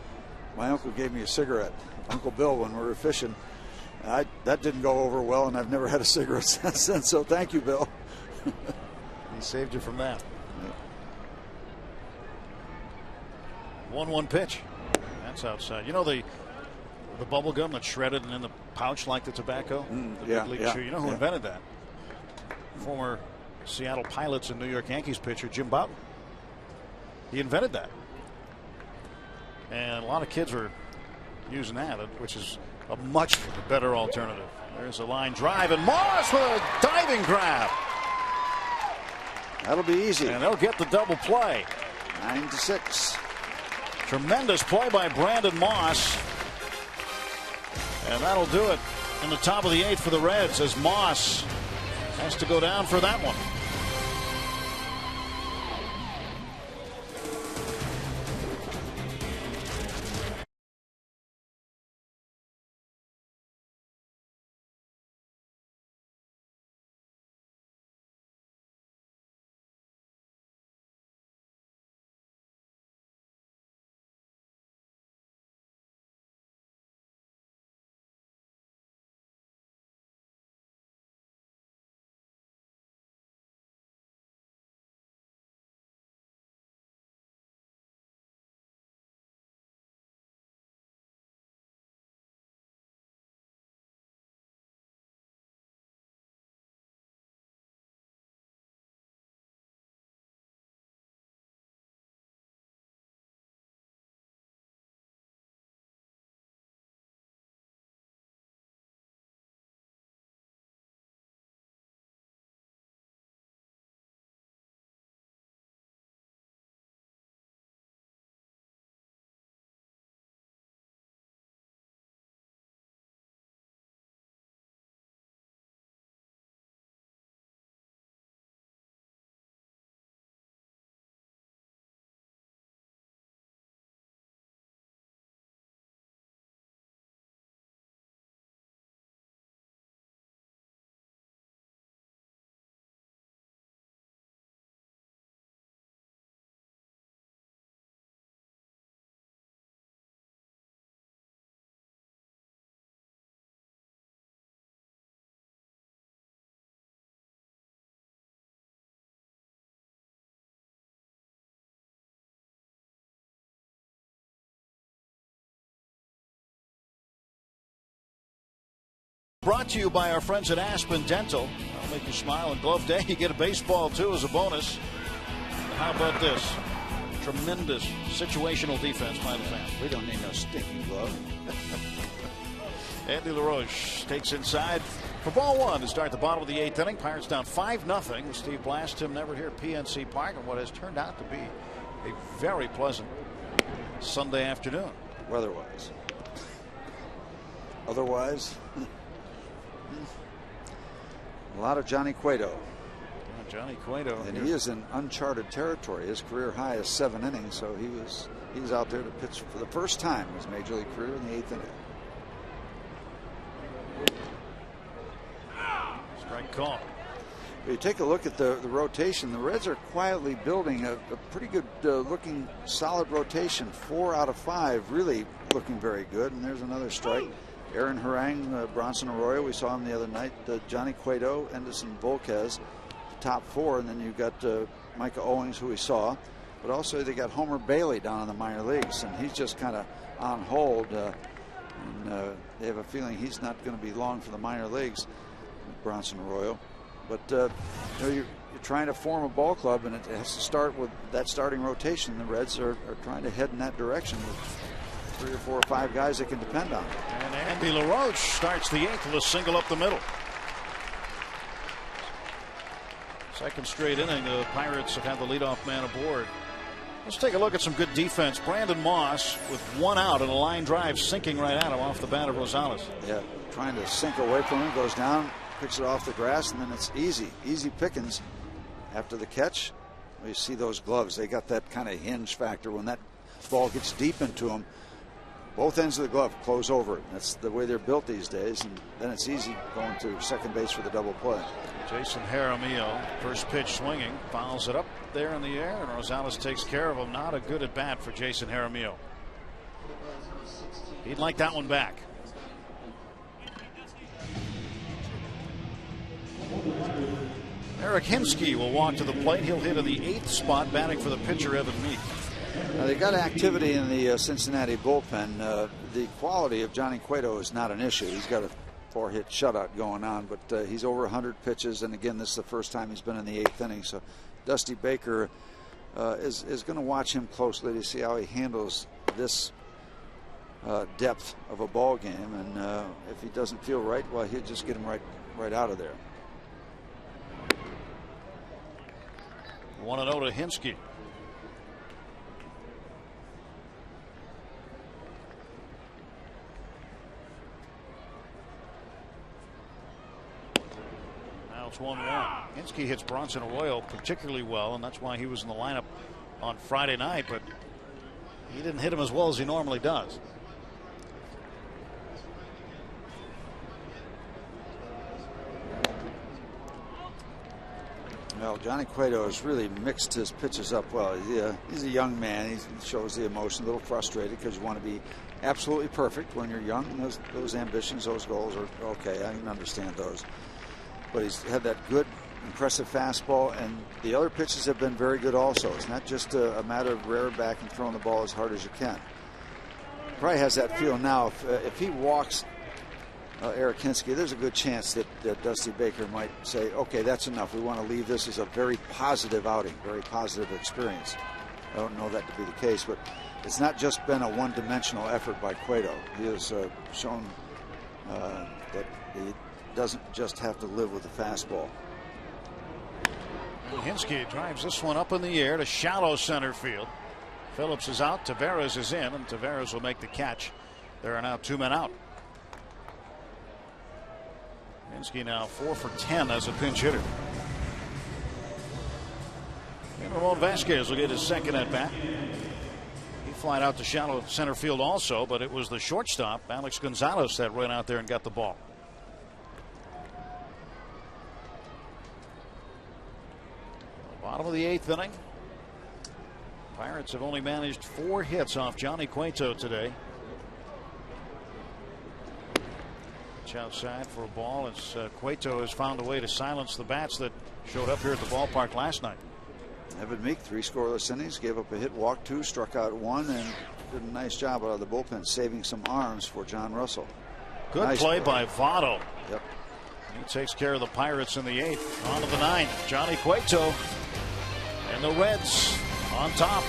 my uncle gave me a cigarette, Uncle Bill, when we were fishing. That didn't go over well, and I've never had a cigarette since. So thank you, Bill. He saved you from that. Yeah. 1-1 pitch. That's outside. You know the bubble gum that's shredded and in the pouch like the tobacco? The big league chew. You know who invented that? Former Seattle Pilots and New York Yankees pitcher Jim Butler. He invented that. And a lot of kids were using that, which is a much better alternative. There's a line drive, and Moss with a diving grab. That'll be easy. And they'll get the double play. 9-6. Tremendous play by Brandon Moss. And that'll do it in the top of the 8th for the Reds as Moss has to go down for that one. Brought to you by our friends at Aspen Dental. I'll make you smile on Glove Day. You get a baseball, too, as a bonus. And how about this? Tremendous situational defense by the fans. We don't need no stinking glove. Andy LaRoche takes inside for ball one to start the bottom of the 8th inning. Pirates down 5-0 with Steve Blass, Tim Neverett here at PNC Park, and what has turned out to be a very pleasant Sunday afternoon. Weather-wise. Otherwise, a lot of Johnny Cueto. Johnny Cueto. And he is in uncharted territory. His career high is 7 innings, so he's out there to pitch for the first time in his major league career in the 8th inning. Strike call. You take a look at the rotation. The Reds are quietly building a pretty good looking solid rotation. 4 out of 5 really looking very good. And there's another strike. Aaron Harang, Bronson Arroyo, we saw him the other night. Johnny Cueto, Anderson Volquez, the top 4. And then you've got Micah Owings, who we saw. But also they got Homer Bailey down in the minor leagues. And he's just kind of on hold. And they have a feeling he's not going to be long for the minor leagues, Bronson Arroyo. But you're trying to form a ball club, and it has to start with that starting rotation. The Reds are trying to head in that direction with 3 or 4 or 5 guys they can depend on. And Andy LaRoche starts the 8th with a single up the middle. Second straight inning, the Pirates have had the leadoff man aboard. Let's take a look at some good defense. Brandon Moss with 1 out and a line drive sinking right at him off the bat of Rosales. Yeah, trying to sink away from him, goes down, picks it off the grass, and then it's easy pickings after the catch. You see those gloves, they got that kind of hinge factor. When that ball gets deep into them, both ends of the glove close over it. That's the way they're built these days, and then it's easy going to second base for the double play. Jason Jaramillo, first pitch swinging, fouls it up there in the air, and Rosales takes care of him. Not a good at bat for Jason Jaramillo. He'd like that one back. Eric Hinsky will walk to the plate. He'll hit in the 8th spot, batting for the pitcher Evan Meek. They got activity in the Cincinnati bullpen. The quality of Johnny Cueto is not an issue. He's got a 4-hit shutout going on, but he's over 100 pitches, and again, this is the first time he's been in the 8th inning. So Dusty Baker is going to watch him closely to see how he handles this depth of a ball game, and if he doesn't feel right, well, he'll just get him right out of there. 1-0 to Hinsky. Now it's 1-1. Hinsky hits Bronson Arroyo particularly well, and that's why he was in the lineup on Friday night, but he didn't hit him as well as he normally does. Well, Johnny Cueto has really mixed his pitches up well. He's a young man. He shows the emotion, a little frustrated because you want to be absolutely perfect when you're young. And those ambitions, those goals are okay. I can understand those. But he's had that good, impressive fastball, and the other pitches have been very good also. It's not just a matter of rearing back and throwing the ball as hard as you can. Probably has that feel now. If he walks Eric Hinsky, there's a good chance that Dusty Baker might say, okay, that's enough. We want to leave this as a very positive outing, very positive experience. I don't know that to be the case, but it's not just been a one-dimensional effort by Cueto. He has shown that he doesn't just have to live with the fastball. And Hinsky drives this one up in the air to shallow center field. Phillips is out, Taveras is in, and Taveras will make the catch. There are now 2 men out. Hinsky now 4 for 10 as a pinch hitter. And Ramon Vasquez will get his second at bat. He flied out to shallow center field also, but it was the shortstop, Alex Gonzalez, that ran out there and got the ball. Bottom of the 8th inning. Pirates have only managed 4 hits off Johnny Cueto today. Outside for a ball as Cueto has found a way to silence the bats that showed up here at the ballpark last night. Evan Meek, 3 scoreless innings, gave up a hit, walked 2, struck out 1, and did a nice job out of the bullpen saving some arms for John Russell. Good nice play by Votto. Yep. He takes care of the Pirates in the 8th. On to the 9th. Johnny Cueto and the Reds on top.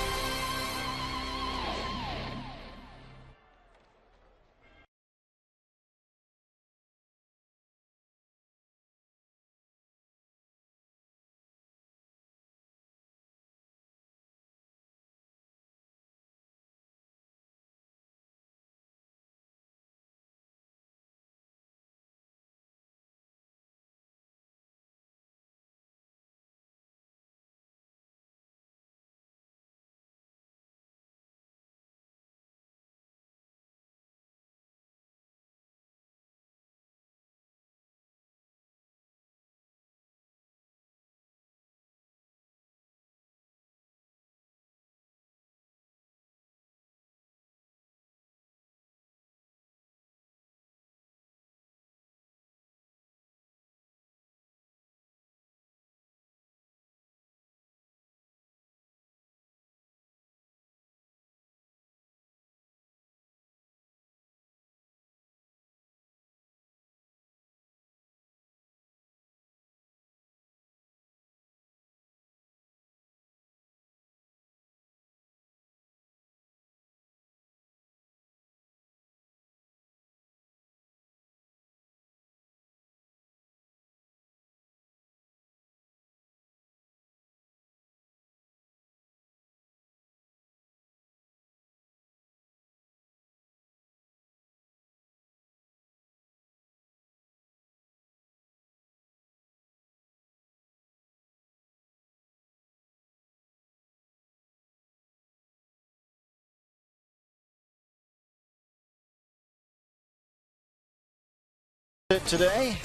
Today,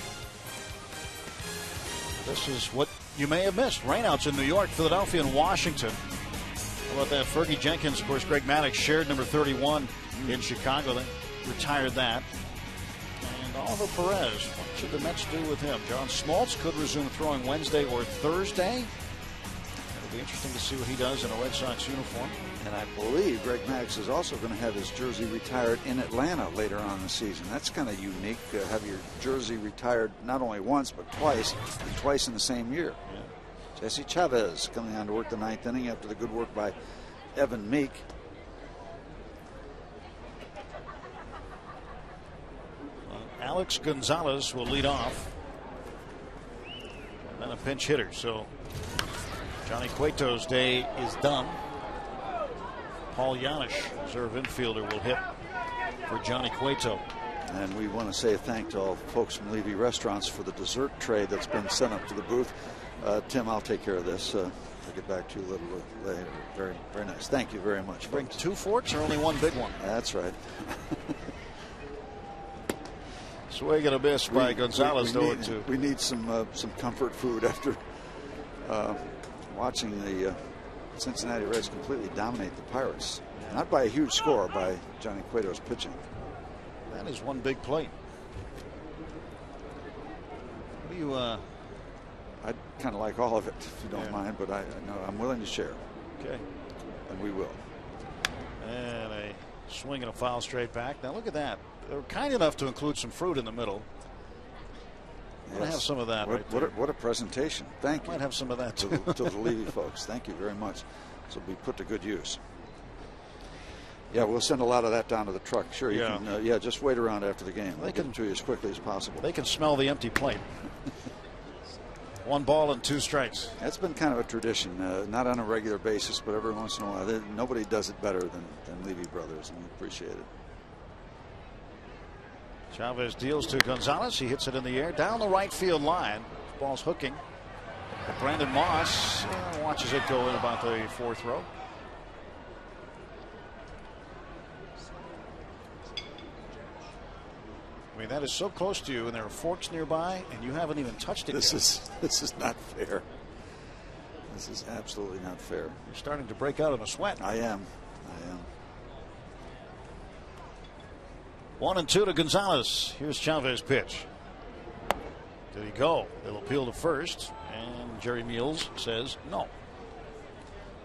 this is what you may have missed. Rainouts in New York, Philadelphia, and Washington. How about that? Fergie Jenkins, of course, Greg Maddux shared number 31 in Chicago. They retired that. And Oliver Perez, what should the Mets do with him? John Smoltz could resume throwing Wednesday or Thursday. It'll be interesting to see what he does in a Red Sox uniform. And I believe Greg Maddux is also going to have his jersey retired in Atlanta later on in the season. That's kind of unique to have your jersey retired not only once but twice, and twice in the same year. Yeah. Jesse Chavez coming on to work the ninth inning after the good work by Evan Meek. Alex Gonzalez will lead off. And then a pinch hitter. So Johnny Cueto's day is done. Paul Janisch, reserve infielder, will hit for Johnny Cueto. And we want to say thank to all folks from Levy Restaurants for the dessert tray that's been sent up to the booth. Tim, I'll take care of this. I'll get back to you a little later. Very, very nice. Thank you very much. Bring 2 forks or only 1 big one? That's right. Swing and a miss by Gonzalez. We need some comfort food after watching the Cincinnati Reds completely dominate the Pirates. Not by a huge score, by Johnny Cueto's pitching. That is one big plate. What do you? I'd kind of like all of it, if you don't mind, but I know I'm willing to share. Okay. And we will. And a swing and a foul straight back. Now look at that. They were kind enough to include some fruit in the middle. Yes. Might have some of that. What a presentation. Thank you. Might have some of that too. to the Levy folks. Thank you very much. This will be put to good use. Yeah, we'll send a lot of that down to the truck. Sure, you can. Just wait around after the game. We'll get them to you as quickly as possible. They can smell the empty plate. 1 ball and 2 strikes. That's been kind of a tradition, not on a regular basis, but every once in a while. Nobody does it better than Levy Brothers, and we appreciate it. Chavez deals to Gonzalez. He hits it in the air down the right field line. Ball's hooking. Brandon Moss watches it go in about the 4th row. I mean, that is so close to you, and there are forks nearby, and you haven't even touched it yet. This is not fair. This is absolutely not fair. You're starting to break out in a sweat. I am. 1-2 to Gonzalez. Here's Chavez pitch. Did he go? They'll appeal to first, and Jerry Meals says no.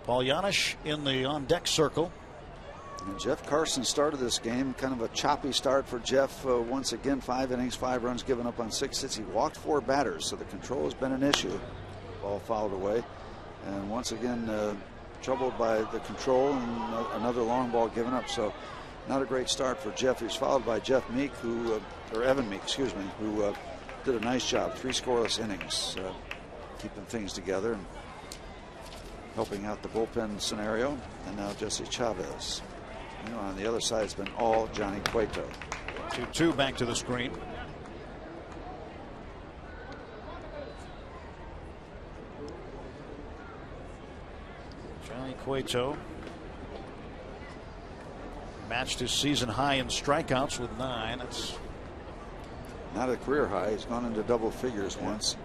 Paul Janisch in the on-deck circle. And Jeff Carson started this game, kind of a choppy start for Jeff. Once again, 5 innings, 5 runs given up on 6 hits. He walked 4 batters, so the control has been an issue. Ball fouled away, and once again troubled by the control, and another long ball given up. So not a great start for Jeff. He's followed by Jeff Meek, or Evan Meek, excuse me, who did a nice job. 3 scoreless innings, keeping things together and helping out the bullpen scenario. And now Jesse Chavez. On the other side, it's been all Johnny Cueto. 2-2 back to the screen. Johnny Cueto matched his season high in strikeouts with 9. That's not a career high. He's gone into double figures once.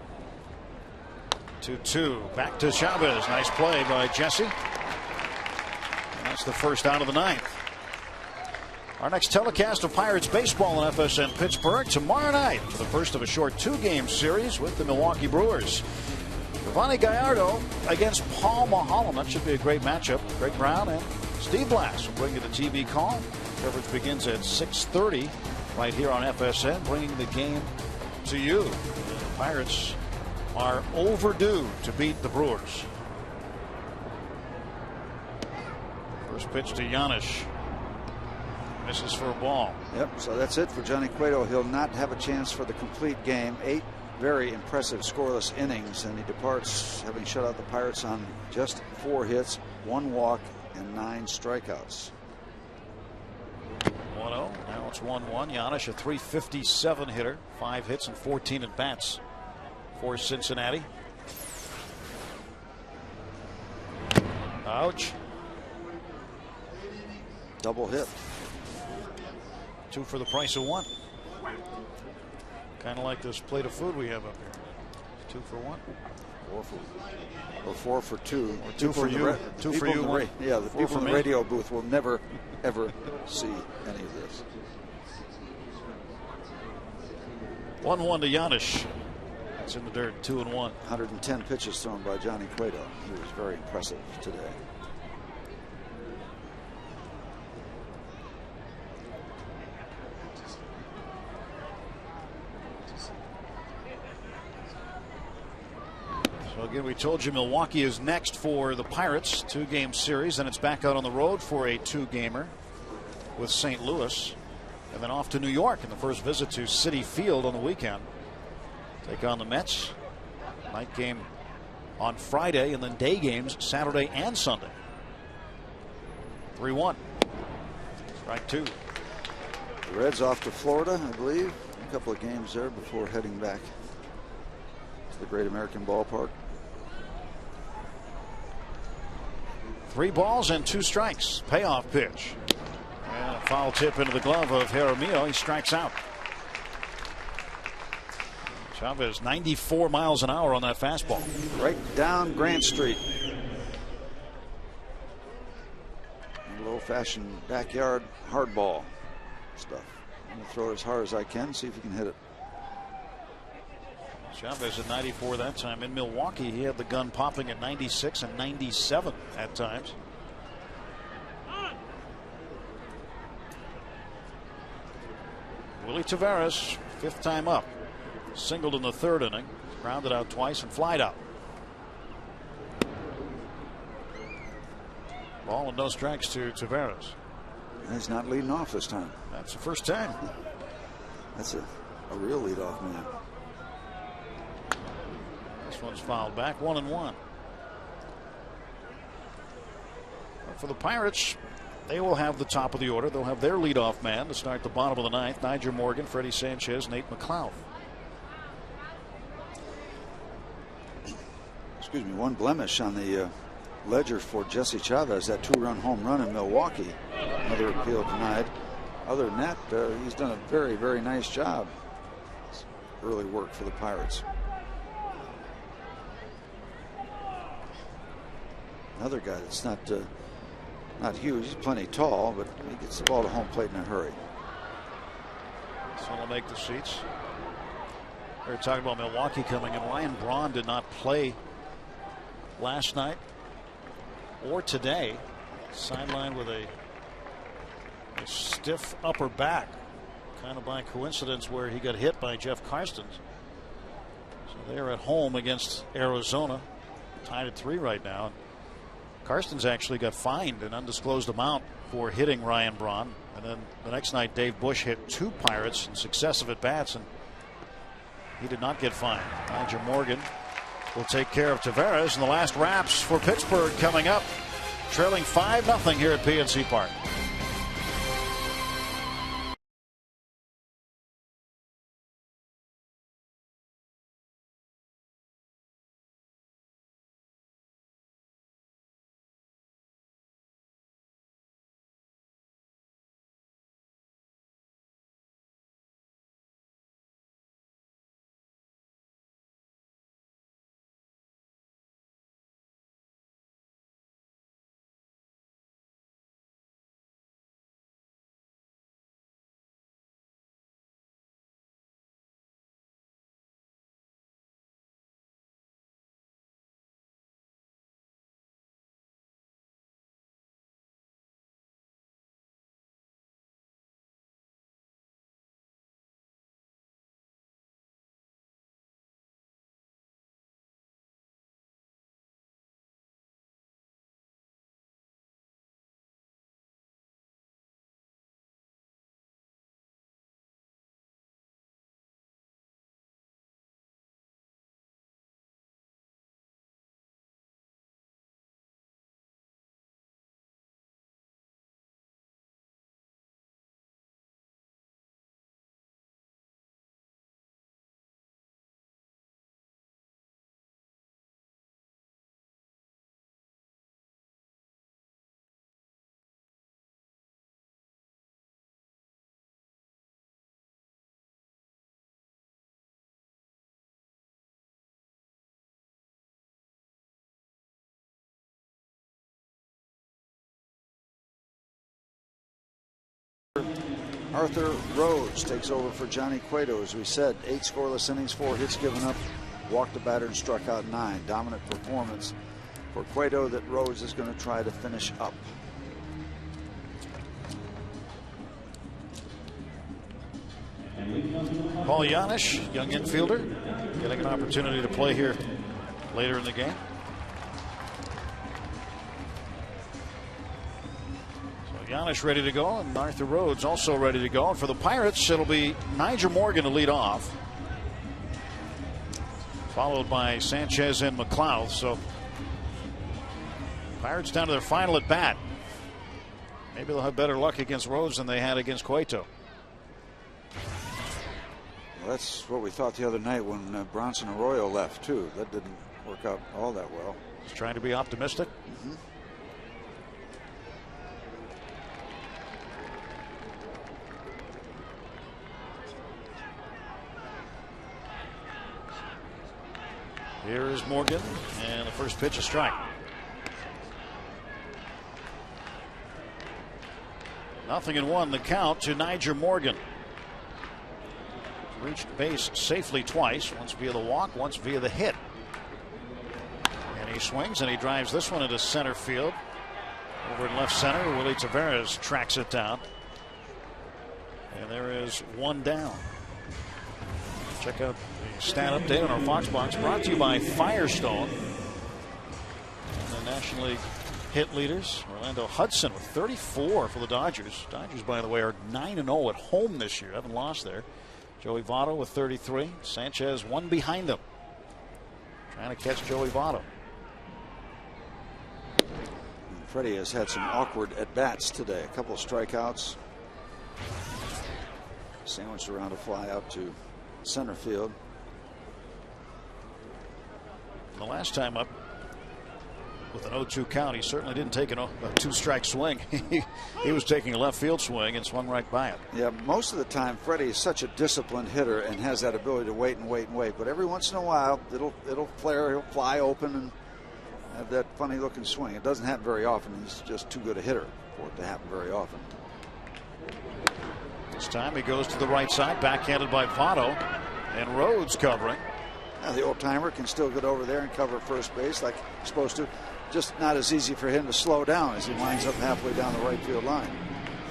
2-2 back to Chavez. Nice play by Jesse. And that's the first out of the 9th. Our next telecast of Pirates baseball on FSN Pittsburgh tomorrow night for the first of a short 2-game series with the Milwaukee Brewers. Giovanni Gallardo against Paul Mulholland. That should be a great matchup. Greg Brown and Steve Blass will bring you the TV call. Coverage begins at 6:30 right here on FSN, bringing the game to you. The Pirates are overdue to beat the Brewers. First pitch to Janisch. Misses for a ball. Yep, so that's it for Johnny Cueto. He'll not have a chance for the complete game. 8 very impressive scoreless innings, and he departs having shut out the Pirates on just 4 hits, 1 walk, and 9 strikeouts. 1-0. Now it's 1-1. Janisch, a .357 hitter, 5 hits and 14 at bats for Cincinnati. Ouch. Double hit. 2 for the price of 1. Kind of like this plate of food we have up here. 2 for 1. 4 for 2. Or 2 for you. 2 for you. Yeah, the people in the radio booth will never, ever see any of this. 1-1 to Giannis. It's in the dirt. 2-1. 110 pitches thrown by Johnny Cueto. He was very impressive today. So again, we told you Milwaukee is next for the Pirates. 2-game series, and it's back out on the road for a 2-gamer with St. Louis, and then off to New York in the first visit to Citi Field on the weekend. Take on the Mets. Night game on Friday, and then day games Saturday and Sunday. 3-1. Strike 2. The Reds off to Florida, I believe. A couple of games there before heading back to the Great American Ballpark. 3 balls and 2 strikes. Payoff pitch. And a foul tip into the glove of Jaramillo. He strikes out. Chavez 94 miles an hour on that fastball. Right down Grant Street. A little old-fashioned backyard hardball stuff. I'm going to throw it as hard as I can, see if he can hit it. Chavez at 94 that time. In Milwaukee, he had the gun popping at 96 and 97 at times. Willie Taveras, 5th time up. Singled in the 3rd inning. Grounded out twice and flied out. Ball and no strikes to Taveras. He's not leading off this time. That's the first time. That's a real leadoff man. This one's fouled back. 1-1. For the Pirates, they will have the top of the order. They'll have their leadoff man to start the bottom of the 9th. Nyjer Morgan, Freddie Sanchez, Nate McLeod. Excuse me, one blemish on the ledger for Jesse Chavez, that 2-run home run in Milwaukee. Another appeal denied. Other than that, he's done a very, very nice job. Early work for the Pirates. Another guy that's not huge. He's plenty tall, but he gets the ball to home plate in a hurry. So will make the seats. We were talking about Milwaukee coming in. Ryan Braun did not play last night or today. Sidelined with a stiff upper back, kind of by coincidence, where he got hit by Jeff Karstens. So they're at home against Arizona, tied at 3 right now. Karstens actually got fined an undisclosed amount for hitting Ryan Braun, and then the next night Dave Bush hit 2 Pirates in successive at bats, and he did not get fined. Nyjer Morgan will take care of Taveras, and the last wraps for Pittsburgh coming up, trailing 5-0 here at PNC Park. Arthur Rhodes takes over for Johnny Cueto. As we said, 8 scoreless innings, 4 hits given up, walked a batter and struck out 9. Dominant performance for Cueto that Rhodes is going to try to finish up. Paul Janisch, young infielder, getting an opportunity to play here later in the game. So Janisch ready to go, and Arthur Rhodes also ready to go. And for the Pirates, it'll be Nigel Morgan to lead off, followed by Sanchez and McLeod. So Pirates down to their final at bat. Maybe they'll have better luck against Rhodes than they had against Cueto. Well, that's what we thought the other night when Bronson Arroyo left too. That didn't work out all that well. Just trying to be optimistic. Mm-hmm. Here is Morgan, and the first pitch, a strike. Nothing in one, the count to Nigel Morgan. Reached base safely twice, once via the walk, once via the hit. And he swings and he drives this one into center field. Over in left center, Willie Taveras tracks it down. And there is one down. Check out the stat update on our Fox Box, brought to you by Firestone. And the National League hit leaders, Orlando Hudson with 34 for the Dodgers. Dodgers, by the way, are 9-0 at home this year. Haven't lost there. Joey Votto with 33. Sanchez one behind him, trying to catch Joey Votto. Freddie has had some awkward at-bats today. A couple of strikeouts. Sandwiched around a fly out to center field. The last time up with an 0-2 count, he certainly didn't take a 2-strike swing. He was taking a left field swing and swung right by it. Yeah, most of the time Freddie is such a disciplined hitter and has that ability to wait and wait and wait. But every once in a while it'll flare, he'll fly open and have that funny looking swing. It doesn't happen very often. He's just too good a hitter for it to happen very often. This time he goes to the right side, backhanded by Votto, and Rhodes covering. Now the old timer can still get over there and cover first base like he's supposed to. Just not as easy for him to slow down as he winds up halfway down the right field line.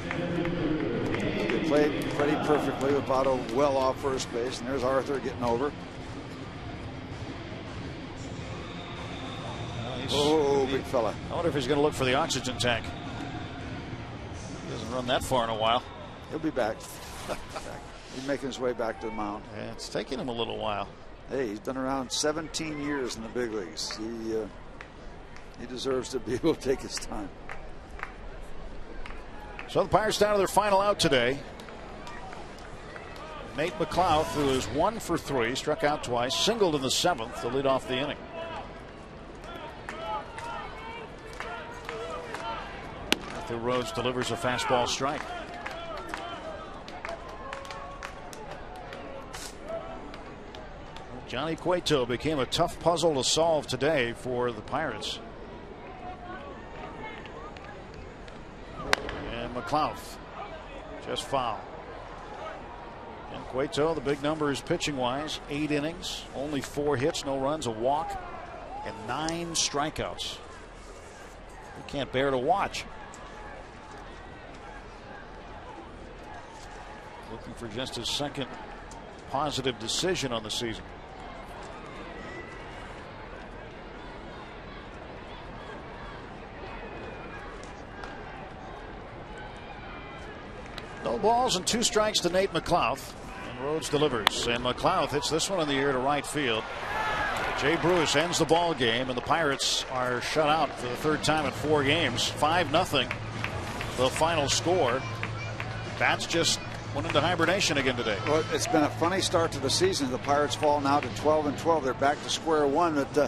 They played Freddie perfectly with Votto well off first base, and there's Arthur getting over. Big fella. I wonder if he's going to look for the oxygen tank. He hasn't run that far in a while. He'll be back. He's making his way back to the mound. Yeah, it's taking him a little while. Hey, he's been around 17 years in the big leagues. He deserves to be able to take his time. So the Pirates down to their final out today. Nate McLeod, who is 1 for 3, struck out twice, singled in the 7th to lead off the inning. Arthur Rhodes delivers a fastball strike. Johnny Cueto became a tough puzzle to solve today for the Pirates. And McLeod just foul. And Cueto, the big numbers pitching wise, 8 innings, only 4 hits, no runs, a walk, and 9 strikeouts. You can't bear to watch. Looking for just his second positive decision on the season. No balls and 2 strikes to Nate McLeod. And Rhodes delivers. And McLeod hits this one in the air to right field. Jay Bruce ends the ball game, and the Pirates are shut out for the 3rd time in 4 games. 5-0 the final score. Bats just went into hibernation again today. Well, it's been a funny start to the season. The Pirates fall now to 12-12. They're back to square one. But